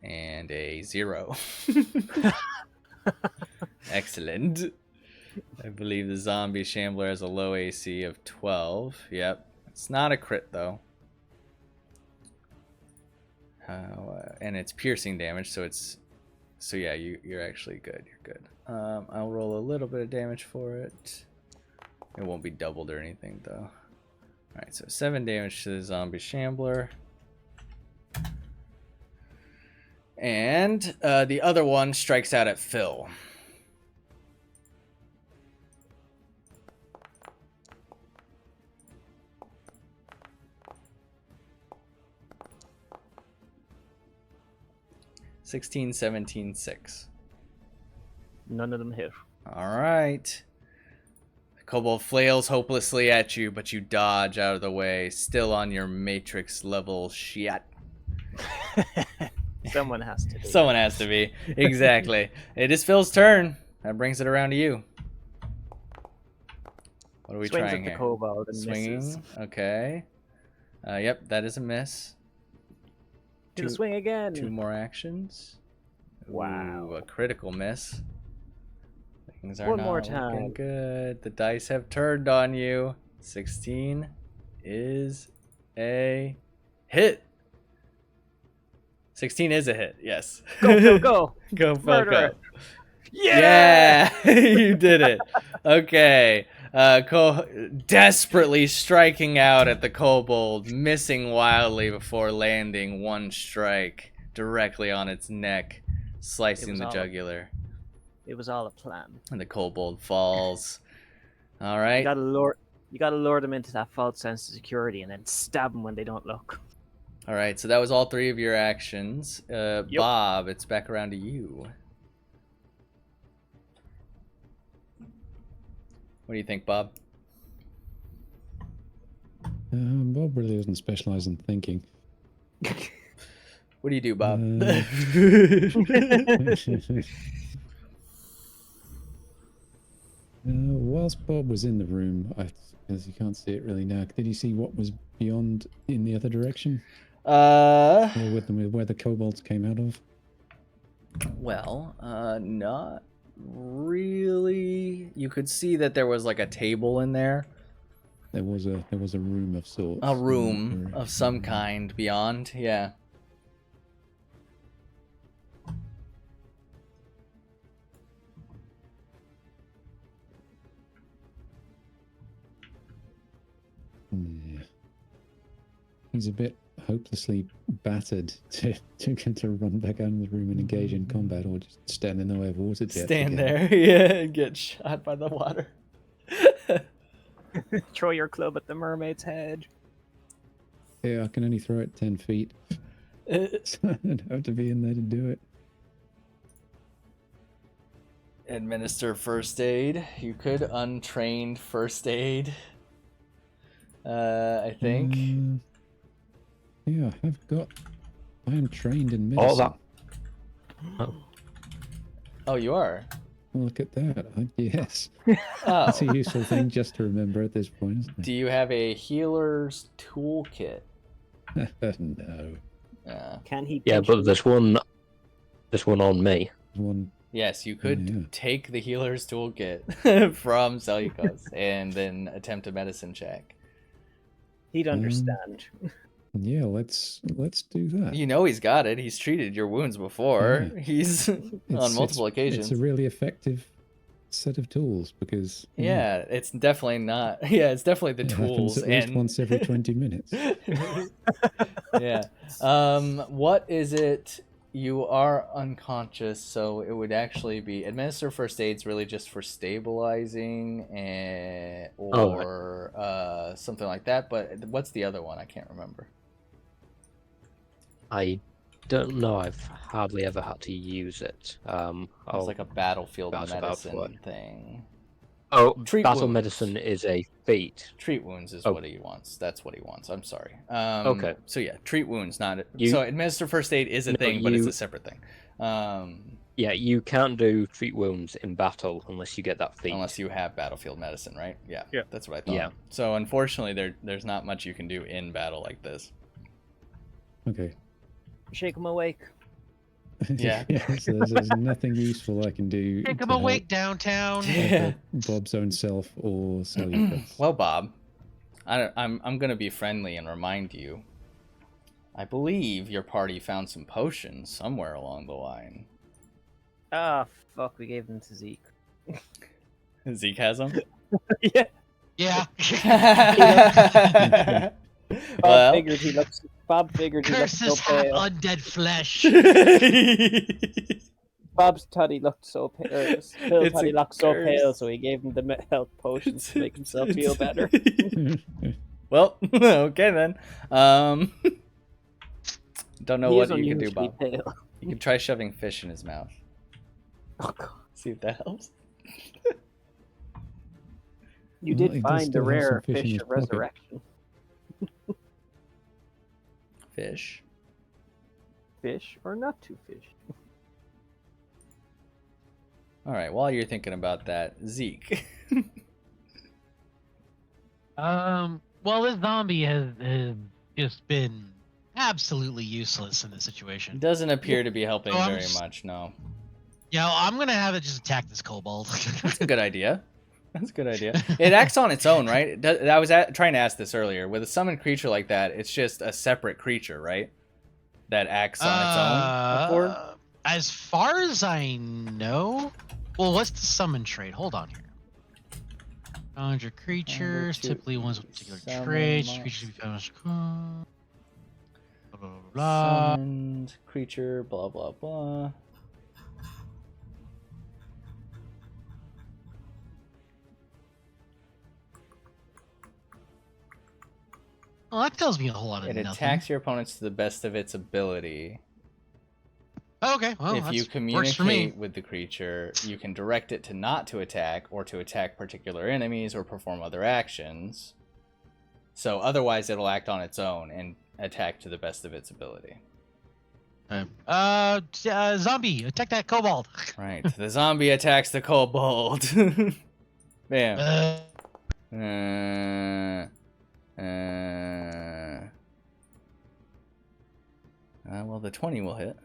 And a 0. Excellent. I believe the zombie shambler has a low AC of 12. Yep. It's not a crit, though. And it's piercing damage, so it's... So yeah, you're actually good. You're good. I'll roll a little bit of damage for it. It won't be doubled or anything, though. Alright, so 7 damage to the zombie shambler. And the other one strikes out at Phil. (16, 17, 6). None of them hit. All right. The kobold flails hopelessly at you, but you dodge out of the way, still on your matrix level shit. Someone has to be. Someone has to be. Exactly. It is Phil's turn. That brings it around to you. What are we Swings trying at here? the kobold and Swinging. misses. Okay. Yep, that is a miss. Do the swing again. 2 more actions. Wow. Ooh, a critical miss. Things are One not more looking time. good. The dice have turned on you. 16 is a hit. 16 is a hit, yes. Go, go, go. Go, Phil, Murder go. it. Yeah! You did it. Okay. Desperately striking out at the kobold, missing wildly before landing 1 strike directly on its neck, slicing the jugular. It was all a plan. And the kobold falls. All right. You gotta lure them into that false sense of security and then stab them when they don't look. All right. So that was all 3 of your actions. Bob, it's back around to you. What do you think, Bob? Bob really doesn't specialize in thinking. What do you do, Bob? Whilst Bob was in the room, as you can't see it really now, did you see what was beyond in the other direction? Or where the kobolds came out of? Well, not really. You could see that there was like a table in there. There was a room of sorts. A room of some kind beyond, yeah. Yeah. He's a bit hopelessly battered to run back out of the room and engage in combat, or just stand in the way of water jets. Stand again. there, yeah, and get shot by the water. Throw your club at the mermaid's head. Yeah, I can only throw it 10 feet. So I don't have to be in there to do it. Administer first aid. You could untrained first aid. I think. Yeah, I am trained in medicine. All that. Oh. Oh, you are? Look at that. Yes. Oh. That's a useful thing just to remember at this point, isn't Do you have a healer's toolkit? it? No. Can he? Yeah, pinch but them? there's one on me. One. Yes, you could Yeah. take the healer's toolkit from Seleucus and then attempt a medicine check. He'd understand. Yeah, let's do that. You know he's got it. He's treated your wounds before. Yeah. He's on multiple occasions. It's a really effective set of tools because Yeah, it's definitely not. Yeah, it's definitely the it happens tools at least and once every 20 minutes. yeah. What is it you are unconscious, so it would actually be administer first aid's really just for stabilizing and or something like that. But what's the other one? I can't remember. I don't know. I've hardly ever had to use it. It's like a battlefield that's about medicine what? thing. Oh, Treat battle wounds. medicine is a feat. Treat wounds is Oh. what he wants. That's what he wants. I'm sorry. Okay. So yeah, treat wounds, not You- so administer first aid is a No, thing, but it's you- a separate thing. Yeah, you can't do treat wounds in battle unless you get that feat. Unless you have battlefield medicine, right? Yeah. Yeah. That's what I thought. Yeah. So unfortunately, there's not much you can do in battle like this. Okay. Shake him awake. Yeah. So there's nothing useful I can do. Take to him awake help downtown. either Bob's own self or Cellucus. Well, Bob, I'm gonna be friendly and remind you. I believe your party found some potions somewhere along the line. Ah, fuck, we gave them to Zeke. Zeke has them. Yeah. Yeah. Well, Bob figured he looked so Curses have pale. undead flesh. Bob's thought he looked so pale. Phil It's thought a he looked so curse. pale, so he gave him the health potions to make himself feel better. Well, okay then. Don't know He what is you can do, unusually Bob. pale. You can try shoving fish in his mouth. Oh, God. See if that helps. You Well, did he does find the still have some rare fish in fish his of pocket. resurrection. Fish. Fish or not to fish? All right. While you're thinking about that, Zeke. Well, this zombie has just been absolutely useless in this situation. Doesn't appear to be helping Oh, I'm very s- much. No. You know, I'm gonna have it just attack this kobold. That's a good idea. That's a good idea. It acts on its own, right? I was trying to ask this earlier. With a summoned creature like that, it's just a separate creature, right? That acts on its own. Accord? As far as I know, well, what's the summon trait? Hold on here. Challenger creatures, to typically ones with particular summon traits. mon- Creatures to be found. Blah, blah, blah. Summoned creature, blah blah blah. Well, that tells me a whole lot of It nothing. attacks your opponents to the best of its ability. Okay, well, If you works for me. communicate with the creature, you can direct it to not to attack or to attack particular enemies or perform other actions. So otherwise it'll act on its own and attack to the best of its ability. Zombie, attack that kobold. Right. The zombie attacks the kobold. Bam. Well, the 20 will hit.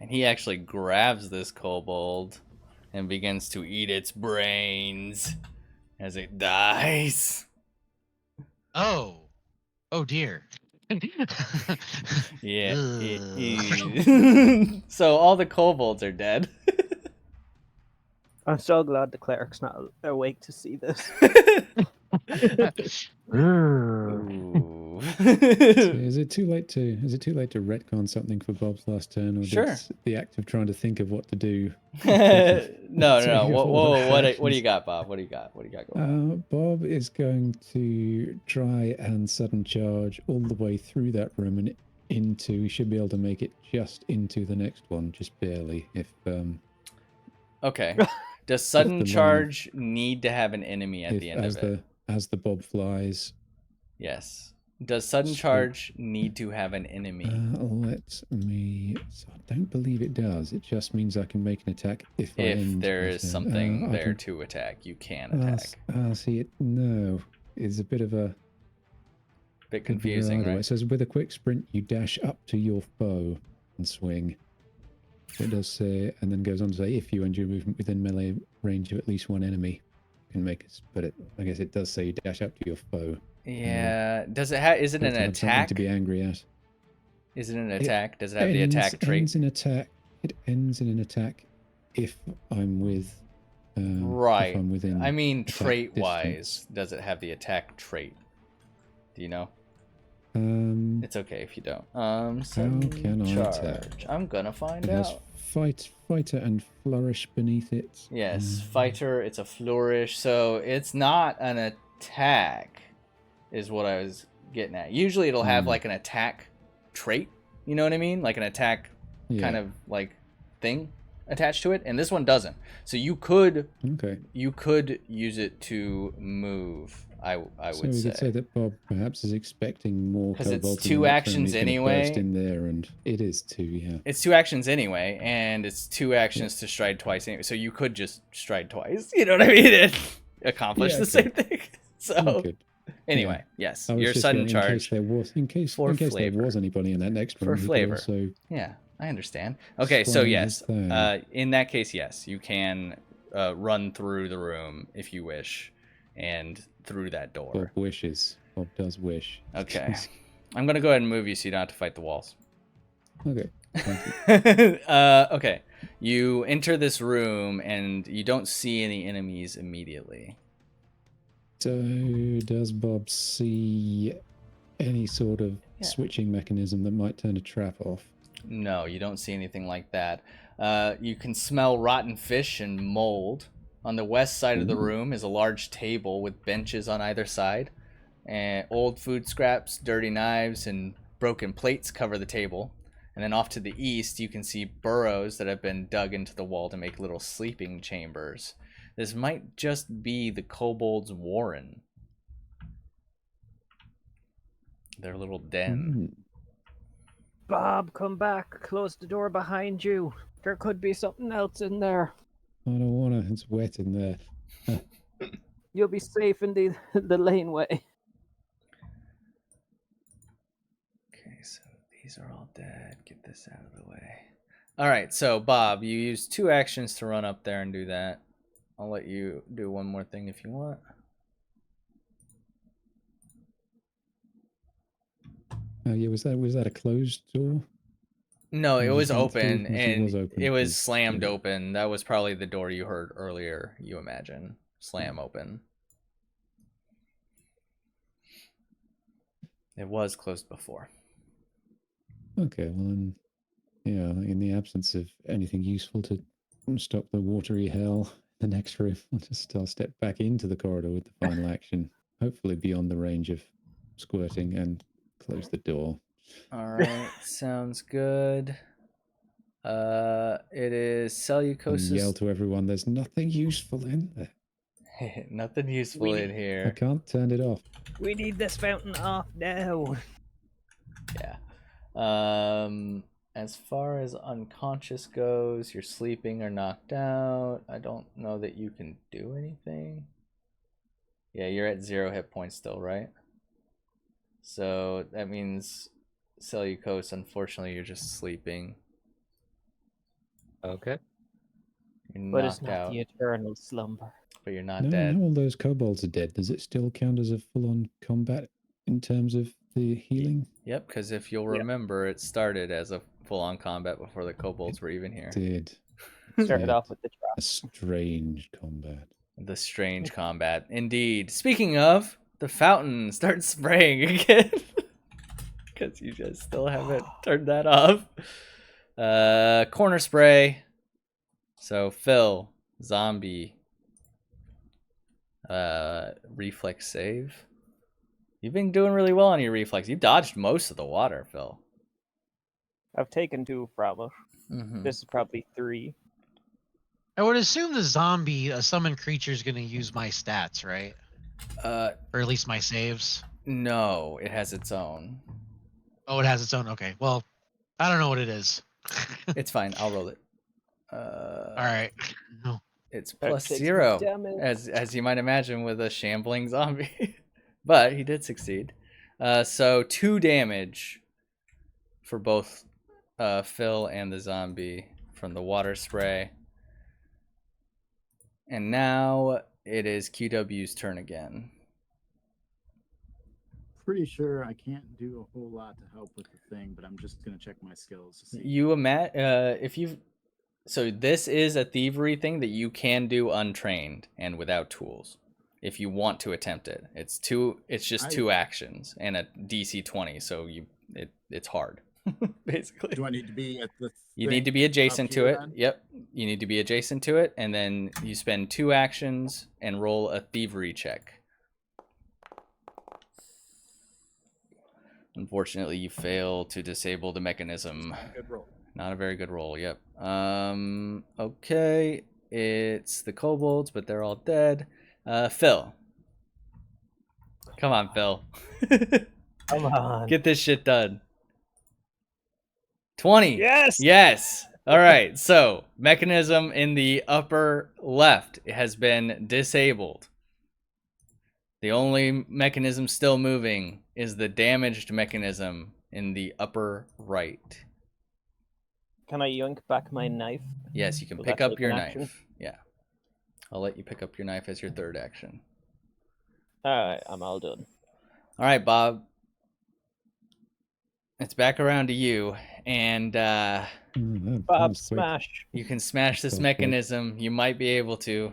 And he actually grabs this kobold and begins to eat its brains as it dies. Oh dear. Yeah. Ugh. So all the kobolds are dead. I'm so glad the cleric's not awake to see this. Ooh. Is it too late to retcon something for Bob's last turn, or Sure. did the act of trying to think of what to do? No. So you have all the What do actions. you got, Bob? What do you got going on? Bob is going to try and sudden charge all the way through that room and into. He should be able to make it just into the next one, just barely. If Okay. Does sudden the charge need to have an enemy at the end of it? as the Bob flies. Yes. Does sudden Sweet. charge need to have an enemy? Let me. So I don't believe it does. It just means I can make an attack if I If end there my is turn. something I there can- to attack, you can attack. See it. No, it's a bit of a Bit bit confusing, otherwise. right? It says with a quick sprint, you dash up to your foe and swing. It does say, and then goes on to say, if you end your movement within melee range of at least one enemy, you can make it. But I guess it does say you dash up to your foe. Yeah. Does it have? Is it You an have to have something attack? to be angry at. Is it an attack? Does it have the attack trait? Ends in attack. It ends in an attack if I'm with. Right. If I'm within. I mean, attack trait distance. wise, does it have the attack trait? Do you know? It's okay if you don't. How Sudden can I charge. tell? I'm gonna find It has out. fighter and flourish beneath it. Yes, fighter. It's a flourish, so it's not an attack, is what I was getting at. Usually, it'll have like an attack trait. You know what I mean? Like an attack kind of like thing attached to it, and this one doesn't. So you could use it to move. I would so we say. could say that Bob perhaps is expecting more because it's kobolds. 2 actions anyway. Burst in there, and it is 2. Yeah. It's 2 actions anyway, and it's 2 actions to stride twice anyway. So you could just stride twice. You know what I mean? And accomplish the same thing. So anyway, yes, your sudden charge. In case there was anybody in that next room. For flavor. So yeah, I understand. Okay, so yes, in that case, yes, you can run through the room if you wish, and through that door. Bob wishes. Bob does wish. Okay. I'm going to go ahead and move you so you don't have to fight the walls. Okay. Okay. You enter this room and you don't see any enemies immediately. So does Bob see any sort of switching mechanism that might turn a trap off? No, you don't see anything like that. You can smell rotten fish and mold. On the west side of the room is a large table with benches on either side. And old food scraps, dirty knives, and broken plates cover the table. And then off to the east, you can see burrows that have been dug into the wall to make little sleeping chambers. This might just be the kobolds' warren. Their little den. Bob, come back. Close the door behind you. There could be something else in there. I don't want to. It's wet in there. You'll be safe in the laneway. Okay, so these are all dead. Get this out of the way. All right, so Bob, you use 2 actions to run up there and do that. I'll let you do one more thing if you want. Yeah, was that a closed door? No, it was open, and it was open. it was slammed open. That was probably the door you heard earlier, you imagine. Slam open. It was closed before. Okay, well then, yeah, in the absence of anything useful to stop the watery hell in the next room, I'll step back into the corridor with the final action, hopefully beyond the range of squirting, and close the door. All right, sounds good. It is Seleucosis. And yell to everyone, there's nothing useful in there. Nothing useful in I here. can't turn it off. We need this fountain off now. Yeah. As far as unconscious goes, you're sleeping or knocked out. I don't know that you can do anything. Yeah, you're at 0 hit points still, right? So that means Seleucos, unfortunately, you're just sleeping. Okay. You're But it's knocked not out, the eternal slumber. but you're not No, dead. all those kobolds are dead. Does it still count as a full-on combat in terms of the healing? Yep, because if you'll remember, it started as a full-on combat before the kobolds were even here. Did. Started Yeah. off with the trap. A strange combat. The strange combat. Indeed. Speaking of, the fountain starts spraying again. Because you just still haven't turned that off. Corner spray. So Phil, zombie. Reflex save. You've been doing really well on your reflex. You dodged most of the water, Phil. I've taken 2 from it. Mm-hmm. This is probably 3. I would assume the zombie, a summoned creature, is going to use my stats, right? Or at least my saves. No, it has its own. Oh, it has its own. Okay. Well, I don't know what it is. It's fine. I'll roll it. All right. No. It's That plus takes 0, damage. as you might imagine with a shambling zombie. But he did succeed. So 2 damage for both Phil and the zombie from the water spray. And now it is QW's turn again. Pretty sure I can't do a whole lot to help with the thing, but I'm just gonna check my skills to see. You if you've so this is a thievery thing that you can do untrained and without tools. if you want to attempt it. It's just 2 actions and a DC 20, so it's hard. Basically. Do I need to be at the? You need to be adjacent to here it. then? Yep. You need to be adjacent to it, and then you spend 2 actions and roll a thievery check. Unfortunately, you fail to disable the mechanism. Good roll. Not a very good roll, yep. Okay. It's the kobolds, but they're all dead. Phil. Come on, Phil. Come on. Get this shit done. 20. Yes. Yes. All right. So, mechanism in the upper left has been disabled. The only mechanism still moving is the damaged mechanism in the upper right. Can I yoink back my knife? Yes, you can Will pick that up take your an knife. action? Yeah. I'll let you pick up your knife as your 3rd action. Alright, I'm all done. All right, Bob. It's back around to you, and That Bob, was quick. smash. you can smash this Okay. mechanism. You might be able to.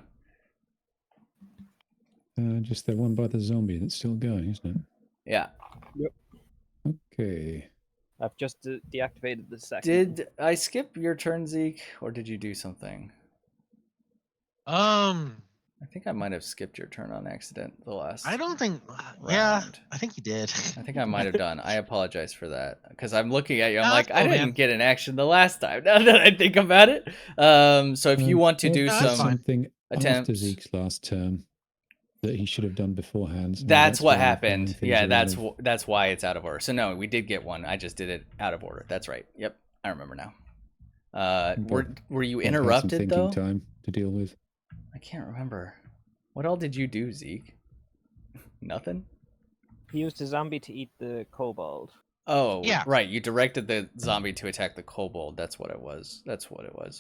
Just the one by the zombie that's still going, isn't it? Yeah. Okay. I've just deactivated the second. Did I skip your turn, Zeke, or did you do something? I think I might have skipped your turn on accident the last. I don't think. Yeah, round. I think you did. I think I might have done. I apologize for that because I'm looking at you. I'm No, like, that's I cool, didn't man. get an action the last time. Now that I think about it, so if you want to do no, that's some, fine. something after attempts. Zeke's last turn that he should have done beforehand. So that's what why I'm happened. throwing Yeah, things around. that's why it's out of order. So no, we did get one. I just did it out of order. That's right. Yep, I remember now. Were you I've had some interrupted thinking though? time to deal with. I can't remember. What all did you do, Zeke? Nothing? He used a zombie to eat the kobold. Oh, Yeah. right. You directed the zombie to attack the kobold. That's what it was.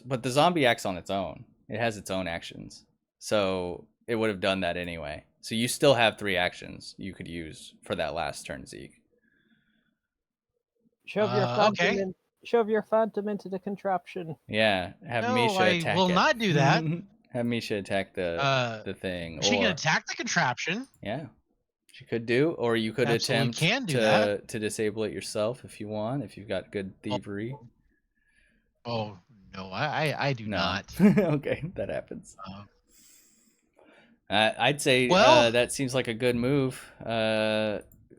But the zombie acts on its own. It has its own actions. So it would have done that anyway. So you still have 3 actions you could use for that last turn, Zeke. Shove your phantom okay. Shove your phantom into the contraption. Yeah, have No, Misha I attack will it. not do that. Have Misha attack the thing. She or, can attack the contraption. Yeah, she could do, or you could Absolutely attempt can do that. to disable it yourself if you want, if you've got good thievery. Oh no, I do No. not. Okay, that happens. I'd say Well- that seems like a good move.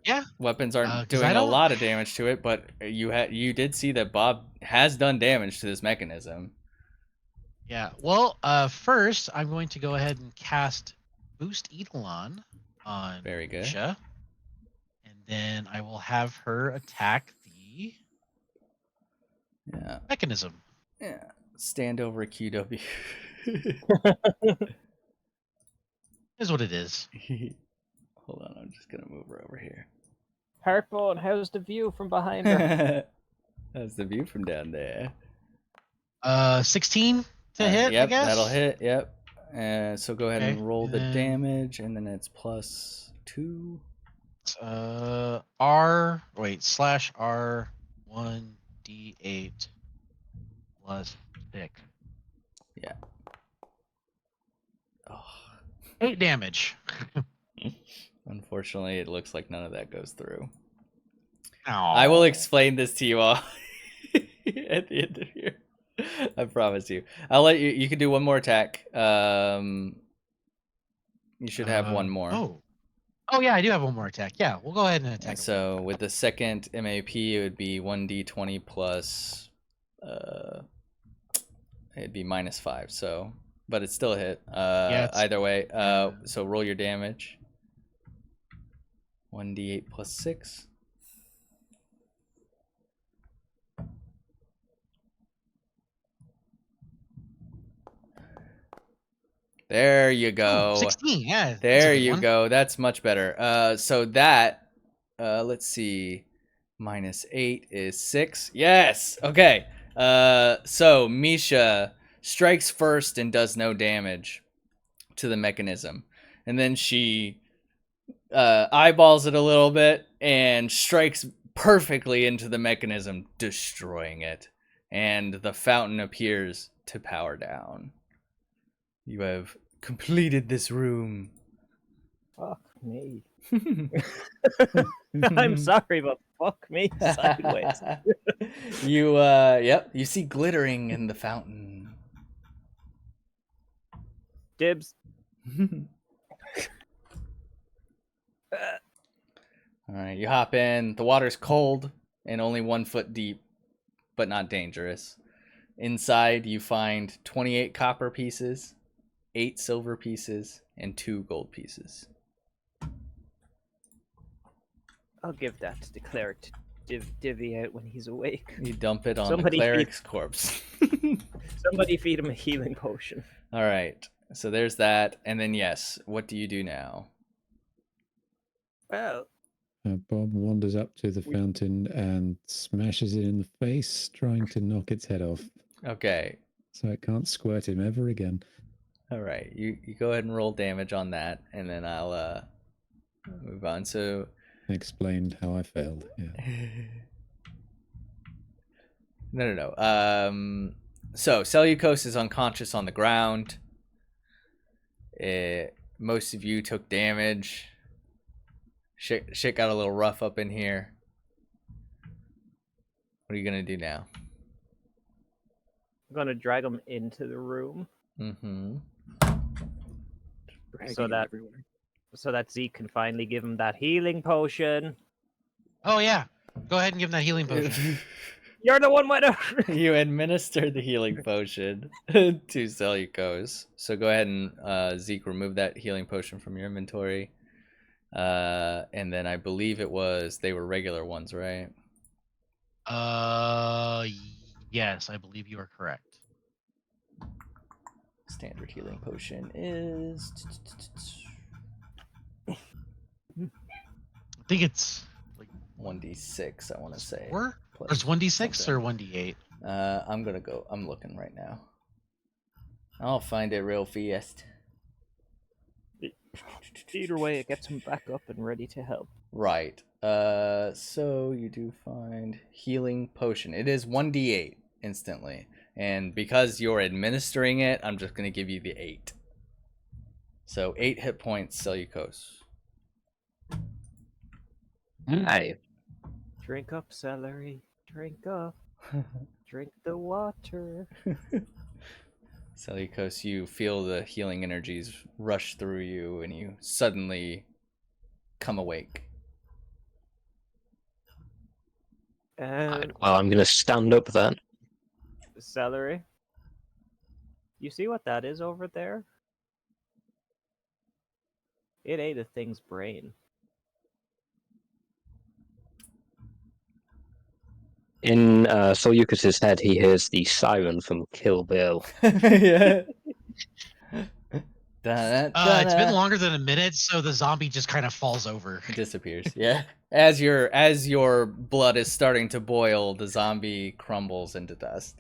Yeah. Weapons aren't 'Cause doing I a don't- lot of damage to it, but you did see that Bob has done damage to this mechanism. Yeah. Well, first I'm going to go ahead and cast Boost Eidolon on Very good. Misha, and then I will have her attack the Yeah, mechanism. yeah. Stand over a QW. Is what it is. Hold on, I'm just gonna move her over here. Heartbone, how's the view from behind her? That's the view from down there. 16 to hit. Yep, I guess that'll hit. Yep. So go ahead and Okay, roll the and then- damage, and then it's +2. slash R 1d8 plus 6. Yeah. Oh, 8 damage. unfortunately, it looks like none of that goes through. Ow. I will explain this to you all at the end of here. I promise you. I'll let you. You can do one more attack. You should have one more. Oh yeah, I do have one more attack. Yeah, we'll go ahead and attack. And so with the second MAP, it would be 1d20 plus. It'd be -5. So, but it's still a hit. it's- Either way. So roll your damage. 1d8 plus 6. There you go. 16. Yeah. that's a There good you one. go. That's much better. So that, let's see, -8 is 6. Yes. Okay. So Misha strikes first and does no damage to the mechanism, and then she eyeballs it a little bit and strikes perfectly into the mechanism, destroying it. And the fountain appears to power down. You have completed this room. Fuck me. I'm sorry, but fuck me sideways. You see glittering in the fountain. Dibs. All right, you hop in. The water's cold and only 1 foot deep, but not dangerous. Inside, you find 28 copper pieces, 8 silver pieces, and 2 gold pieces. I'll give that to the cleric to divvy out when he's awake. You dump it on Somebody the cleric's corpse. Somebody feed him a healing potion. All right, so there's that. And then, yes, what do you do now? Well, Bob wanders up to the fountain and smashes it in the face, trying to knock its head off, Okay. so it can't squirt him ever again. All right, you go ahead and roll damage on that, and then I'll move on. So Explained how I failed. Yeah. no. So Seleucus is unconscious on the ground. Most of you took damage. Shit got a little rough up in here. What are you gonna do now? I'm gonna drag him into the room Mm-hmm. so that Zeke can finally give him that healing potion. Oh yeah, go ahead and give him that healing potion. You're the one winner. You administer the healing potion to Seleucus. So go ahead and Zeke, remove that healing potion from your inventory. And then I believe they were regular ones, right? Yes, I believe you are correct. Standard healing potion is I think it's like 1d6, I want to say. 4? plus Or it's 1d6 something. or 1d8? I'm looking right now. I'll find it real fast. Either way, it gets him back up and ready to help. Right. So you do find healing potion. It is 1d8 instantly. And because you're administering it, I'm just going to give you the 8. So 8 hit points, Seleucus. Hey, Drink up, celery. Drink up. Drink the water. Seleucus, you feel the healing energies rush through you and you suddenly come awake. And well, I'm going to stand up then. celery. You see what that is over there? It ate a thing's brain. In Seleucus's head, he hears the siren from Kill Bill. Yeah. It's been longer than a minute, so the zombie just kind of falls over. It disappears. Yeah. As your blood is starting to boil, the zombie crumbles into dust.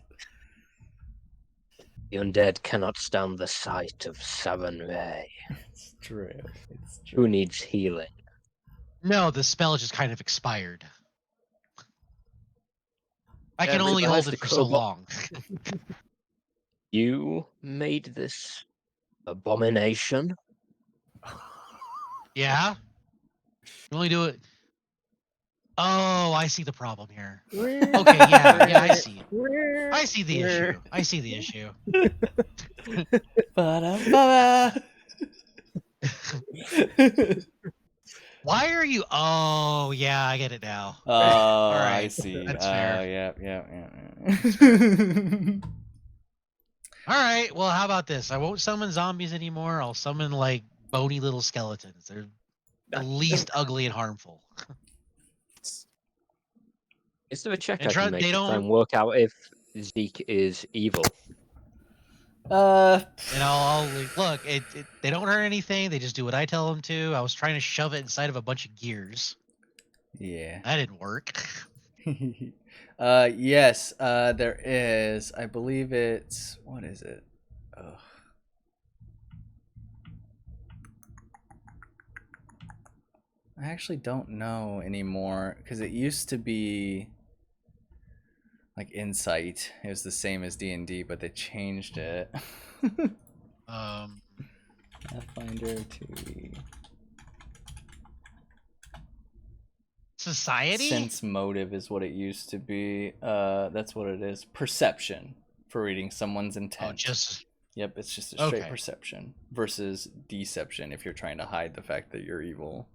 The undead cannot stand the sight of Seven Ray. It's true. It's true. Who needs healing? No, the spell just kind of expired. I can Yeah, only but hold that's it the for so Kobold. long. You made this abomination? Yeah? You only do it. Oh, I see the problem here. Okay, yeah, I see. I see the issue. I see the issue. Ba-da-ba-ba. Why are you? Oh, yeah, I get it now. Oh, right, I see. that's fair. Yeah. All right, well, how about this? I won't summon zombies anymore. I'll summon, like, bony little skeletons. They're the least ugly and harmful. Is there a check And I can make they to try don't- and work out if Zeke is evil? You know, I'll look. They don't hurt anything. They just do what I tell them to. I was trying to shove it inside of a bunch of gears. Yeah. That didn't work. Yes, there is. I believe it's, what is it? Ugh. I actually don't know anymore because it used to be like Insight. It was the same as D&D, but they changed it. Um, Pathfinder 2E. society? Sense motive is what it used to be. That's what it is. Perception for reading someone's intent. Oh, just Yep, it's just a straight Okay. perception versus deception if you're trying to hide the fact that you're evil.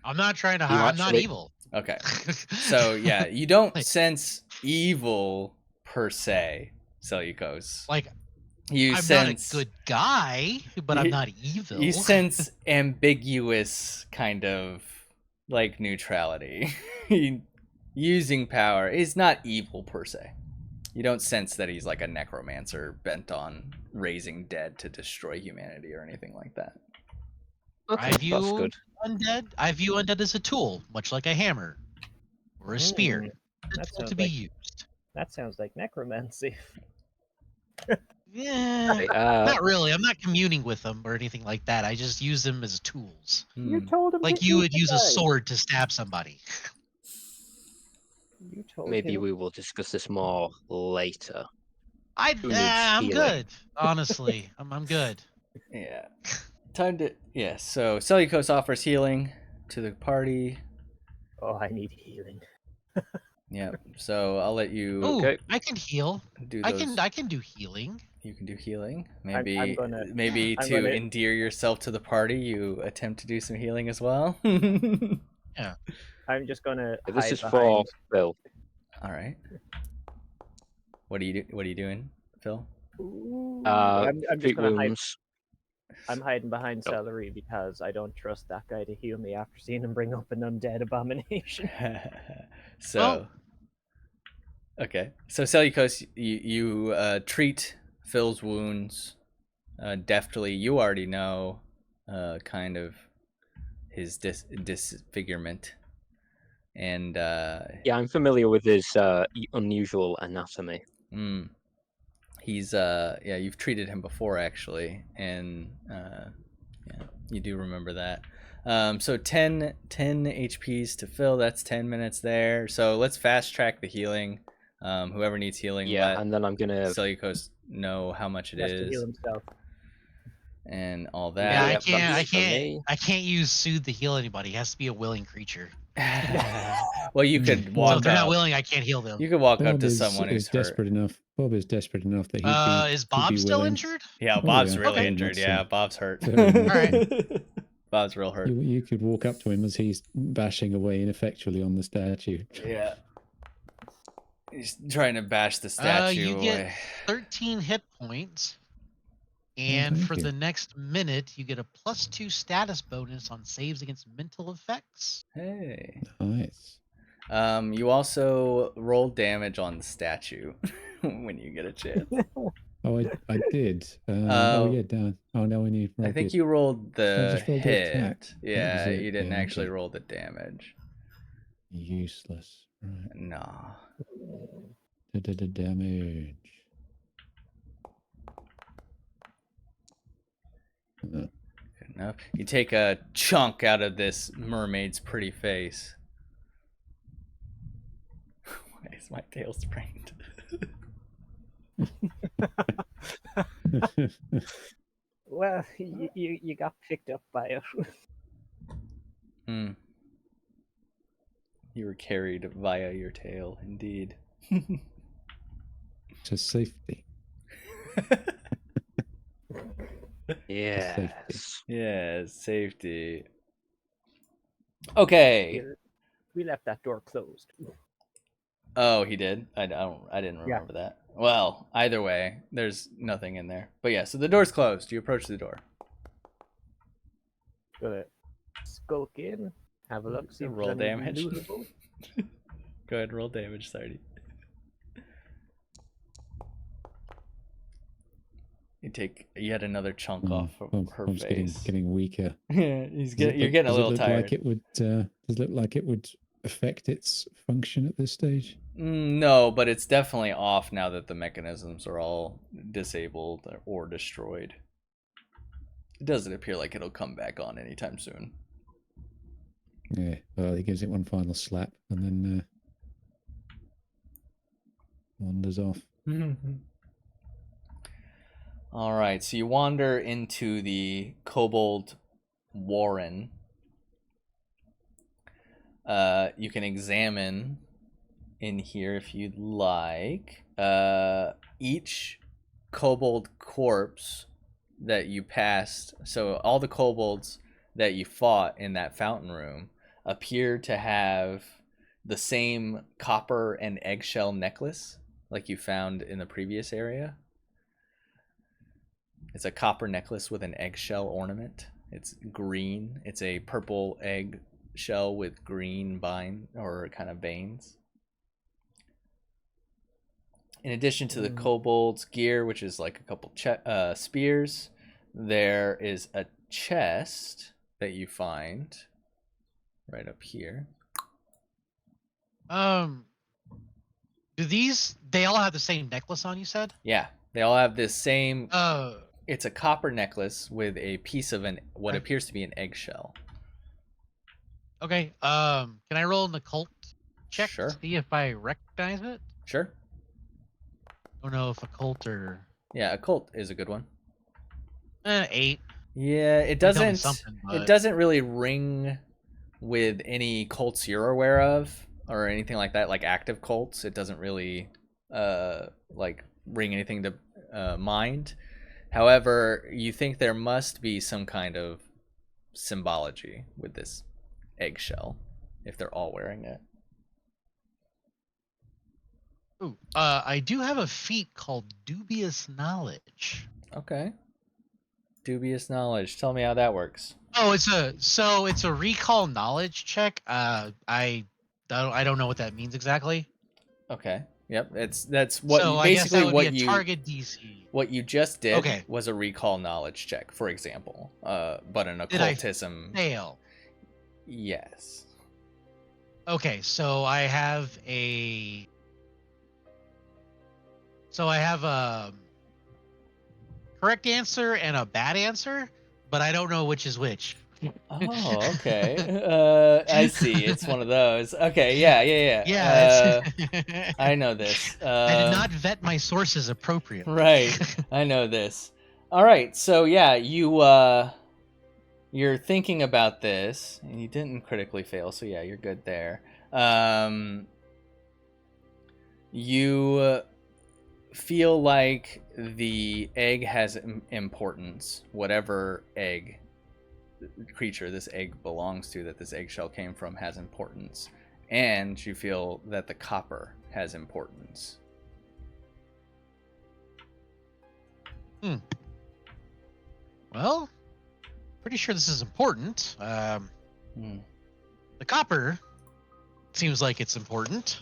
I'm not trying to You hide. I'm not actually- evil. Okay. So yeah, you don't Like- sense evil per se, Seleucos. Like You I'm sense not a good guy, but I'm You- not evil. you sense ambiguous kind of like neutrality. Using power is not evil per se. You don't sense that he's like a necromancer bent on raising dead to destroy humanity or anything like that. Okay, I that's view good. undead. I view undead as a tool, much like a hammer or a spear. Ooh, A that tool sounds to be like- used. That sounds like necromancy. Yeah, Okay, not really. I'm not communing with them or anything like that. I just use them as tools, Hmm. told him like you would use a sword to stab somebody. You told maybe him. we will discuss this more later. Who needs I'm healing? good. Honestly, I'm good. Yeah. Time to so Seleucos offers healing to the party. Oh, I need healing. Yeah. So I'll let you Oh, Okay. I can heal. do I those. can do healing. You can do healing. I'm Maybe gonna- maybe I'm to gonna- endear yourself to the party, you attempt to do some healing as well. I'm just gonna. This hide is for behind- Phil. All right. What are you doing, Phil? I'm just Treat gonna hide. wounds. I'm hiding behind Oh. Celery because I don't trust that guy to heal me after seeing him bring up an undead abomination. So okay. So Seleucos, you treat Phil's wounds deftly. You already know kind of his disfigurement. And Yeah, I'm familiar with his unusual anatomy. he's you've treated him before actually, and yeah, you do remember that. So 10 HPs to Phil. That's 10 minutes there. So let's fast track the healing. Whoever needs healing, Yeah, let and then I'm gonna. Seleucos know how much it He has to heal is himself. and all Yeah, that. I that's can't. for me. I can't use soothe to heal anybody. It has to be a willing creature. Well, you could So if walk they're not up. willing, I can't heal them. You could walk up Bob to is, someone who's is desperate hurt. enough. Bob is desperate enough that he'd be. Is he'd Bob be still willing. injured? Yeah, Oh, Bob's yeah, really okay. injured. That's Yeah, it. Bob's hurt. Very All right. Bob's real hurt. You could walk up to him as he's bashing away ineffectually on the statue. Yeah. He's trying to bash the statue You get away. 13 hit points, and thank for you. the next minute, you get a +2 status bonus on saves against mental effects. Hey. Nice. You also roll damage on the statue when you get a chance. Oh, I did. Oh. Yeah, down. Oh no, when you. I think you rolled the just rolled the hit. attack. That Yeah, was it. you didn't Yeah, actually okay. roll the damage. Useless. Right. Nah. Damage. No. Good enough. You take a chunk out of this mermaid's pretty face. Why is my tail sprained? Well, you got picked up by it. You were carried via your tail, indeed. To safety. Yes. Yeah, safety. Okay. We left that door closed. Oh, he did. I didn't remember that. Well, either way, there's nothing in there. But yeah, so the door's closed. You approach the door. Gonna skulk in, have a look, see if Roll there's anything damage. lootable. Go ahead, roll damage, Sardi. You take yet another chunk off of her Bob's face. getting weaker. Yeah, you're getting a little tired. Like it would, does it look like it would affect its function at this stage? No, but it's definitely off now that the mechanisms are all disabled or destroyed. It doesn't appear like it'll come back on anytime soon. Yeah. Well, he gives it one final slap and then wanders off. All right, so you wander into the Kobold Warren. You can examine in here if you'd like. Each kobold corpse that you passed, so all the kobolds that you fought in that fountain room appear to have the same copper and eggshell necklace like you found in the previous area. It's a copper necklace with an eggshell ornament. It's green. It's a purple eggshell with green vine or kind of veins. In addition to the kobold's gear, which is like a couple spears, there is a chest that you find right up here. They all have the same necklace on, you said? Yeah, they all have this same. Oh. It's a copper necklace with a piece of what appears to be an eggshell. Okay. Can I roll an occult check Sure. to see if I recognize it? Sure. I don't know if occult or. Yeah, occult is a good one. 8. Yeah, it Tell me doesn't. something, It but- doesn't really ring with any cults you're aware of or anything like that, like active cults. It doesn't really like ring anything to mind. However, you think there must be some kind of symbology with this eggshell if they're all wearing it. Ooh, I do have a feat called Dubious Knowledge. Okay. Dubious knowledge. Tell me how that works. Oh, it's a recall knowledge check. I don't know what that means exactly. Okay. Yep. That's what so you, I guess that basically would what be a you target DC. what you just did Okay. was a recall knowledge check, for example. But an Did I occultism. Fail. Yes. Okay, so I have a correct answer and a bad answer, but I don't know which is which. Oh, okay. I see. It's one of those. Okay. Yeah. Yeah, I know this. I did not vet my sources appropriately. Right. I know this. All right. So yeah, you're thinking about this, and you didn't critically fail. So yeah, you're good there. You feel like the egg has importance. Whatever egg creature this egg belongs to, that this eggshell came from, has importance, and you feel that the copper has importance. Well, pretty sure this is important. The copper seems like it's important,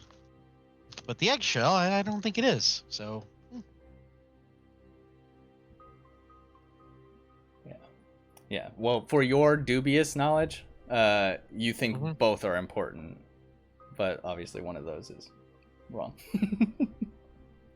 but the eggshell, I don't think it is. So. Yeah. Well, for your dubious knowledge, you think both are important, but obviously one of those is wrong.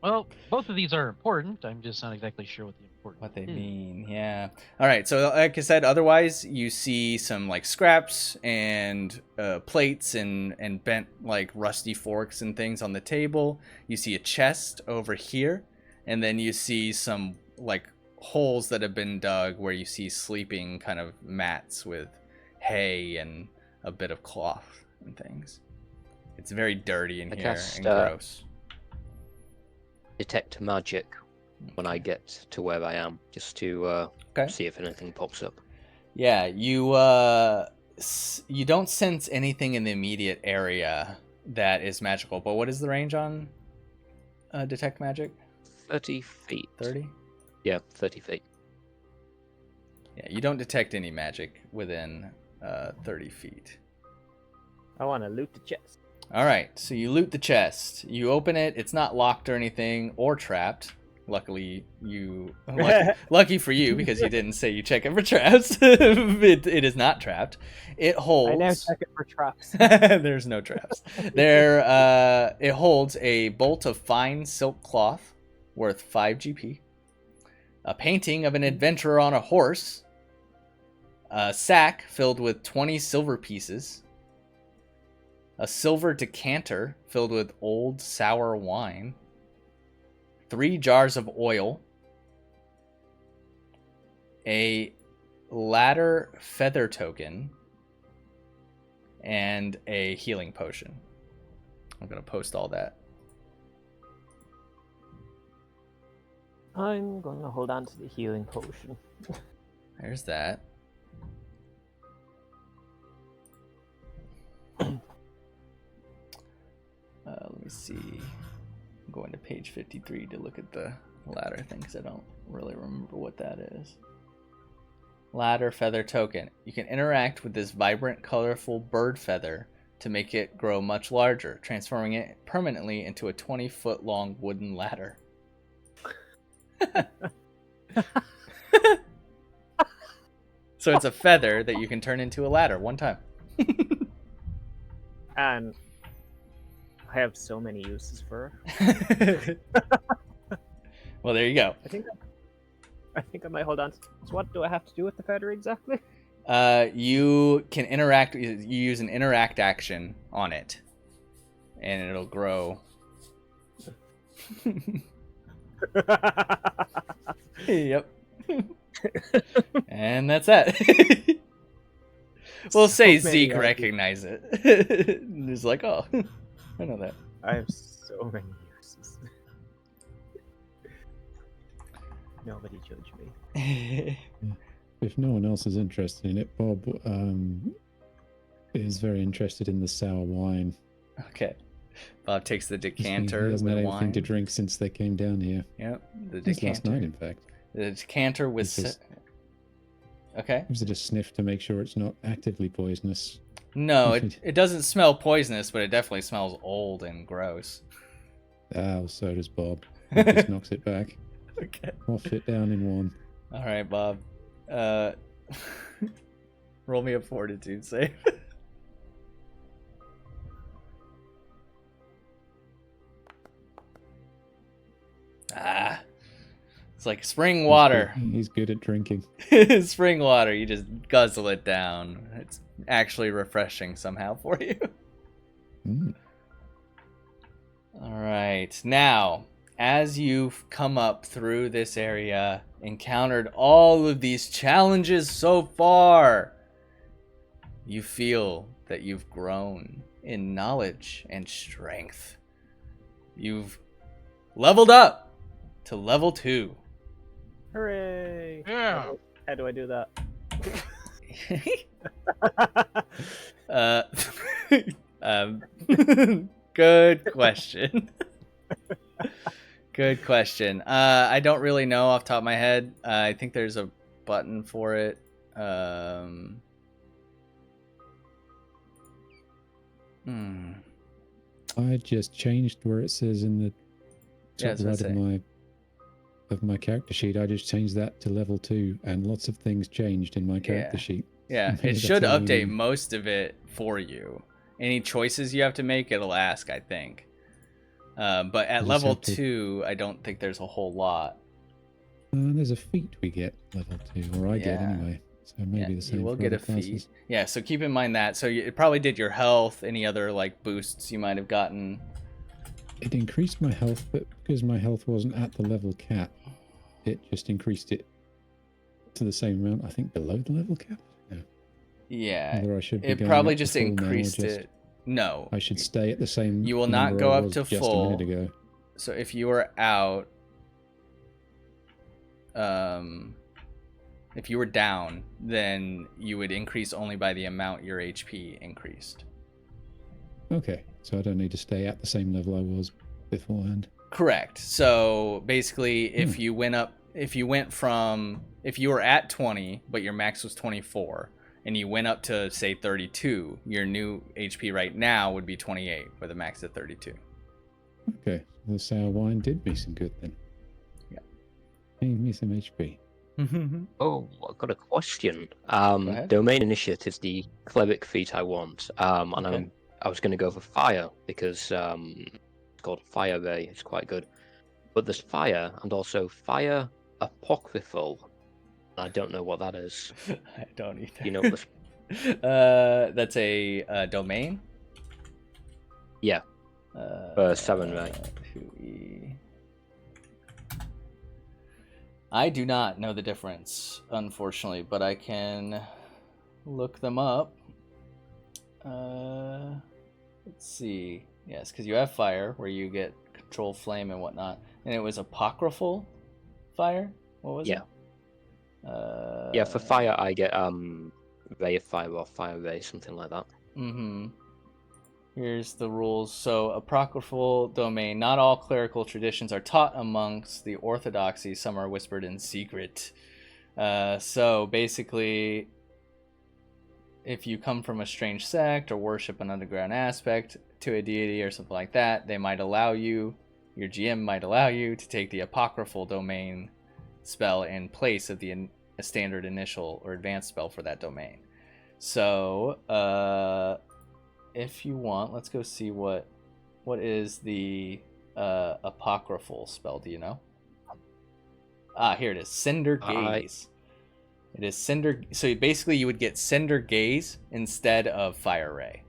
Well, both of these are important. I'm just not exactly sure what they mean. Yeah. All right. So like I said, otherwise you see some like scraps and plates and bent like rusty forks and things on the table. You see a chest over here, and then you see some like holes that have been dug where you see sleeping kind of mats with hay and a bit of cloth and things. It's very dirty in here and gross. Detect magic when I get to where I am, just to see if anything pops up. Yeah, you don't sense anything in the immediate area that is magical, but what is the range on detect magic? 30 feet. 30? Yeah, 30 feet. Yeah, you don't detect any magic within 30 feet. I want to loot the chest. All right, so you loot the chest. You open it. It's not locked or anything or trapped. Luckily, lucky for you, because you didn't say you check it for traps. It is not trapped. It holds. I now check it for traps. There's no traps. It holds a bolt of fine silk cloth worth 5 GP. A painting of an adventurer on a horse. A sack filled with 20 silver pieces. A silver decanter filled with old sour wine. 3 jars of oil. A ladder feather token. and a healing potion. I'm going to post all that. I'm going to hold on to the healing potion. There's that. Let me see. I'm going to page 53 to look at the ladder thing because I don't really remember what that is. Ladder feather token. You can interact with this vibrant, colorful bird feather to make it grow much larger, transforming it permanently into a 20-foot long wooden ladder. So it's a feather that you can turn into a ladder one time. And I have so many uses for her. Well, there you go. I think I might hold on. So what do I have to do with the feather exactly? You can interact. You use an interact action on it, and it'll grow. Yep. And that's that. We'll say So Zeke many recognize it. He's like, oh, I know that. I have so many uses. Nobody judge me. If no one else is interested in it, Bob is very interested in the sour wine. Okay. Bob takes the He decanter hasn't had with anything wine. to drink since they came down here. Yep. The Since last night, decanter. in fact. The decanter with. Because- Okay. Gives it a sniff to make sure it's not actively poisonous. No, it doesn't smell poisonous, but it definitely smells old and gross. Ah, well, so does Bob. He just knocks it back. Okay. Off it down in one. All right, Bob. Roll me a fortitude save. Ah. It's like spring water. He's good at drinking. Spring water. You just guzzle it down. It's actually refreshing somehow for you. Mm. All right. Now, as you've come up through this area, encountered all of these challenges so far, you feel that you've grown in knowledge and strength. You've leveled up to level 2. Hooray! Yeah. How do I do that? Good question. Good question. I don't really know off the top of my head. I think there's a button for it. I just changed where it says in the Yeah, top that's what I right of my character sheet. I just changed that to level 2, and lots of things changed in my character Yeah. sheet. Yeah, Maybe it that's should how you update know. most of it for you. Any choices you have to make, it'll ask, I think. But at just level have to- 2, I don't think there's a whole lot. There's a feat we get level 2, or I get Yeah. anyway. So maybe the same you will for get other a feat. classes. Yeah, so keep in mind that. So it probably did your health, any other like boosts you might have gotten. It increased my health, but because my health wasn't at the level cap, it just increased it to the same amount, I think, below the level cap. Yeah. Yeah, Whether I should be it going probably up to just full now or increased just- it. No, I should stay at the same. You will not number go I up was to just full. a minute ago. so if you were out, if you were down, then you would increase only by the amount your HP increased. Okay, so I don't need to stay at the same level I was beforehand. Correct. So basically, if you went from, if you were at 20, but your max was 24, and you went up to, say, 32, your new HP right now would be 28, with a max of 32. Okay, the sour wine did me some good then. Yeah. Gave me some HP. Oh, I've got a question. ahead. Domain initiative's the cleric feat I want, and Okay. I was going to go for fire because it's called Fire Ray. It's quite good, but there's fire and also fire apocryphal. I don't know what that is. I don't either. You know what this? That's a domain? Yeah. 7 Ray. 2E. I do not know the difference, unfortunately, but I can look them up. Let's see. Yes, because you have fire, where you get control flame and whatnot, and it was apocryphal fire. What was Yeah. it? Yeah, for fire I get ray of fire or fire ray, something like that. Mm-hmm. Here's the rules. So, apocryphal domain. Not all clerical traditions are taught amongst the orthodoxy. Some are whispered in secret. So, basically, if you come from a strange sect or worship an underground aspect to a deity or something like that, they might allow you, your GM might allow you to take the apocryphal domain spell in place of a standard initial or advanced spell for that domain. So, if you want, let's go see what is the apocryphal spell. Do you know? Here it is. Cinder Gaze. It is Cinder. So basically, you would get Cinder Gaze instead of Fire Ray.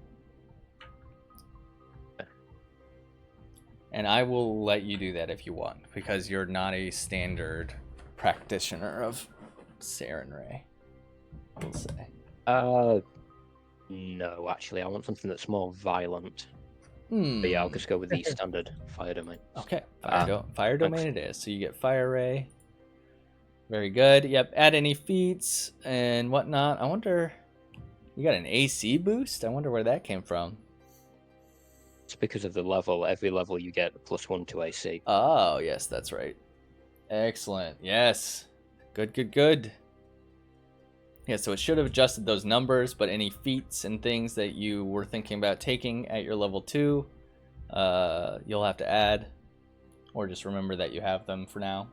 And I will let you do that if you want, because you're not a standard practitioner of Saren Ray, we'll say. No, actually, I want something that's more violent. But yeah, I'll just go with the standard fire domain. Okay, fire domain it is. So you get Fire Ray. Very good. Yep, add any feats and whatnot. I wonder, you got an AC boost? I wonder where that came from. It's because of the level. Every level you get +1 to AC. Oh, yes, that's right. Excellent. Yes. Good. Yeah, so it should have adjusted those numbers, but any feats and things that you were thinking about taking at your level 2, you'll have to add, or just remember that you have them for now.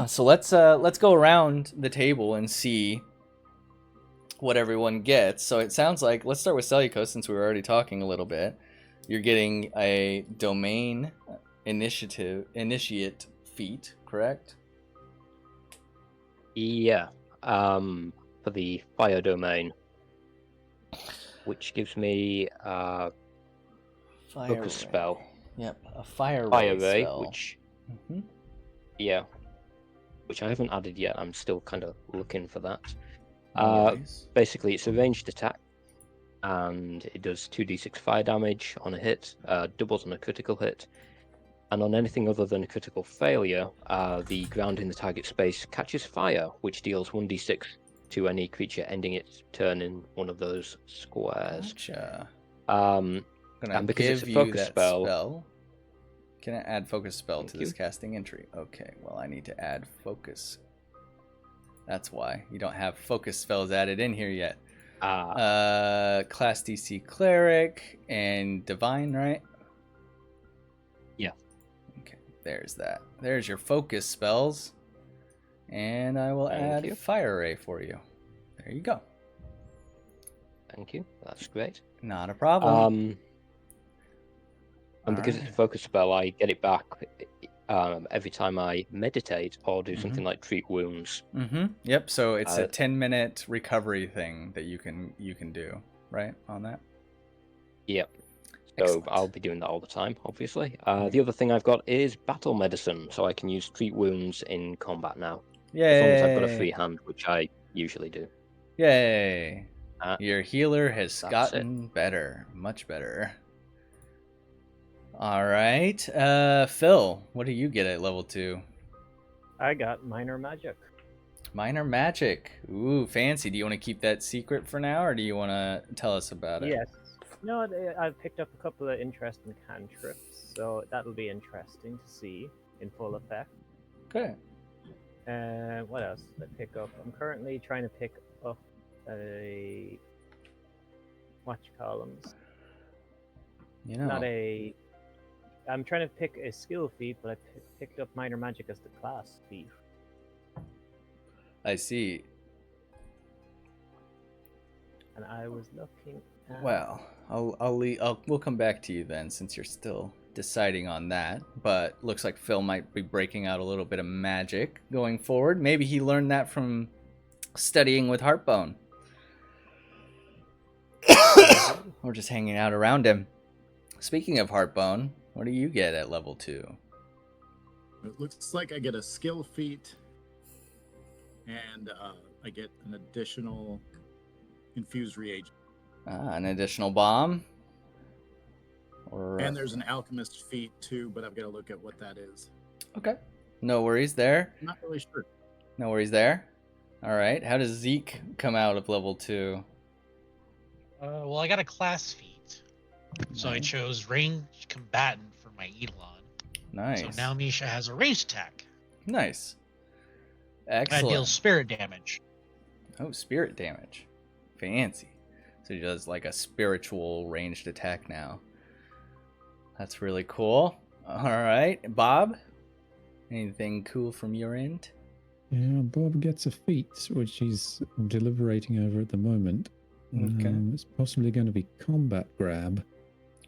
So let's go around the table and see what everyone gets. So it sounds like, let's start with Seleucus, since we were already talking a little bit. You're getting a domain initiate feat, correct? Yeah, for the fire domain, which gives me Fire focus ray. spell. Yep, a fire Fire ray ray, spell. which Mhm. yeah, which I haven't added yet. I'm still kind of looking for that. No worries. Basically, it's a ranged attack, and it does 2d6 fire damage on a hit, doubles on a critical hit, and on anything other than a critical failure, the ground in the target space catches fire, which deals 1d6 to any creature ending its turn in one of those squares. Gotcha. And Gonna because it's give a you focus that spell. Can I add focus spell Thank to this you. casting entry? Okay, well I need to add focus. That's why you don't have focus spells added in here yet. Class DC cleric and divine, right? Yeah. Okay, there's that. There's your focus spells, and I will Thank add you. fire ray for you. There you go. Thank you. That's great. Not a problem. And because it's a focus spell, I get it back every time I meditate or do something like treat wounds. Yep. So it's a 10-minute recovery thing that you can do, right? On that. Yep. So Excellent. I'll be doing that all the time, obviously. The other thing I've got is battle medicine, so I can use treat wounds in combat now. Yay! As long as I've got a free hand, which I usually do. Yay! Uh, Your healer has that's gotten better, much better. All right, Phil, what do you get at level 2? I got minor magic. Minor magic. Ooh, fancy. Do you want to keep that secret for now, or do you want to tell us about it? Yes. No, I've picked up a couple of interesting cantrips, so that'll be interesting to see in full effect. Good. What else did I pick up? I'm currently trying to pick up a whatchamacallums. You know. I'm trying to pick a skill feat, but I picked up minor magic as the class feat. I see. And I was looking at... Well, we'll come back to you then, since you're still deciding on that. But looks like Phil might be breaking out a little bit of magic going forward. Maybe he learned that from studying with Heartbone. Or just hanging out around him. Speaking of Heartbone, what do you get at level 2? It looks like I get a skill feat and I get an additional infused reagent. An additional bomb. Or And there's an alchemist feat too, but I've got to look at what that is. okay, no worries there. I'm not really sure. No worries there. All right, how does Zeke come out of level 2? Well, I got a class feat, so I Nice. chose ranged combatant for my Eidolon. Nice. So now Misha has a ranged attack. Nice. And I deal Excellent. spirit damage. Oh, spirit damage. Fancy. So he does like a spiritual ranged attack now. That's really cool. All right, Bob. Anything cool from your end? Yeah, Bob gets a feat, which he's deliberating over at the moment. Okay. It's possibly going to be combat grab.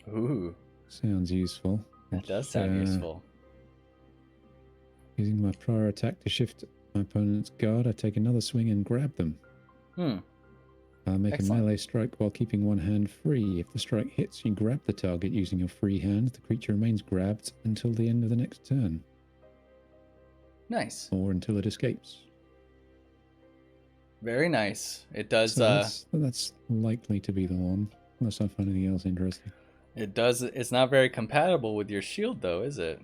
Ooh, Sounds useful. that does sound useful. Using my prior attack to shift my opponent's guard, I take another swing and grab them. Hmm. Make Excellent. a melee strike while keeping one hand free. If the strike hits, you grab the target using your free hand. The creature remains grabbed until the end of the next turn, Nice. or until it escapes. Very nice. It does. So that's likely to be the one, unless I find anything else interesting. It does. It's not very compatible with your shield, though, is it?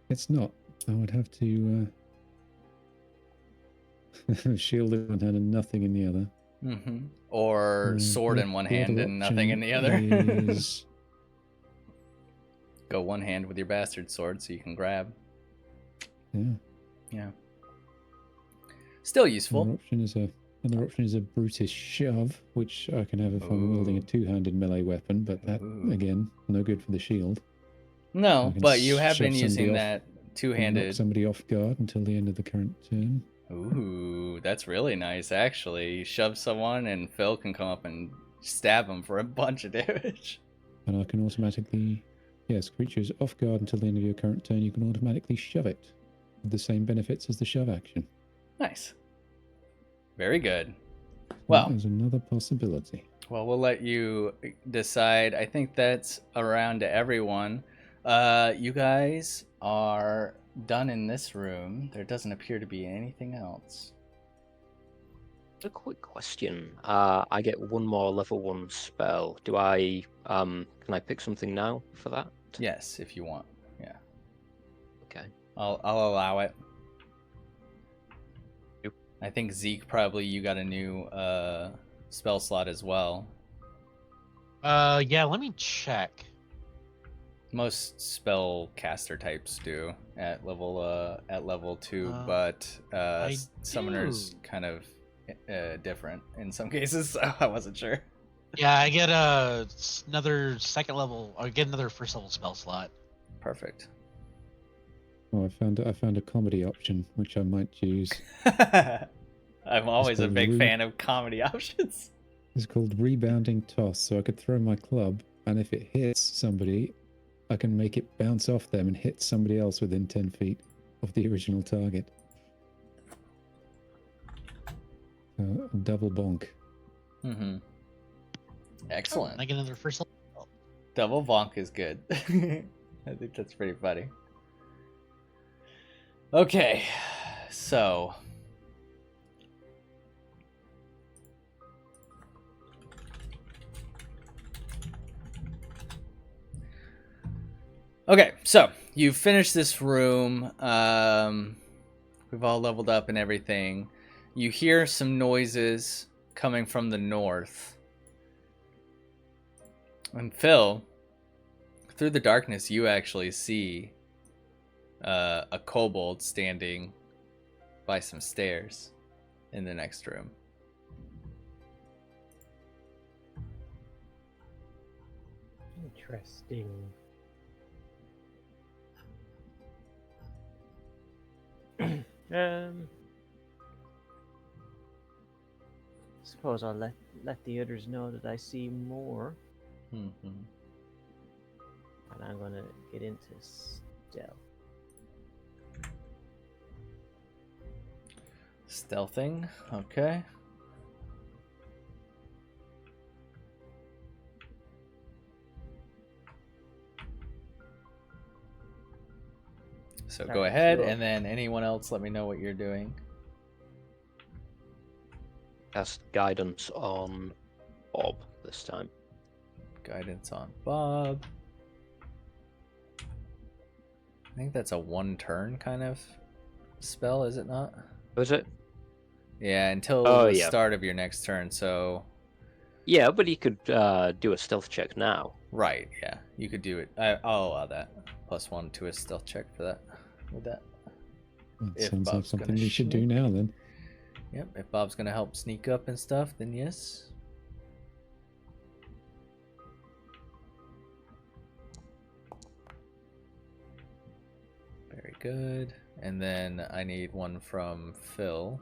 It's not. I would have to shield in one hand and nothing in the other. Mm-hmm. Or sword in one The hand other and nothing in the other. option is- Go one hand with your bastard sword so you can grab. yeah. Yeah. Still useful. Another option is a brutish shove, which I can have if I'm wielding a Ooh. two-handed melee weapon, but that Ooh. again, no good for the shield. No, I can but you have shove been somebody using off that and knock two-handed. somebody off guard until the end of the current turn. Ooh, that's really nice, actually. You shove someone and Phil can come up and stab him for a bunch of damage. And I can automatically, yes, creatures off guard until the end of your current turn, you can automatically shove it with the same benefits as the shove action. Nice. Very good. That Well, is another possibility. we'll let you decide. I think that's around to everyone. You guys are done in this room. There doesn't appear to be anything else. A quick question. I get one more level 1 spell. Do I can I pick something now for that? Yes, if you want. Yeah. Okay. I'll allow it. Yep. I think Zeke, probably you got a new spell slot as well. Yeah, let me check. Most spell caster types do at level 2, Uh, but I summoners do. kind of different in some cases, so I wasn't sure. Yeah, I get another second level, or get another first level spell slot. Perfect. Oh, I found a comedy option, which I might use. I'm always a called big Rude. fan of comedy options. It's called Rebounding Toss, so I could throw my club, and if it hits somebody, I can make it bounce off them and hit somebody else within 10 feet of the original target. So, a double bonk. Mm-hmm. Excellent. I get another first level. Double bonk is good. I think that's pretty funny. Okay, so you've finished this room. We've all leveled up and everything. You hear some noises coming from the north. And Phil, through the darkness, you actually see a kobold standing by some stairs in the next room. Interesting. Suppose I'll let the others know that I see more, Mm-hmm. and I'm gonna get into stealth. Stealthing, okay. So go Sorry, ahead, sure. and then anyone else, let me know what you're doing. cast guidance on Bob this time. Guidance on Bob. I think that's a 1-turn kind of spell, is it not? Was it? Yeah, until Oh, the yeah. start of your next turn, so... Yeah, but he could do a stealth check now. Right, yeah. You could do it. I'll allow that. +1 to a stealth check for that. With that. That If sounds like Bob's something gonna we should do sneak. now then. Yep, if Bob's gonna help sneak up and stuff, then yes. Very good. And then I need one from Phil.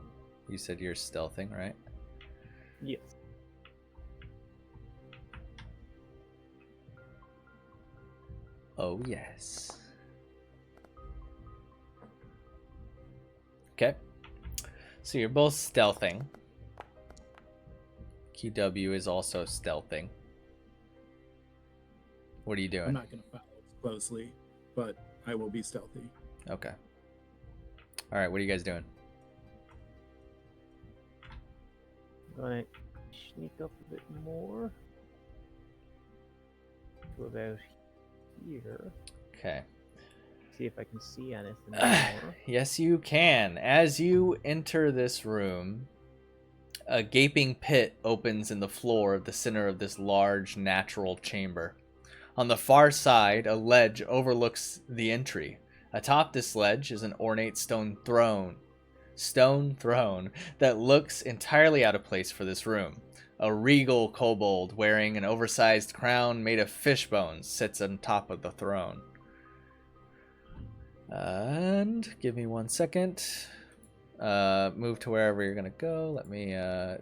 You said you're stealthing, right? Yes. Oh, yes. Okay. So you're both stealthing. QW is also stealthing. What are you I'm doing? not going to follow closely, but I will be stealthy. Okay. All right, what are you guys doing? Gonna sneak up a bit more. To about here. Okay. See if I can see anything more. Yes, you can. As you enter this room, a gaping pit opens in the floor of the center of this large natural chamber. On the far side, a ledge overlooks the entry. Atop this ledge is an ornate stone throne that looks entirely out of place for this room. A regal kobold wearing an oversized crown made of fish bones sits on top of the throne. And give me 1 second. Move to wherever you're gonna go. Let me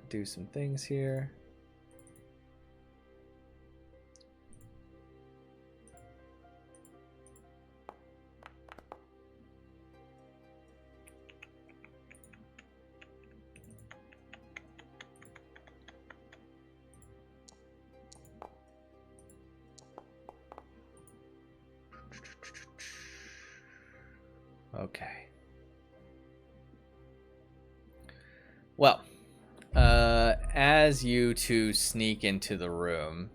do some things here. Okay. Well, as you two sneak into the room,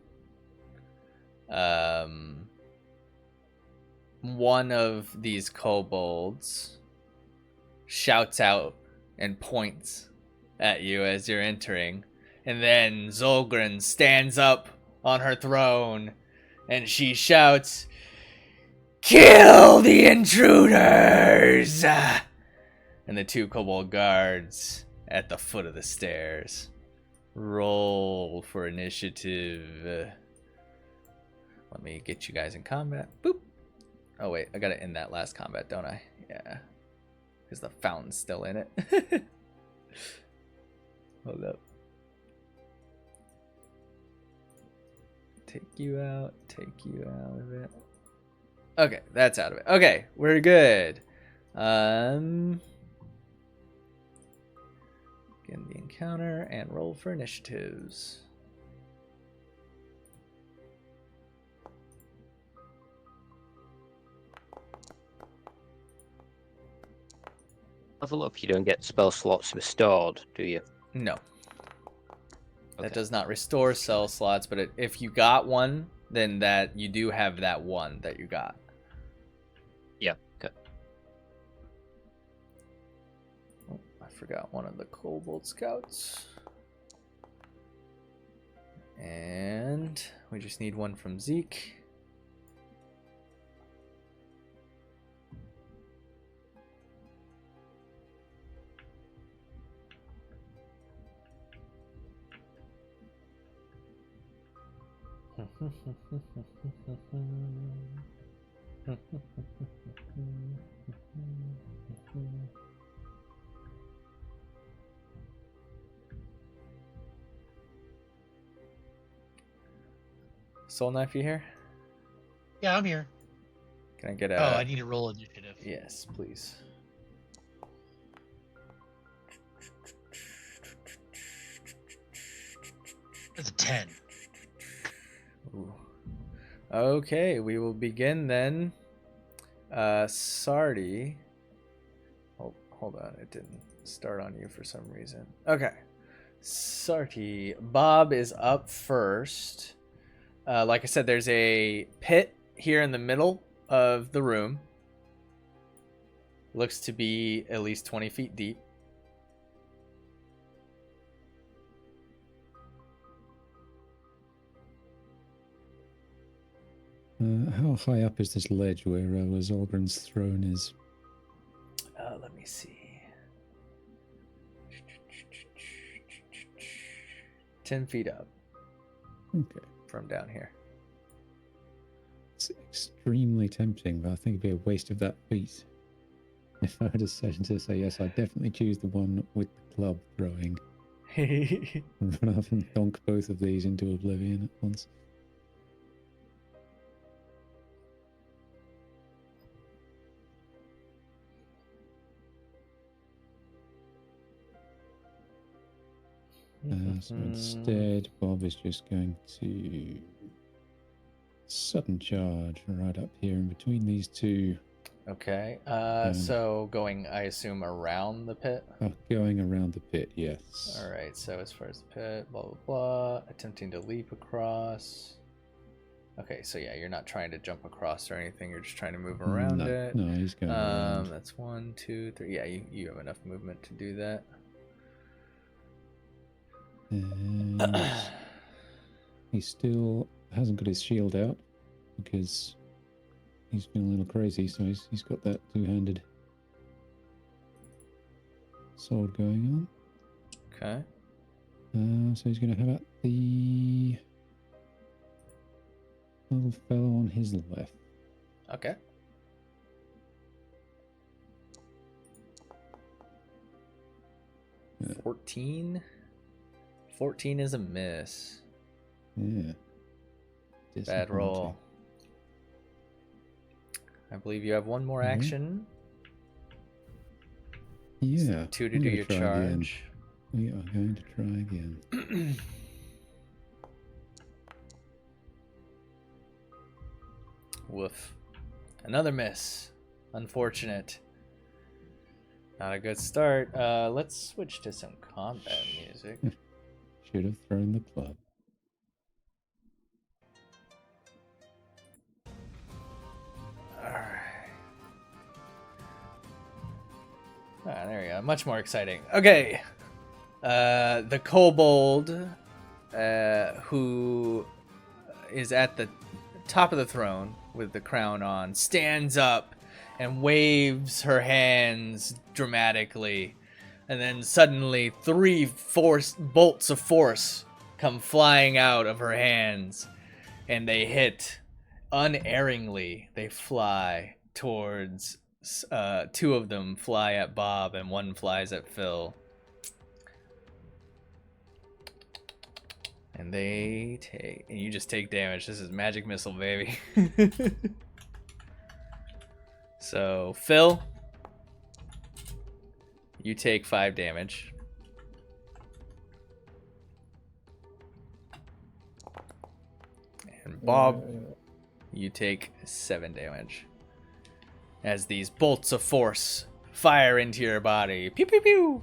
one of these kobolds shouts out and points at you as you're entering, and then Zolgren stands up on her throne and she shouts, "Kill the intruders!" And the two kobold guards at the foot of the stairs roll for initiative. Let me get you guys in combat. Boop. Oh wait, I gotta end that last combat, don't I? Yeah, because the fountain's still in it. Hold up. Take you out of it. Okay, that's out of it. Okay, we're good. Begin the encounter and roll for initiatives. Level up, you don't get spell slots restored, do you? No. Okay. That does not restore cell slots, but if you got one, then that you do have that one that you got. Yeah, okay. Oh, I forgot one of the Kobold Scouts. And we just need one from Zeke. Soul Knife, you here? Yeah, I'm here. Can I get Oh, I need to roll initiative. Yes, please. That's a 10. Ooh. Okay, we will begin then. Sardi. Oh, hold on, it didn't start on you for some reason. Okay, Sarty. Bob is up first. Like I said, there's a pit here in the middle of the room. Looks to be at least 20 feet deep. How high up is this ledge where Zolgren's throne is? Let me see. 10 feet up. Okay. From down here. It's extremely tempting, but I think it'd be a waste of that feat. If I had a session to say yes, I'd definitely choose the one with the club throwing. Rather than donk both of these into oblivion at once. So instead, Bob is just going to sudden charge right up here in between these two. Okay. So going, I assume, around the pit? Going around the pit, yes. All right. So as far as the pit, blah, blah, blah. Attempting to leap across. Okay. So yeah, you're not trying to jump across or anything. You're just trying to move around it. No, he's going around. That's 1, 2, 3. Yeah, you have enough movement to do that. And he still hasn't got his shield out because he's feeling a little crazy, so he's got that two-handed sword going on. Okay. So he's going to have at the little fellow on his left. Okay. Yeah. 14. 14 is a miss. Yeah. Bad roll. I believe you have one more action. Yeah. 2 to do your charge. Again. We are going to try again. Woof. Another miss. Unfortunate. Not a good start. Let's switch to some combat music. Should have thrown the club. Alright. Ah, there we go. Much more exciting. Okay. The kobold, who is at the top of the throne with the crown on, stands up and waves her hands dramatically. And then suddenly 3 bolts of force come flying out of her hands. And they hit unerringly. They fly towards... 2 of them fly at Bob and 1 flies at Phil. And they take... And you just take damage. This is magic missile, baby. So, Phil... You take 5 damage. And Bob, you take 7 damage. As these bolts of force fire into your body. Pew pew pew!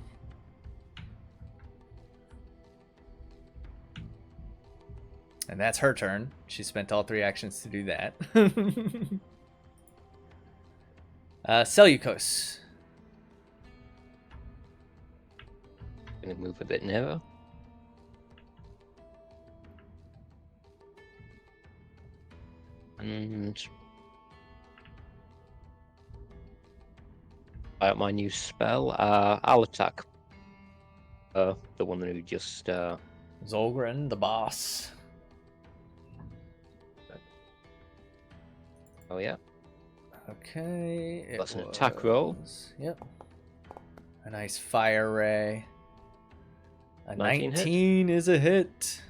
And that's her turn. She spent all 3 actions to do that. Seleucus. Gonna move a bit nearer. And out my new spell. I'll attack the one who just Zolgren, the boss. Oh yeah. Okay. That's an attack roll. Yep. A nice fire ray. A 19 19 is a hit.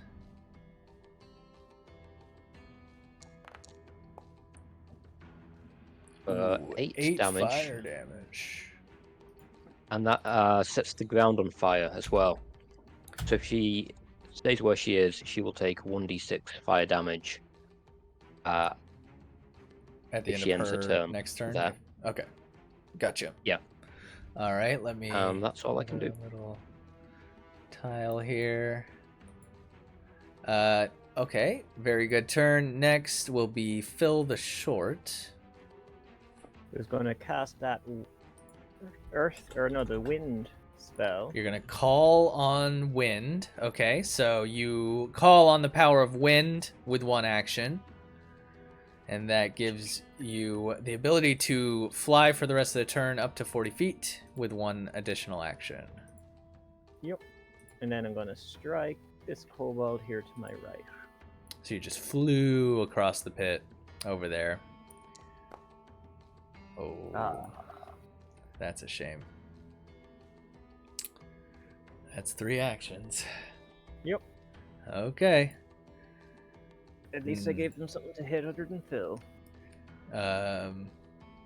Ooh, 8 damage. Fire damage. And that sets the ground on fire as well. So if she stays where she is, she will take 1d6 fire damage. At the if end she of ends her her turn. next turn? There. Okay. Gotcha. Yeah. All right, let me... That's all I can do. Little tile here. Okay, very good turn. Next will be Phil the Short. Who's going to cast that the wind spell. You're going to call on wind. Okay, so you call on the power of wind with one action. And that gives you the ability to fly for the rest of the turn up to 40 feet with one additional action. Yep. And then I'm going to strike this kobold here to my right. So you just flew across the pit over there. Oh, that's a shame. That's 3 actions. Yep. Okay. At least I gave them something to hit other than Phil. Other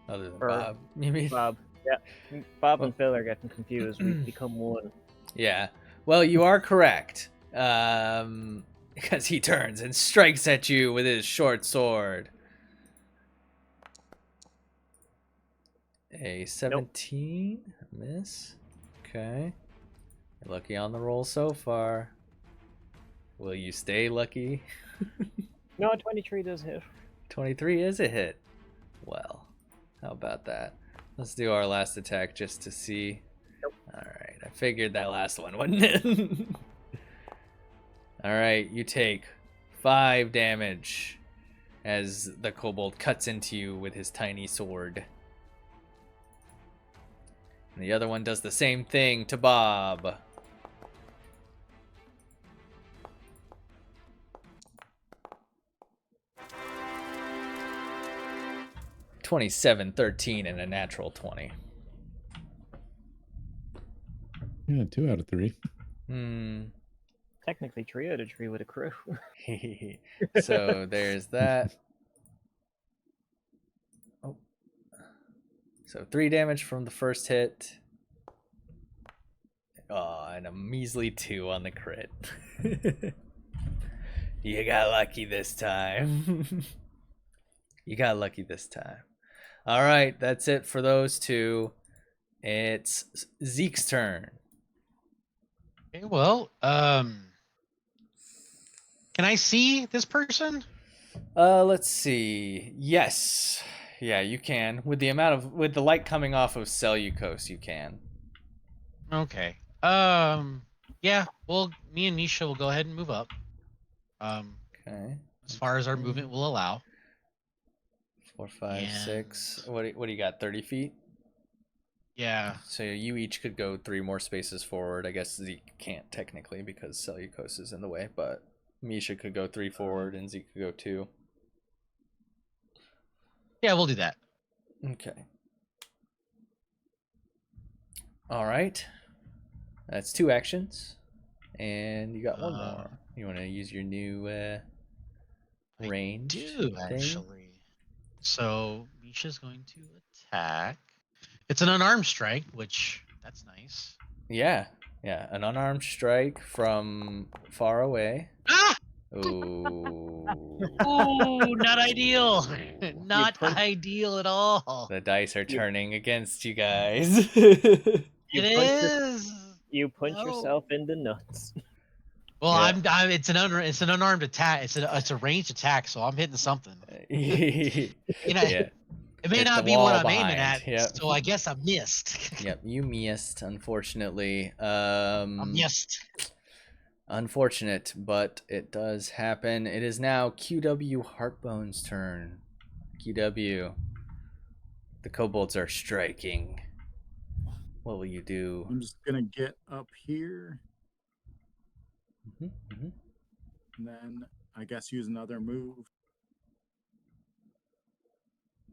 than Or Bob, you mean? Bob. Yeah. Bob and Phil are getting confused. We've become one. Yeah. Well, you are correct. Because he turns and strikes at you with his short sword. A 17 miss. Okay. You're lucky on the roll so far. Will you stay lucky? No, 23 does hit. 23 is a hit. Well, how about that? Let's do our last attack just to see. Nope. Alright, I figured that last one wouldn't it? Alright, you take 5 damage as the kobold cuts into you with his tiny sword. And the other one does the same thing to Bob. (27, 13) and a natural 20. Yeah, 2 out of 3. Technically 3 out of 3 with a crew. So there's that. Oh. So 3 damage from the first hit. Oh, and a measly 2 on the crit. You got lucky this time. You got lucky this time. All right, that's it for those 2. It's Zeke's turn. Okay, well, can I see this person? Let's see. Yes. Yeah, you can. With the light coming off of Seleucos, you can. Okay. Yeah, well, me and Nisha will go ahead and move up. Okay. As far as our movement will allow. 4, 5, And- 6. What do you got? 30 feet? Yeah. So you each could go 3 more spaces forward. I guess Zeke can't technically because Seleucos is in the way, but Misha could go 3 forward and Zeke could go 2. Yeah, we'll do that. Okay. All right. That's 2 actions. And you got 1 more. You want to use your new range? Do actually. So Misha's going to attack. It's an unarmed strike, which that's nice. Yeah. Yeah. An unarmed strike from far away. Ah! Ooh. Ooh, not ideal. Not ideal at all. The dice are turning against you guys. It is. You punch No. yourself in the nuts. Well, Yeah. it's an unarmed attack. It's a ranged attack, so I'm hitting something. Yeah. It may Hit not the be what wall I'm aiming behind, at, yep. so I guess I missed. Yep, you missed, unfortunately. I missed. Unfortunate, but it does happen. It is now QW Heartbone's turn. QW. The kobolds are striking. What will you do? I'm just gonna get up here Mhm. and then I guess use another move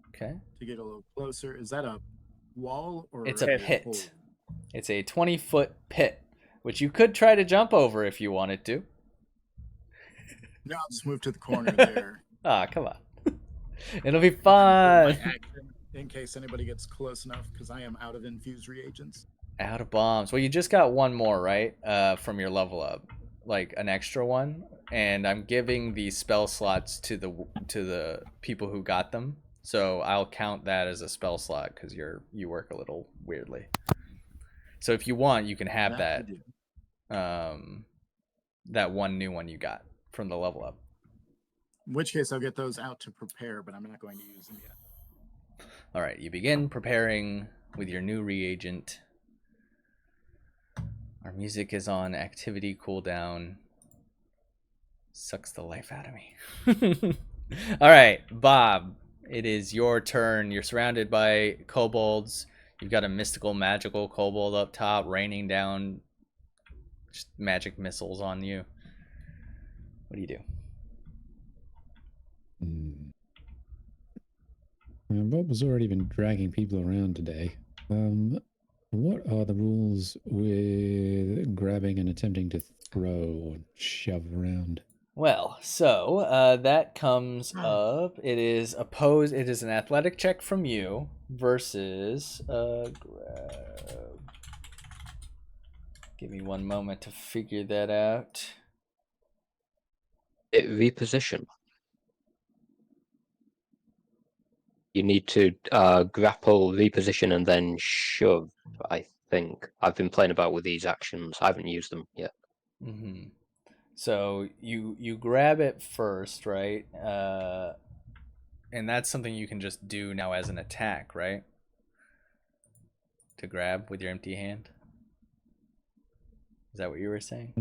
Okay. to get a little closer. Is that a wall or It's a pit. hole? It's a 20-foot pit, which you could try to jump over if you wanted to. No, I'll just move to the corner there. Ah, come on. It'll be My fun. action, in case anybody gets close enough, because I am out of infused reagents. Out of bombs. Well, you just got 1 more, right? From your level up, like an extra one. And I'm giving the spell slots to the people who got them. So I'll count that as a spell slot because you work a little weirdly. So if you want, you can have that. I do. that one new one you got from the level up. In which case, I'll get those out to prepare, but I'm not going to use them yet. All right, you begin preparing with your new reagent. Our music is on activity cooldown. Sucks the life out of me. All right, Bob, it is your turn. You're surrounded by kobolds. You've got a mystical, magical kobold up top raining down just magic missiles on you. What do you do? Bob has already been dragging people around today. What are the rules with grabbing and attempting to throw or shove around? Well, so that comes up. It is opposed. It is an athletic check from you versus grab. Give me one moment to figure that out. Reposition. You need to grapple, reposition, and then shove, I think. I've been playing about with these actions. I haven't used them yet. Mm-hmm. So you grab it first, right? And that's something you can just do now as an attack, right? To grab with your empty hand. Is that what you were saying?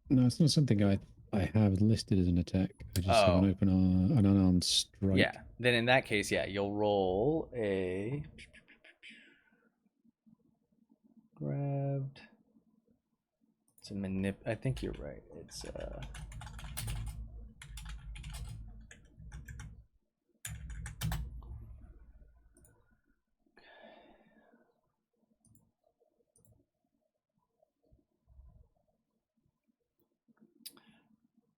No, it's not something I have listed as an attack. I just have an unarmed strike. Yeah. Then in that case, yeah, you'll roll a grabbed. It's a I think you're right. It's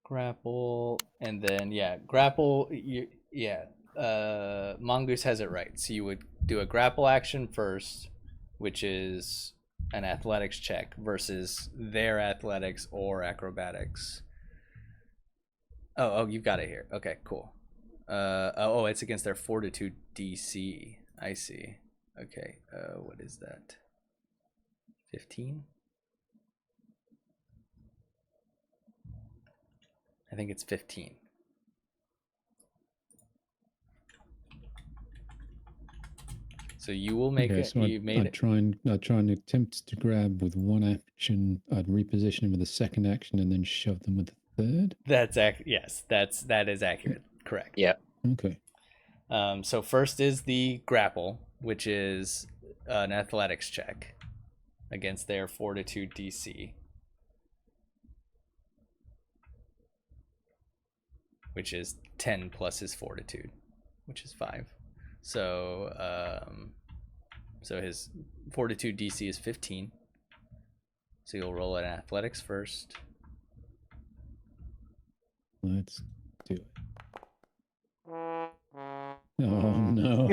grapple, and then grapple. Mongoose has it right. So you would do a grapple action first, which is an athletics check versus their athletics or acrobatics. Oh, you've got it here. Okay, cool. It's against their fortitude DC. I see. Okay. What is that? 15? I think it's 15. So you will make it. So you made it. I'd try and attempt to grab with one action. I'd reposition them with a second action and then shove them with the third. Yes, that is accurate. Correct. Yeah. Okay. So first is the grapple, which is an athletics check against their fortitude DC, which is 10 plus his fortitude, which is 5. So so his fortitude DC is 15. So you'll roll an athletics first. Let's do it. Oh no.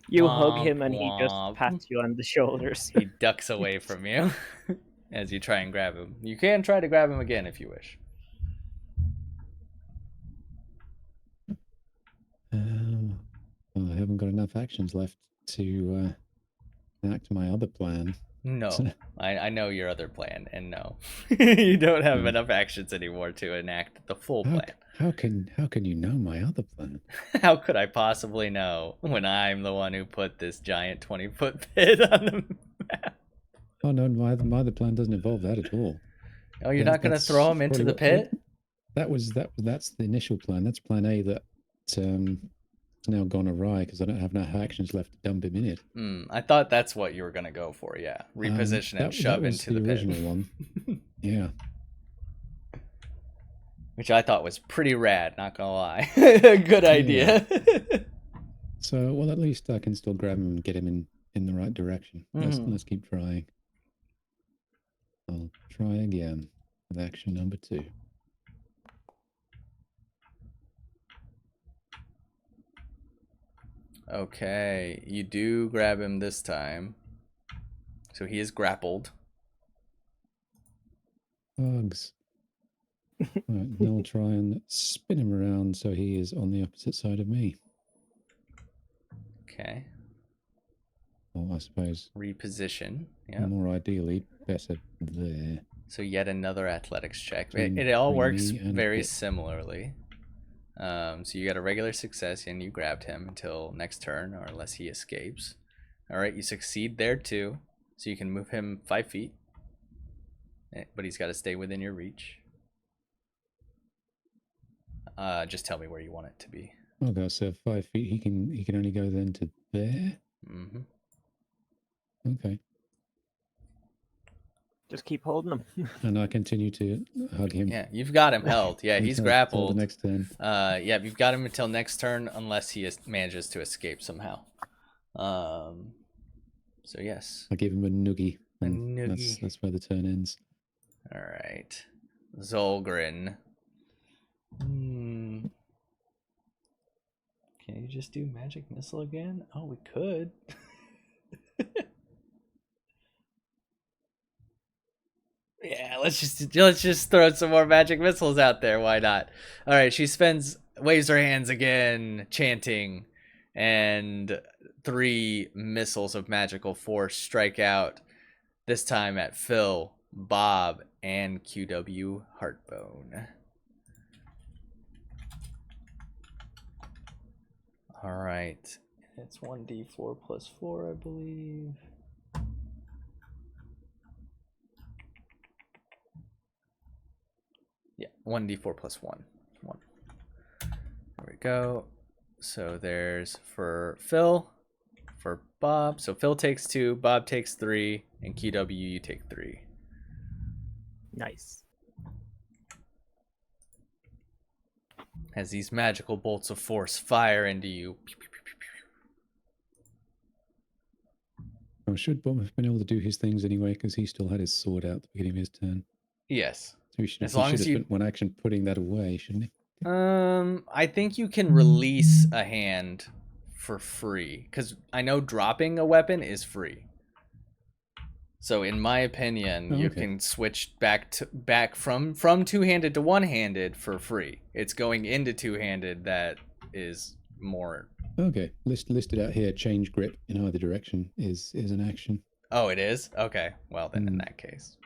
You hug him and he Womp just womp. pats you on the shoulders. He ducks away from you as you try and grab him. You can try to grab him again if you wish. Well, I haven't got enough actions left to enact my other plan. No, I know your other plan, and no, you don't have enough actions anymore to enact the full plan. How can you know my other plan? How could I possibly know when I'm the one who put this giant 20-foot pit on the map? Oh no, my other plan doesn't involve that at all. Oh, you're not going to throw him into the pit? That's the initial plan. That's plan A that it's now gone awry because I don't have enough actions left to dump him in it. I thought that's what you were going to go for, yeah. Reposition and shove into the pit. original one. Yeah. Which I thought was pretty rad, not going to lie. Good idea. So, well, at least I can still grab him and get him in the right direction. Let's keep trying. I'll try again with action number 2. Okay, you do grab him this time. So he is grappled. Bugs. Right, then I'll try and spin him around so he is on the opposite side of me. Okay. Oh, I suppose. Reposition. Yeah. More ideally, better there. So yet another athletics check. Between It all works me and very Pip. similarly. So you got a regular success and you grabbed him until next turn, or unless he escapes. All right, you succeed there too. So you can move him 5 feet. But he's got to stay within your reach. Just tell me where you want it to be. Okay, so 5 feet. He can only go then to there. Mm-hmm. Okay. Just keep holding him. And I continue to hug him. Yeah, you've got him held. Yeah, he's Until grappled. the next turn. Yeah, you've got him until next turn, unless he manages to escape somehow. So yes. I give him a noogie. A and noogie. That's where the turn ends. All right, Zolgren. Can you just do magic missile again? Oh, we could. Yeah, let's just throw some more magic missiles out there. Why not? All right, she waves her hands again, chanting, and 3 missiles of magical force strike out. This time at Phil, Bob, and QW Heartbone. All right, it's 1d4 plus 4, I believe. Yeah, 1d4 plus 1. There we go. So there's for Phil, for Bob. So Phil takes 2, Bob takes 3, and QW, you take 3. Nice. As these magical bolts of force fire into you. Oh, should Bob have been able to do his things anyway, because he still had his sword out at the beginning of his turn. Yes. So he should, As long he should as have you- spent one action putting that away, shouldn't he? I think you can release a hand for free, because I know dropping a weapon is free. So in my opinion, you okay. can switch back from two-handed to one-handed for free. It's going into two-handed that is more. Okay, listed out here, change grip in either direction is an action. Oh, it is? Okay. Well, then in that case.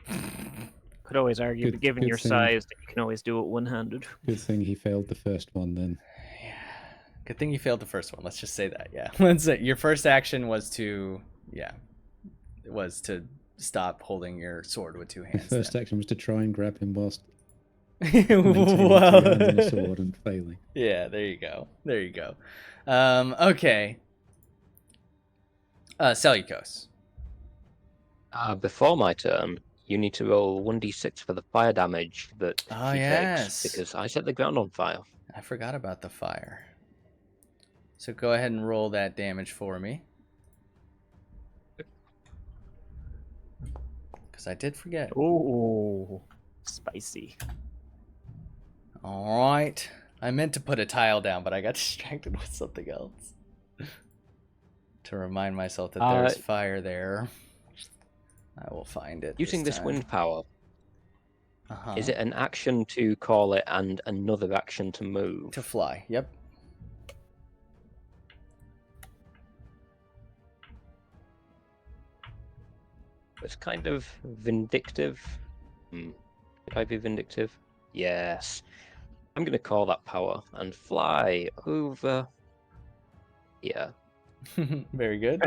Could always argue, Good- but given good your thing. size, that you can always do it one-handed. Good thing he failed the first one then. Yeah. Good thing you failed the first one. Let's just say that. Yeah. Let's say your first action was to stop holding your sword with two The hands. first then. action was to try and grab him whilst maintaining two hands Well, and a sword and failing. yeah, there you go. Okay. Seleucos. Before my turn, you need to roll 1d6 for the fire damage that Oh, he yes. takes, because I set the ground on fire. I forgot about the fire. So go ahead and roll that damage for me. Because I did forget. Oh, spicy. All right. I meant to put a tile down, but I got distracted with something else. To remind myself that there's fire there. I will find it. Using this time. wind power, Uh-huh. is it an action to call it and another action to move? To fly? Yep. It's kind of vindictive. Could I be vindictive? Yes. I'm going to call that power and fly over here. Very good.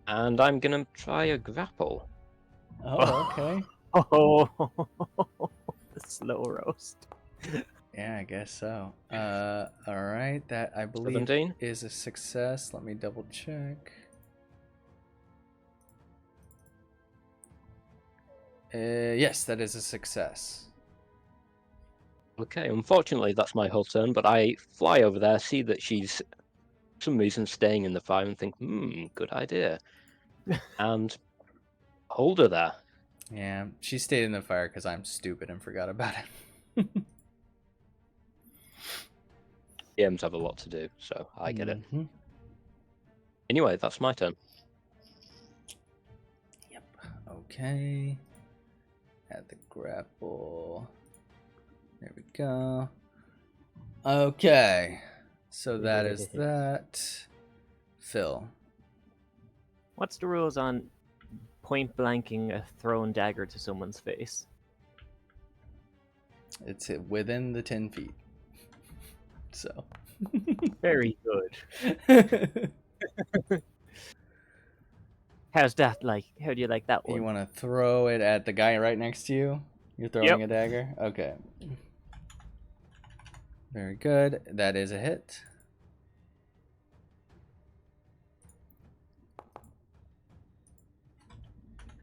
And I'm going to try a grapple. Oh, okay. Oh, the slow roast. Yeah, I guess so. All right. That I believe 17? is a success. Let me double check. Yes, that is a success. Okay, unfortunately that's my whole turn, but I fly over there, see that she's for some reason staying in the fire and think, good idea. And hold her there. Yeah, she stayed in the fire because I'm stupid and forgot about it. DMs have a lot to do, so I get it. Mhm. Anyway, that's my turn. Yep. Okay. Add the grapple. There we go. Okay. So that is that. Phil. What's the rules on point blanking a thrown dagger to someone's face? It's within the 10 feet. So. Very good. How's that like? How do you like that one? You want to throw it at the guy right next to you? You're throwing Yep. a dagger? Okay. Very good. That is a hit.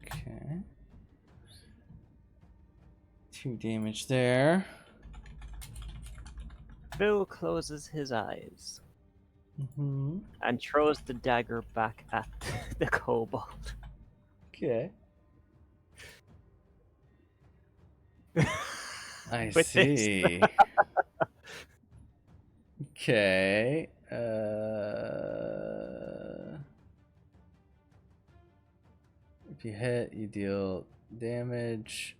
Okay. 2 damage there. Phil closes his eyes Mm-hmm. and throws the dagger back at the kobold. Okay. I With this. see. Okay. If you hit, you deal damage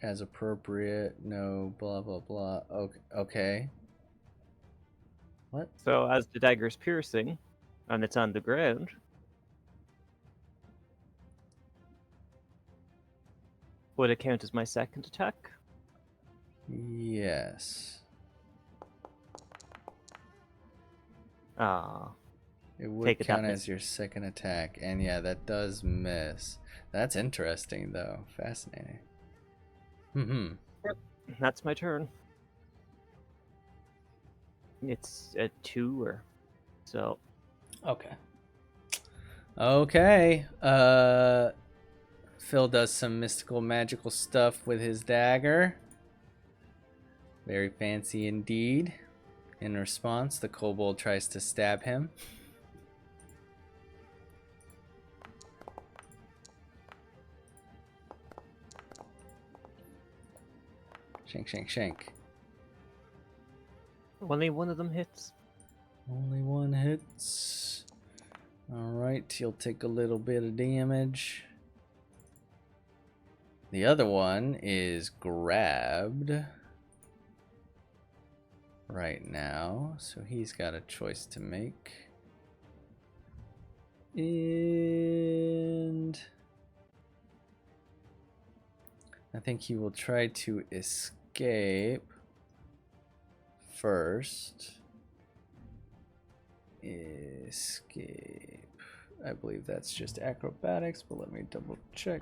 as appropriate. No, blah blah blah. Okay. What? So as the dagger's piercing, and it's on the ground, would it count as my second attack? Yes. Ah, It would Take it, that count miss. as your second attack, and yeah, that does miss. That's interesting, though. Fascinating. Mm-hmm. that's my turn. It's a 2 or so. Okay. Okay. Phil does some mystical, magical stuff with his dagger. Very fancy indeed. In response, the kobold tries to stab him. Shank, shank, shank. Only one of them hits. Only one hits. Alright, he'll take a little bit of damage. The other one is grabbed right now, so he's got a choice to make. And I think he will try to escape first. Escape. I believe that's just acrobatics, but let me double check.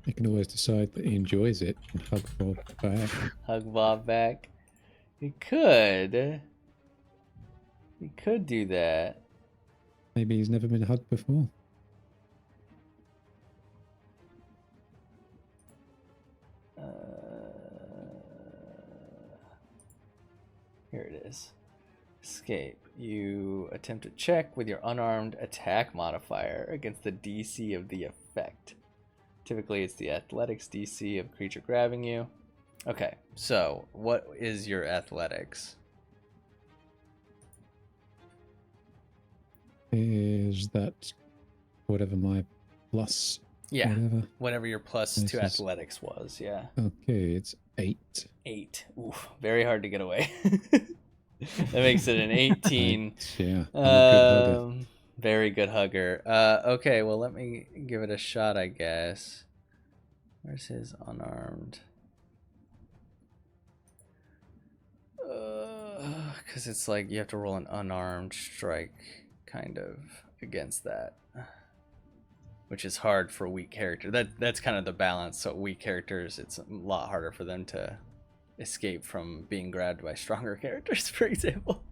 You can always decide that he enjoys it and hug Bob back. Hug Bob back. He could. He could do that. Maybe he's never been hugged before. Here it is. Escape. You attempt to check with your unarmed attack modifier against the DC of the effect. Typically, it's the athletics DC of creature grabbing you. Okay, so what is your athletics? Is that whatever my plus? Yeah, Whatever. whatever your plus This 2 is- athletics was, yeah. Okay, it's 8. 8. Oof, very hard to get away. That makes it an 18. Yeah, I'm a good hugger. Very good hugger. Okay, well, let me give it a shot, I guess. Where's his unarmed? Because it's like you have to roll an unarmed strike, kind of, against that. Which is hard for weak character. That's kind of the balance. So weak characters, it's a lot harder for them to escape from being grabbed by stronger characters, for example.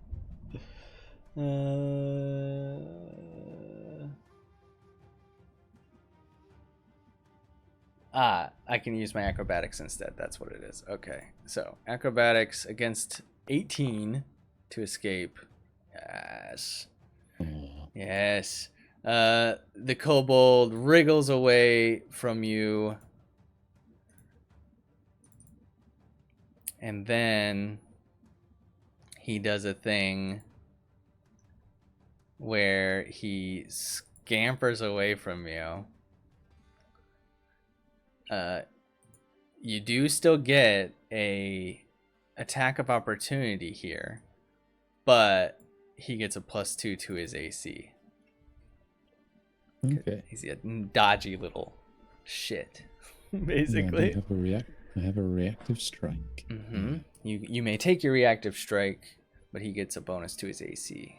I can use my acrobatics instead. That's what it is. Okay, so acrobatics against 18 to escape. Yes. Aw. Yes. The kobold wriggles away from you. And then he does a thing where he scampers away from you. You do still get a attack of opportunity here, but he gets a +2 to his AC. Okay. He's a dodgy little shit, Yeah, basically. I have a reactive strike. Mm-hmm. You may take your reactive strike, but he gets a bonus to his AC.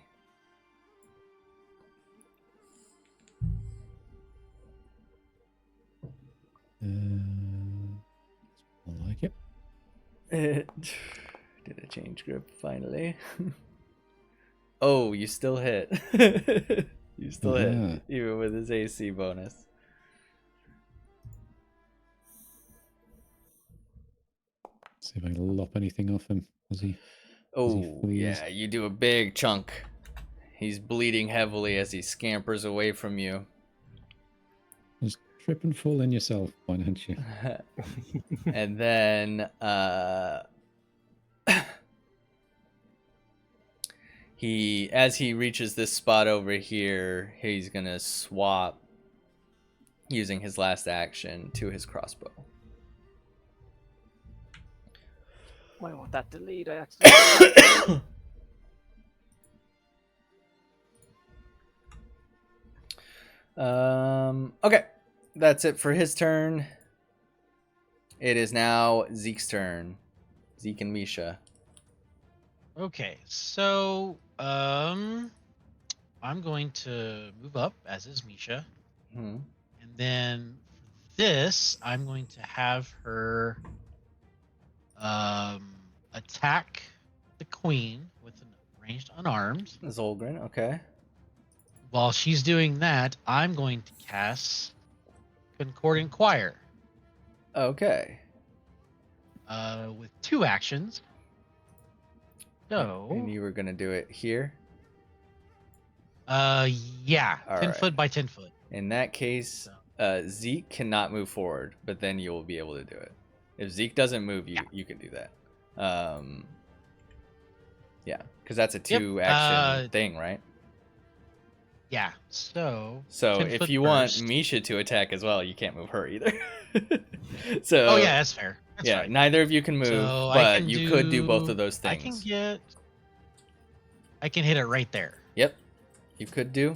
I like it. Did a change grip finally. Oh, you still hit. You still hit, even with his AC bonus. See if I can lop anything off him as he. Oh, flees. yeah, you do a big chunk. He's bleeding heavily as he scampers away from you. Just trip and fall in yourself, why don't you? And then as he reaches this spot over here, he's gonna swap using his last action to his crossbow. I want that delete. I accidentally. Okay, that's it for his turn. It is now Zeke's turn. Zeke and Misha. Okay, so I'm going to move up, as is Misha, Hmm. and then for this, I'm going to have her attack the queen with an ranged unarmed. Zolgren, okay. While she's doing that, I'm going to cast Concordant Choir Okay. with 2 actions. So, And you were gonna do it here. yeah, All 10 right. foot by 10 foot. In that case, Zeke cannot move forward, but then you will be able to do it. If Zeke doesn't move, you can do that. Yeah, because that's a 2-action thing, right? Yeah, so 10 if you want Misha to attack as well, you can't move her either. So oh yeah, that's fair. That's yeah, right. neither of you can move, So but you could do both of those I things. I can hit it right there. Yep, you could do.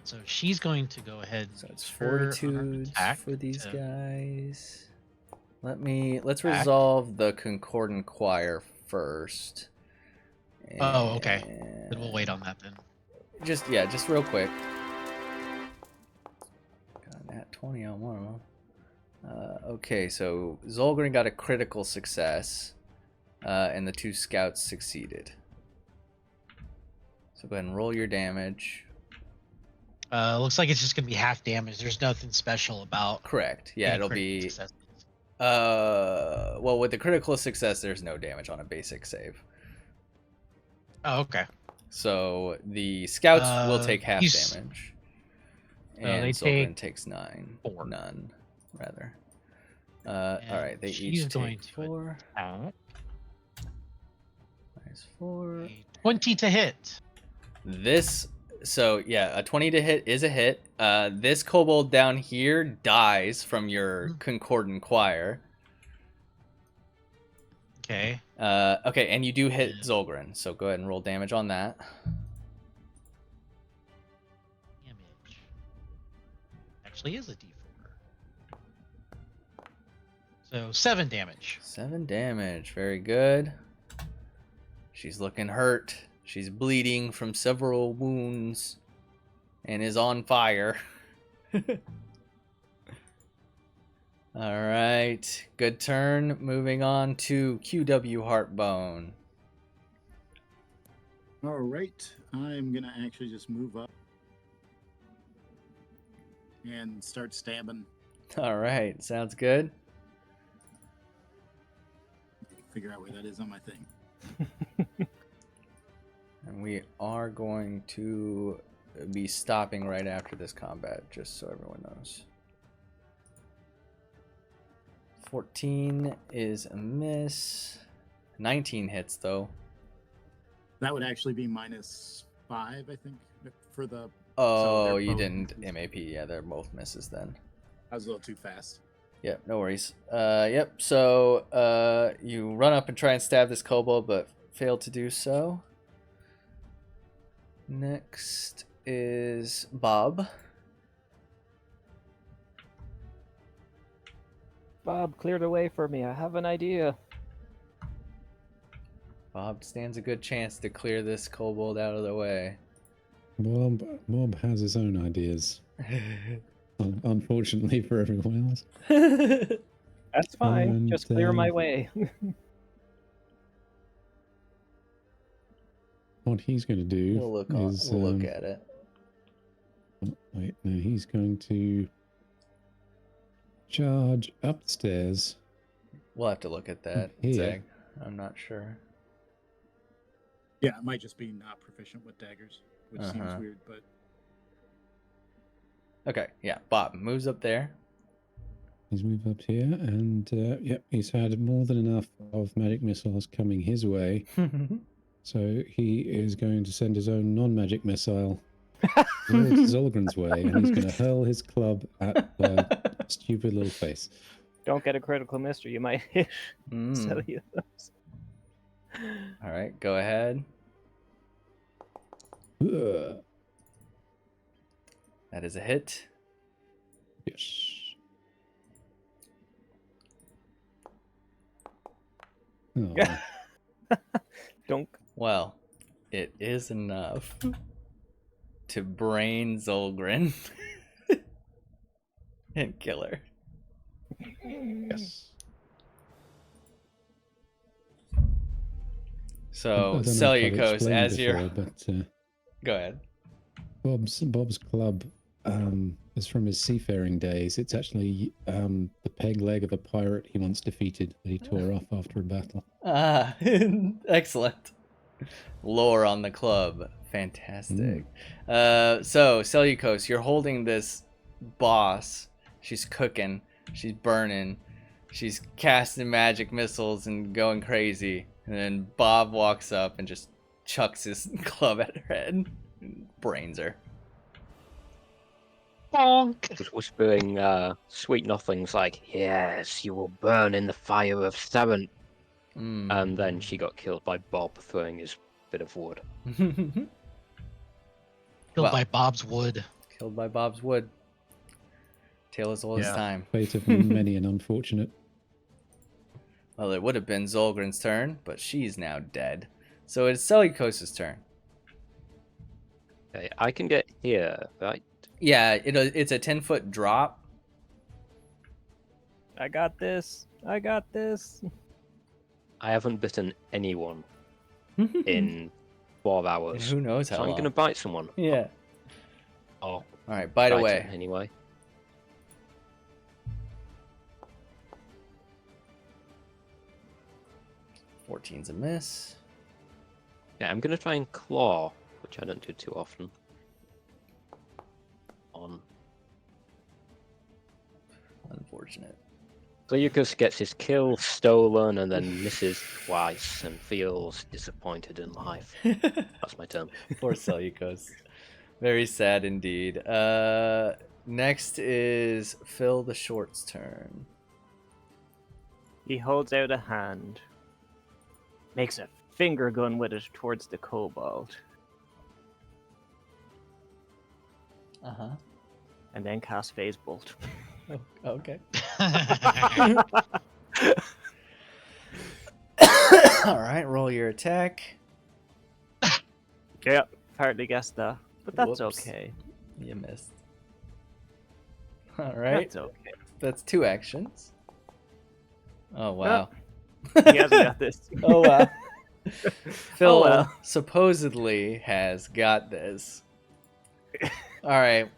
So she's going to go ahead. So it's her fortitude attack for these to- guys. Let's Attack. resolve the Concordant Choir first. Oh, okay. Then we'll wait on that then. Just real quick. Got that 20 on one of them. Okay, so Zolgren got a critical success, and the 2 scouts succeeded. So go ahead and roll your damage. Looks like it's just gonna be half damage. There's nothing special about. Correct. Yeah, any it'll critical be. successes. Well, with the critical success, there's no damage on a basic save. Oh, okay. So the scouts will take half he's- damage, they and Zolgren take takes 9. 4. None, rather. All right, they she's each going take to 4. attack. Minus 4. A 20 to hit. So yeah, a 20 to hit is a hit. This kobold down here dies from your Concordant Choir. Okay. Okay, and you do hit Yeah. Zolgren, so go ahead and roll damage on that. Damage. Actually is a D4. So 7 damage. 7 damage, very good. She's looking hurt. She's bleeding from several wounds and is on fire. All right, good turn. Moving on to QW Heartbone. All right, I'm gonna actually just move up and start stabbing. All right, sounds good. Figure out where that is on my thing. And we are going to be stopping right after this combat, just so everyone knows. 14 is a miss. 19 hits, though. That would actually be -5, I think, for the. Oh, they're you both didn't misses. MAP. Yeah, they're both misses then. I was a little too fast. Yep, no worries. Yep, so you run up and try and stab this kobold, but fail to do so. Next is Bob. Bob, clear the way for me. I have an idea. Bob stands a good chance to clear this kobold out of the way. Bob has his own ideas. Unfortunately for everyone else. That's fine. And, Just clear my way. What he's going to do We'll look at it. Wait, no, he's going to charge upstairs. We'll have to look at that. Here. Zach. I'm not sure. Yeah, it might just be not proficient with daggers, which seems Uh-huh. weird, but Okay, yeah. Bob moves up there. He's moved up here, and yep, he's had more than enough of magic missiles coming his way. So he is going to send his own non-magic missile towards Zolgren's way, and he's going to hurl his club at the stupid little face. Don't get a critical miss or you might hit Mm. Cellulose. All right, go ahead. Ugh. That is a hit. Yes. Oh, Dunk. Well, it is enough to brain Zolgren and kill her. yes. So, I don't know if I've Cellulose, explained as you're... before, but Go ahead. Bob's club is from his seafaring days. It's actually the peg leg of a pirate he once defeated that he tore off after a battle. Ah, excellent. Lore on the club. Fantastic. So, Cellulose, you're holding this boss. She's cooking. She's burning. She's casting magic missiles and going crazy. And then Bob walks up and just chucks his club at her head and brains her. Bonk. Just whispering sweet nothings like, "Yes, you will burn in the fire of Saren." Mm. And then she got killed by Bob throwing his bit of wood. Killed Well. by Bob's wood. Killed by Bob's wood. Tale as old as Yeah. time. Fate of many an unfortunate. Well, it would have been Zolgren's turn, but she's now dead. So it's Celluluse's turn. Okay, I can get here, right? Yeah, it's a 10-foot drop. I got this. I got this. I haven't bitten anyone in 12 hours. Who knows how So I'm long. going to bite someone. Yeah. Oh, All right, bite bite away. it anyway. Fourteen's a miss. Yeah, I'm going to try and claw, which I don't do too often. On. Unfortunate. Cleocus gets his kill stolen and then misses twice and feels disappointed in life. That's my turn. Poor Cellulose. Very sad indeed. Next is Phil the Short's turn. He holds out a hand. Makes a finger gun with it towards the kobold. Uh-huh. And then cast Phase Bolt. Oh, okay. All right, roll your attack. Yeah, hardly guessed that. But that's Whoops. okay. You missed. All right. That's okay. That's 2 actions. Oh, wow. He hasn't got this. Oh, wow. Phil Oh, well. supposedly has got this. All right.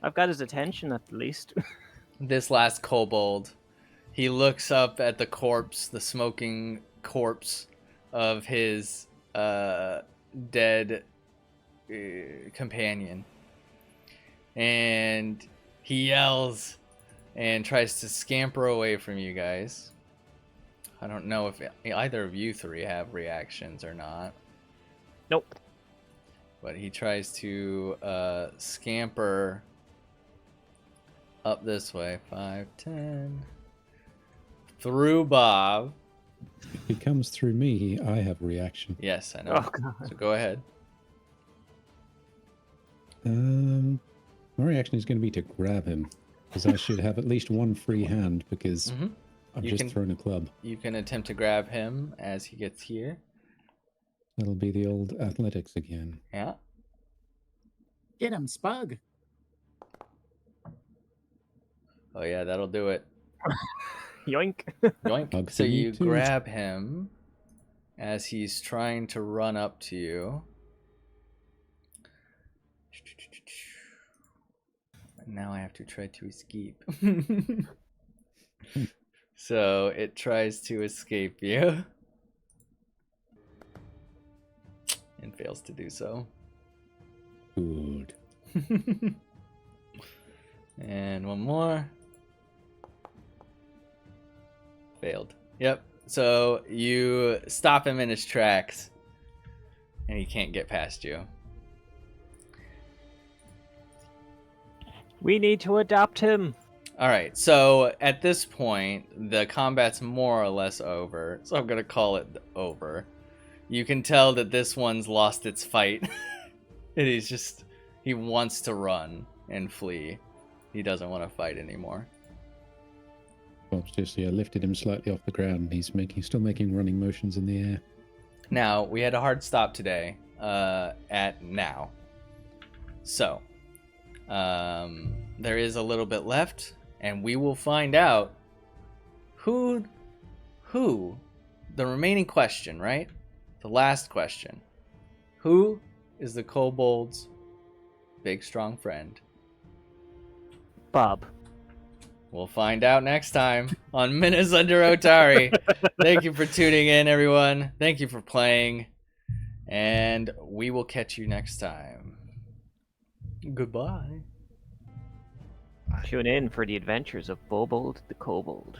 I've got his attention at least. This last kobold, he looks up at the corpse, the smoking corpse of his dead companion. And he yells and tries to scamper away from you guys. I don't know if either of you 3 have reactions or not. Nope. But he tries to scamper up this way. 5, 10. Through Bob. If he comes through me, I have reaction. Yes, I know. Oh god. So go ahead. My reaction is going to be to grab him, because I should have at least one free hand, because Mhm. I've You just can- thrown a club. You can attempt to grab him as he gets here. That'll be the old athletics again. Yeah. Get him, Spug. Oh yeah, that'll do it. Yoink. Yoink. Bug So for me you too. grab him as he's trying to run up to you. And now I have to try to escape. So it tries to escape you. And fails to do so. Good. And one more. Failed. Yep. So you stop him in his tracks, and he can't get past you. We need to adopt him. All right. So at this point, the combat's more or less over. So I'm gonna call it over. You can tell that this one's lost its fight. And he wants to run and flee. He doesn't want to fight anymore. Bob's just lifted him slightly off the ground. He's still making running motions in the air. Now, we had a hard stop today at now. So, there is a little bit left, and we will find out who, the remaining question, right? The last question. Who is the Kobold's big, strong friend? Bob. We'll find out next time on Menace Under Otari. Thank you for tuning in, everyone. Thank you for playing. And we will catch you next time. Goodbye. Tune in for the adventures of Bobold the Kobold.